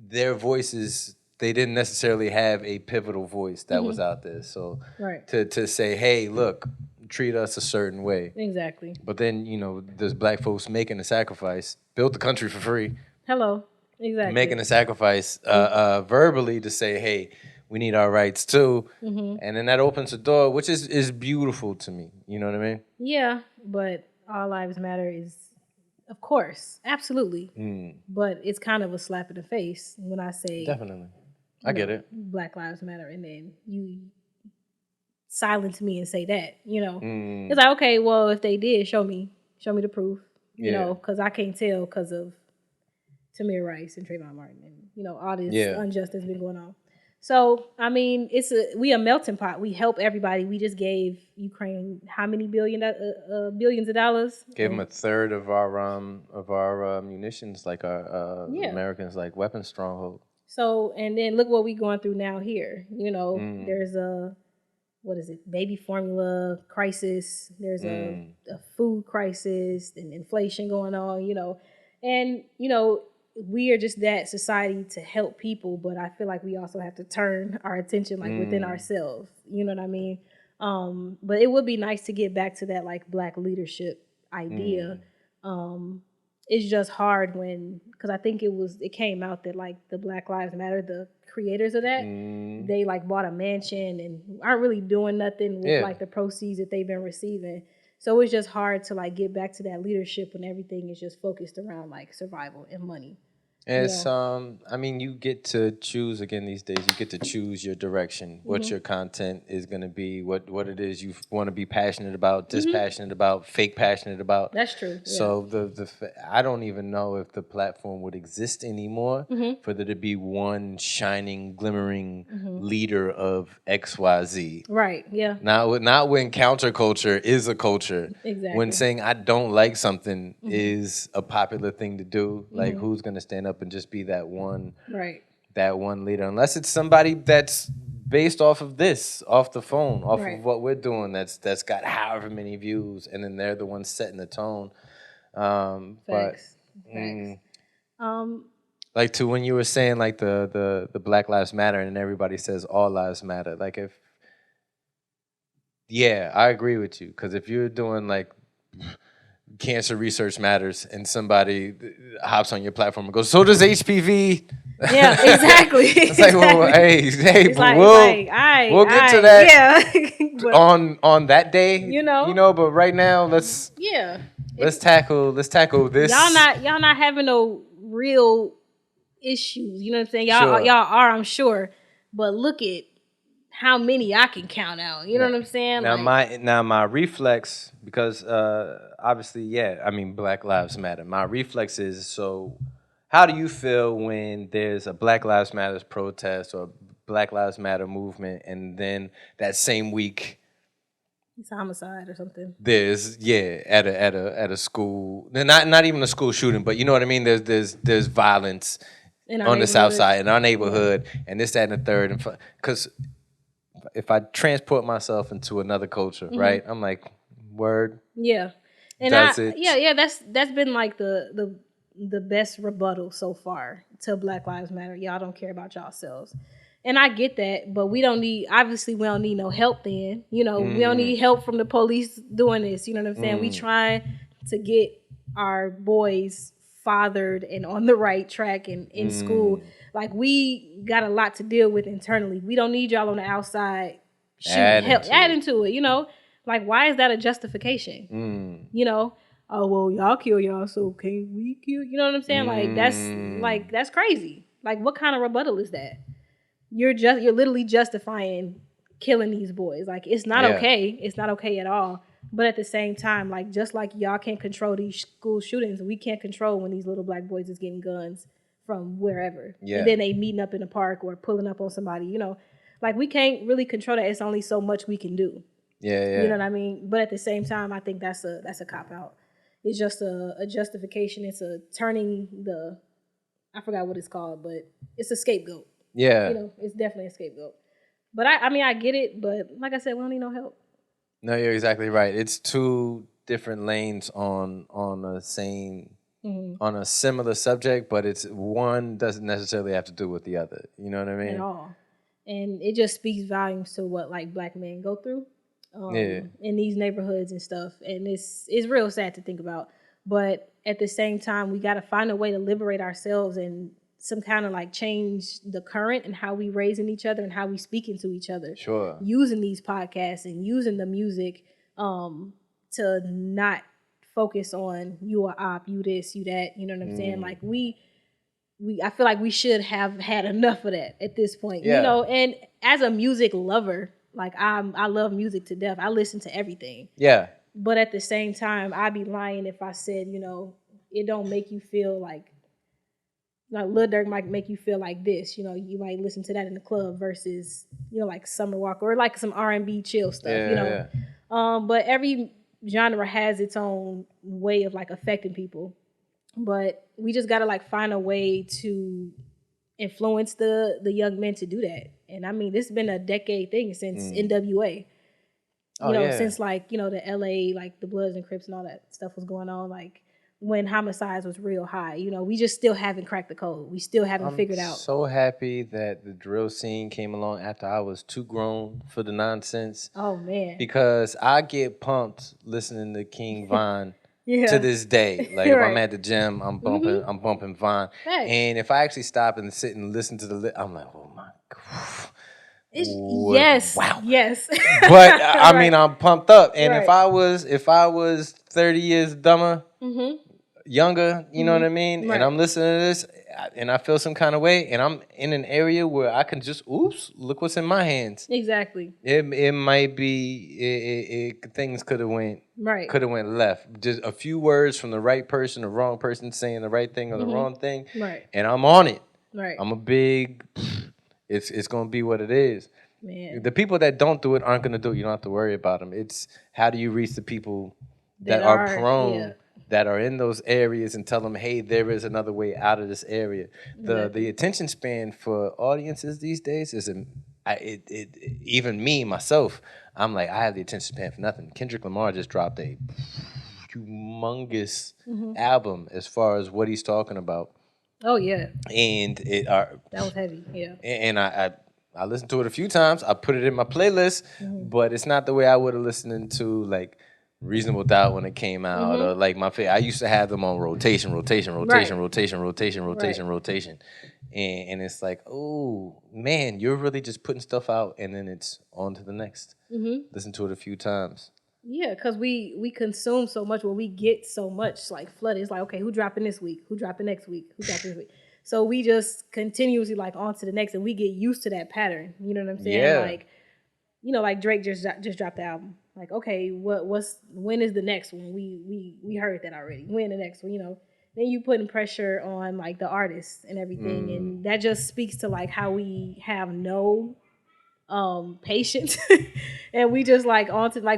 their voices, they didn't necessarily have a pivotal voice that was out there. So to say, hey, look, treat us a certain way. Exactly. But then, you know, there's black folks making a sacrifice, built the country for free. Hello. Exactly. Making a sacrifice verbally to say, hey, we need our rights too. And then that opens the door, which is beautiful to me. You know what I mean? Yeah, but All Lives Matter is, of course, absolutely. But it's kind of a slap in the face when I say... Definitely. I get it. Black Lives Matter, and then you silence me and say that, you know. It's like, okay, well, if they did, show me the proof, you know, because I can't tell because of Tamir Rice and Trayvon Martin and, you know, all this unjust that's been going on. So, I mean, we a melting pot. We help everybody. We just gave Ukraine how many billions of dollars? Gave them a third of our munitions, like our Americans, like weapon stronghold. So, and then look what we're going through now here. You know, there's baby formula crisis. There's a food crisis and inflation going on, you know. And, you know, we are just that society to help people, but I feel like we also have to turn our attention like within ourselves. You know what I mean? But it would be nice to get back to that like black leadership idea. It's just hard because I think it came out that like the Black Lives Matter, the creators of that, they like bought a mansion and aren't really doing nothing with like the proceeds that they've been receiving. So it's just hard to like get back to that leadership when everything is just focused around like survival and money. And it's I mean, you get to choose again these days. You get to choose your direction, what your content is going to be, what it is you want to be passionate about, dispassionate about, fake passionate about. That's true. Yeah. So I don't even know if the platform would exist anymore for there to be one shining, glimmering leader of XYZ. Right. Yeah. Not when counterculture is a culture. Exactly. When saying I don't like something is a popular thing to do. Like who's going to stand up and just be that one leader, unless it's somebody that's based off of the phone, off of what we're doing, that's got however many views, and then they're the ones setting the tone. Facts. Like to when you were saying like the Black Lives Matter and everybody says all lives matter, like I agree with you, because if you're doing like cancer research matters and somebody hops on your platform and goes, so does HPV. Yeah, exactly. It's like, well, hey, we'll get to that. Yeah. on that day, you know, but right now let's tackle this. Y'all not having no real issues, you know what I'm saying? Y'all are, I'm sure, but look at how many I can count out. You know what I'm saying? Now my reflex, because obviously, I mean, Black Lives Matter. My reflex is, so how do you feel when there's a Black Lives Matter protest or Black Lives Matter movement, and then that same week It's a homicide or something. There's at a school, not even a school shooting, but you know what I mean. There's violence In our on the south neighborhood. side in our neighborhood, and this, that, and the third, and because if I transport myself into another culture, right, I'm like, word, Yeah, and does it? yeah. That's been like the best rebuttal so far to Black Lives Matter. Y'all don't care about yourselves. And I get that, but we don't need no help then. You know, we don't need help from the police doing this. You know what I'm saying? We trying to get our boys fathered and on the right track and in school. Like, we got a lot to deal with internally. We don't need y'all on the outside adding to it, you know? Like, why is that a justification? You know? Oh, well, y'all kill y'all, so can we kill? You know what I'm saying? Like that's crazy. Like, what kind of rebuttal is that? You're literally justifying killing these boys. Like, it's not okay. It's not okay at all. But at the same time, like, just like y'all can't control these school shootings, we can't control when these little black boys is getting guns from wherever. Yeah. And then they meeting up in the park or pulling up on somebody, you know. Like, we can't really control that. It's only so much we can do. Yeah. You know what I mean? But at the same time, I think that's a cop-out. It's just a justification. It's a turning I forgot what it's called, but it's a scapegoat. Yeah. You know, it's definitely a scapegoat. But I get it, but like I said, we don't need no help. No, you're exactly right. It's two different lanes on the same on a similar subject, but it's one doesn't necessarily have to do with the other. You know what I mean? At all. And it just speaks volumes to what like black men go through in these neighborhoods and stuff. And it's real sad to think about. But at the same time, we got to find a way to liberate ourselves and some kind of like change the current and how we raising each other and how we speaking to each other. Sure. Using these podcasts and using the music to not focus on you a op, you this, you that. You know what I'm saying? Like I feel like we should have had enough of that at this point. Yeah. You know, and as a music lover, like I love music to death. I listen to everything. Yeah. But at the same time, I'd be lying if I said, you know, it don't make you feel like Lil Durk might make you feel like this. You know, you might listen to that in the club versus, you know, like Summer Walker or like some R&B chill stuff, you know. Yeah. But every genre has its own way of like affecting people. But we just got to like find a way to influence the young men to do that. And I mean, this has been a decade thing since NWA. You know, since like, you know, the LA, like the Bloods and Crips and all that stuff was going on, like when homicides was real high. You know, we just still haven't cracked the code. We still haven't figured out. I'm so happy that the drill scene came along after I was too grown for the nonsense. Oh, man. Because I get pumped listening to King Von to this day. Like, if I'm at the gym, I'm bumping Von. Thanks. And if I actually stop and sit and listen to I'm like, oh my God. Wow. Yes. But I mean, I'm pumped up. And if I was 30 years dumber, younger, you know what I mean? And I'm listening to this and I feel some kind of way and I'm in an area where I can just, look what's in my hands. Exactly. It might be things could have went left. Just a few words from the right person, the wrong person saying the right thing or the wrong thing. Right. And I'm on it. Right. I'm a big it's going to be what it is. Man. The people that don't do it aren't going to do it. You don't have to worry about them. It's how do you reach the people that are prone, that are in those areas and tell them, hey, there is another way out of this area. The attention span for audiences these days is, even me, myself, I'm like, I have the attention span for nothing. Kendrick Lamar just dropped a humongous album as far as what he's talking about. Oh, yeah. And that was heavy, yeah. And I listened to it a few times. I put it in my playlist, but it's not the way I would have listened to like Reasonable Doubt when it came out, or like my favorite. I used to have them on rotation, and it's like, oh man, you're really just putting stuff out, and then it's on to the next. Listen to it a few times. Yeah, because we consume so much, we get so much like flooded. It's like, okay, who dropping this week? Who dropping next week? Who dropping this week? So we just continuously like on to the next, and we get used to that pattern. You know what I'm saying? Yeah. Like, you know, like Drake just dropped the album. Like, okay, when is the next one? We heard that already. When the next one? You know, then you putting pressure on like the artists and everything, and that just speaks to like how we have no patience. And we just like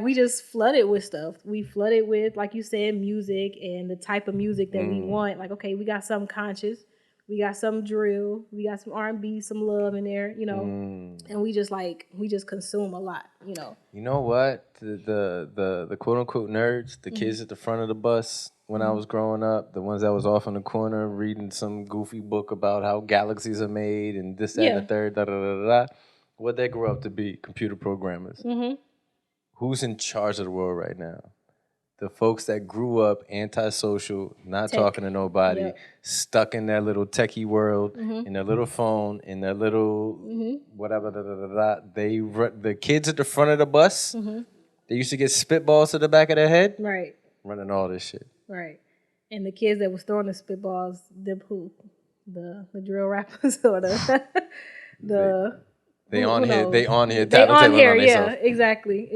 we just flooded with stuff. We flooded with, like you said, music and the type of music that we want. Like, okay, we got some conscious, we got some drill, we got some R&B, some love in there, and we just consume a lot, You know what? The quote unquote nerds, the kids at the front of the bus when I was growing up, the ones that was off in the corner reading some goofy book about how galaxies are made and this, that, and the third, da da da da. What they grew up to be, computer programmers. Who's in charge of the world right now? The folks that grew up antisocial, not talking to nobody, stuck in their little techie world, in their little phone, in their little whatever. Da, da, da, da. The kids at the front of the bus, they used to get spitballs to the back of their head, right, running all this shit, right. And the kids that was throwing the spitballs, them who, the drill rappers or the They on here, yeah, exactly.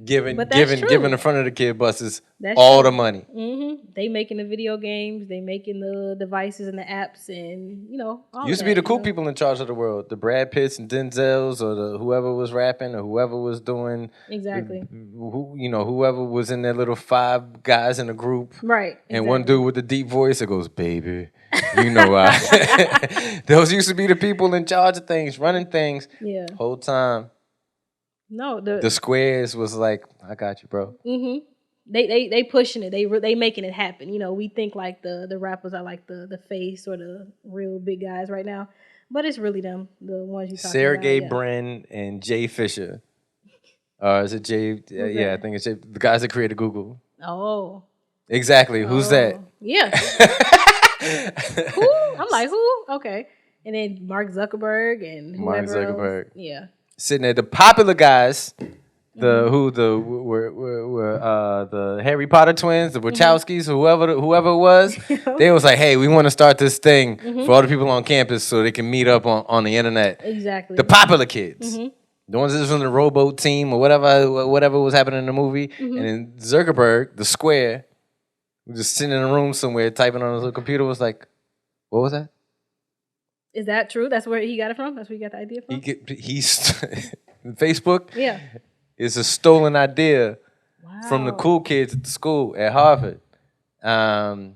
Giving the front of the kid buses That's all true. the money. They making the video games, they making the devices and the apps, and all Used to be the cool people in charge of the world, the Brad Pitts and Denzels, or the whoever was rapping, or whoever was doing whoever was in their little 5 guys in a group, right? And one dude with the deep voice that goes, "Baby." Those used to be the people in charge of things, running things. Yeah. Whole time. No, the squares was like, I got you, bro. They pushing it. They making it happen. We think like the rappers are like the face or the real big guys right now, but it's really them, the ones you talking Sergey about. Brin and Jay Fisher. Is it Jay? I think it's Jay. The guys that created Google. Oh. Exactly. Who's that? Yeah. Who? I'm like, who? Okay. And then Mark Zuckerberg and whoever else. Yeah. Sitting there, the popular guys, the Harry Potter twins, the Wachowskis, whoever it was, they was like, hey, we want to start this thing for all the people on campus so they can meet up on the internet. Exactly. The popular kids. The ones that was from the rowboat team or whatever was happening in the movie. And then Zuckerberg, the square, was just sitting in a room somewhere typing on his little computer, was like, what was that? Is that true? That's where he got it from? That's where he got the idea from? He's Facebook yeah. is a stolen idea from the cool kids at the school at Harvard. I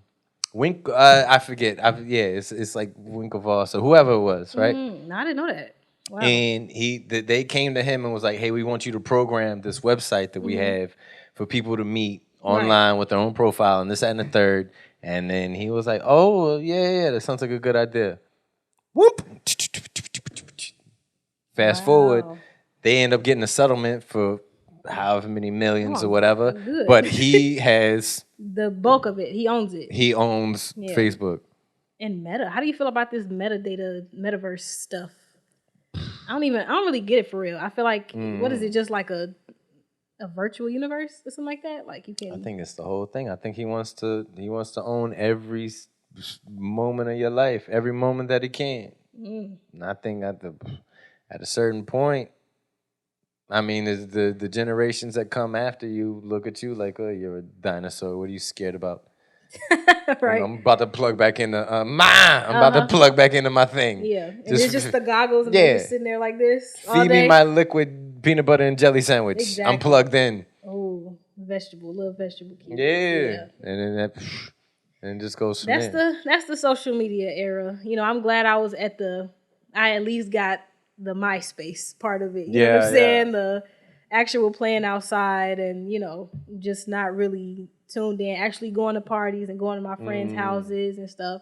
forget. It's like Winklevoss or whoever it was, right? No, I didn't know that. Wow. And they came to him and was like, hey, we want you to program this website that we have for people to meet online with their own profile and this, that, and the third. And then he was like, oh, yeah, that sounds like a good idea. Whoop. Fast forward, they end up getting a settlement for however many millions or whatever. Good. But he has the bulk of it. He owns it. He owns Facebook. And Meta. How do you feel about this metadata, metaverse stuff? I don't really get it for real. I feel like what is it? Just like a virtual universe or something like that? Like you can. I think it's the whole thing. I think he wants to own every moment of your life, every moment that he can. And I think at a certain point, I mean, the generations that come after you look at you like, oh, you're a dinosaur. What are you scared about? Right. I'm about to plug back into I'm about to plug back into my thing. Yeah. And it's just the goggles and they're just sitting there like this. Feed me my liquid peanut butter and jelly sandwich. Exactly. I'm plugged in. Oh, little vegetable kid. Yeah. And then that and it just goes from there. That's the social media era. I'm glad I at least got the MySpace part of it. You know what I'm saying? The actual playing outside and, just not really tuned in, actually going to parties and going to my friends' houses and stuff.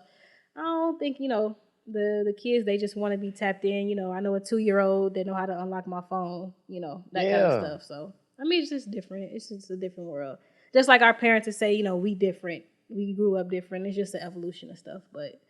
I don't think, the kids, they just want to be tapped in. I know a 2-year-old that know how to unlock my phone, that kind of stuff. So, I mean, it's just different. It's just a different world. Just like our parents would say, we different. We grew up different. It's just an evolution of stuff, but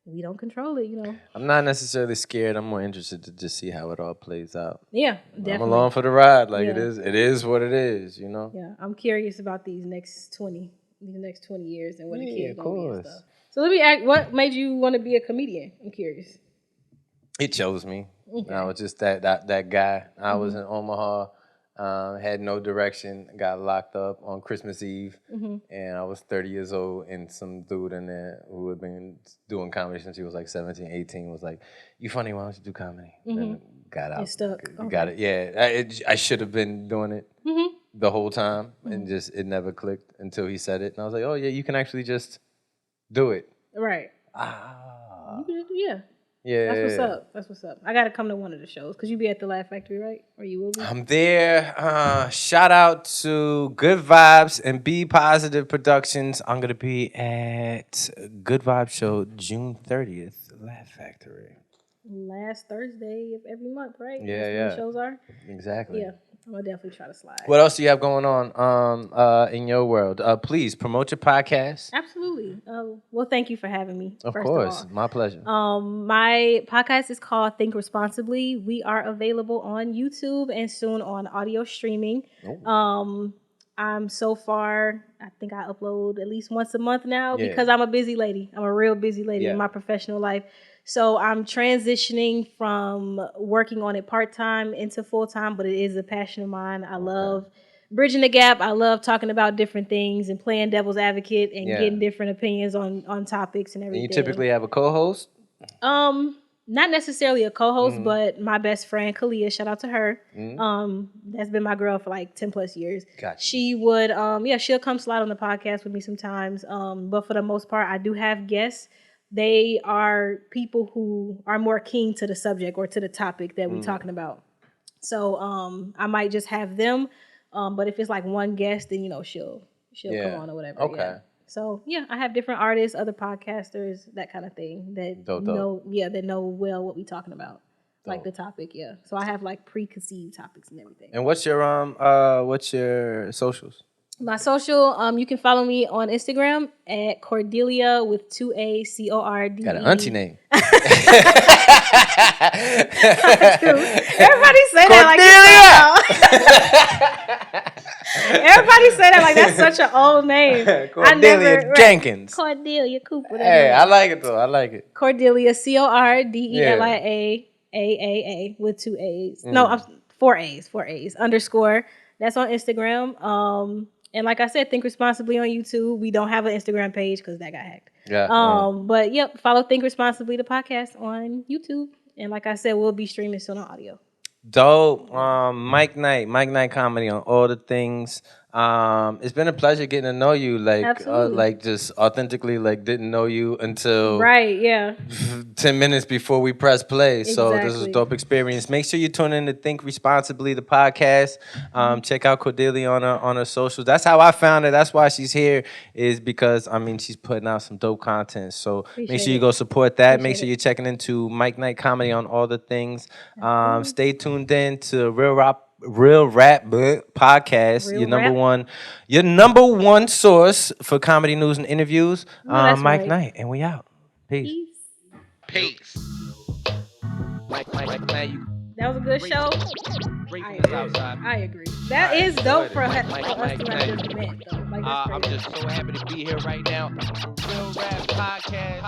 we don't control it, I'm not necessarily scared. I'm more interested to just see how it all plays out. Yeah, definitely. I'm along for the ride. Like it is what it is, Yeah, I'm curious about these next 20 years and what the kids of gonna be course. and stuff. So let me ask, what made you want to be a comedian? I'm curious. It chose me. Okay. I was just that guy. I was in Omaha. Had no direction. Got locked up on Christmas Eve, Mm-hmm. and I was 30 years old. And some dude in there who had been doing comedy since he was like 17, 18 was like, "You funny? Why don't you do comedy?" And got out. It stuck. Got it. Yeah, I should have been doing it the whole time, and just it never clicked until he said it, and I was like, "Oh yeah, you can actually just do it." Right. Ah. You can just, yeah. Yeah. That's what's up. That's what's up. I got to come to one of the shows because you be at the Laugh Factory, right? Or you will be? I'm there. Shout out to Good Vibes and Be Positive Productions. I'm going to be at Good Vibes Show June 30th, Laugh Factory. Last Thursday of every month, right? Yeah, That's when yeah. the shows are? Exactly. Yeah. I'm going to definitely try to slide. What else do you have going on in your world? Please promote your podcast. Absolutely. Well, thank you for having me. Of first course. Of all. My pleasure. My podcast is called Think Responsibly. We are available on YouTube and soon on audio streaming. I'm so far, I think I upload at least once a month now because I'm a busy lady. I'm a real busy lady in my professional life. So I'm transitioning from working on it part-time into full-time, but it is a passion of mine. I love bridging the gap. I love talking about different things and playing devil's advocate and getting different opinions on topics and everything. And you typically have a co-host? Not necessarily a co-host, but my best friend, Kalia, shout out to her. That's been my girl for like 10 plus years. Gotcha. She would, she'll come slide on the podcast with me sometimes. But for the most part, I do have guests. They are people who are more keen to the subject or to the topic that we're talking about. So I might just have them. But if it's like one guest, then, she'll come on or whatever. Okay. Yeah. So I have different artists, other podcasters, that kind of thing that know well what we're talking about. Like the topic, So I have like preconceived topics and everything. And what's your socials? My social, you can follow me on Instagram at Cordelia with 2 A's, Corde. Got an auntie name. Everybody say that like Everybody say that like that's such an old name. Cordelia Jenkins. Cordelia Cooper. Hey, I like it though. I like it. Cordelia, Cordelia with 2 A's. No, 4 A's. _ That's on Instagram. And like I said, Think Responsibly on YouTube. We don't have an Instagram page because that got hacked. But follow Think Responsibly, the podcast on YouTube. And like I said, we'll be streaming soon on audio. Dope. Mike Knight Comedy on all the things. It's been a pleasure getting to know you. Just authentically, didn't know you until 10 minutes before we press play. Exactly. So this was a dope experience. Make sure you tune in to Think Responsibly, the podcast. Check out Cordelia on her socials. That's how I found her. That's why she's here, is because she's putting out some dope content. So make sure you go support that. Make sure you're checking into Mike Knight Comedy on all the things. Stay tuned in to Real Rap podcast. Your number one source for comedy news and interviews. Mike Knight, and we out. Peace. That was a good show. I agree. That is dope for us to have just met, though. I'm just so happy to be here right now. Real Rap podcast.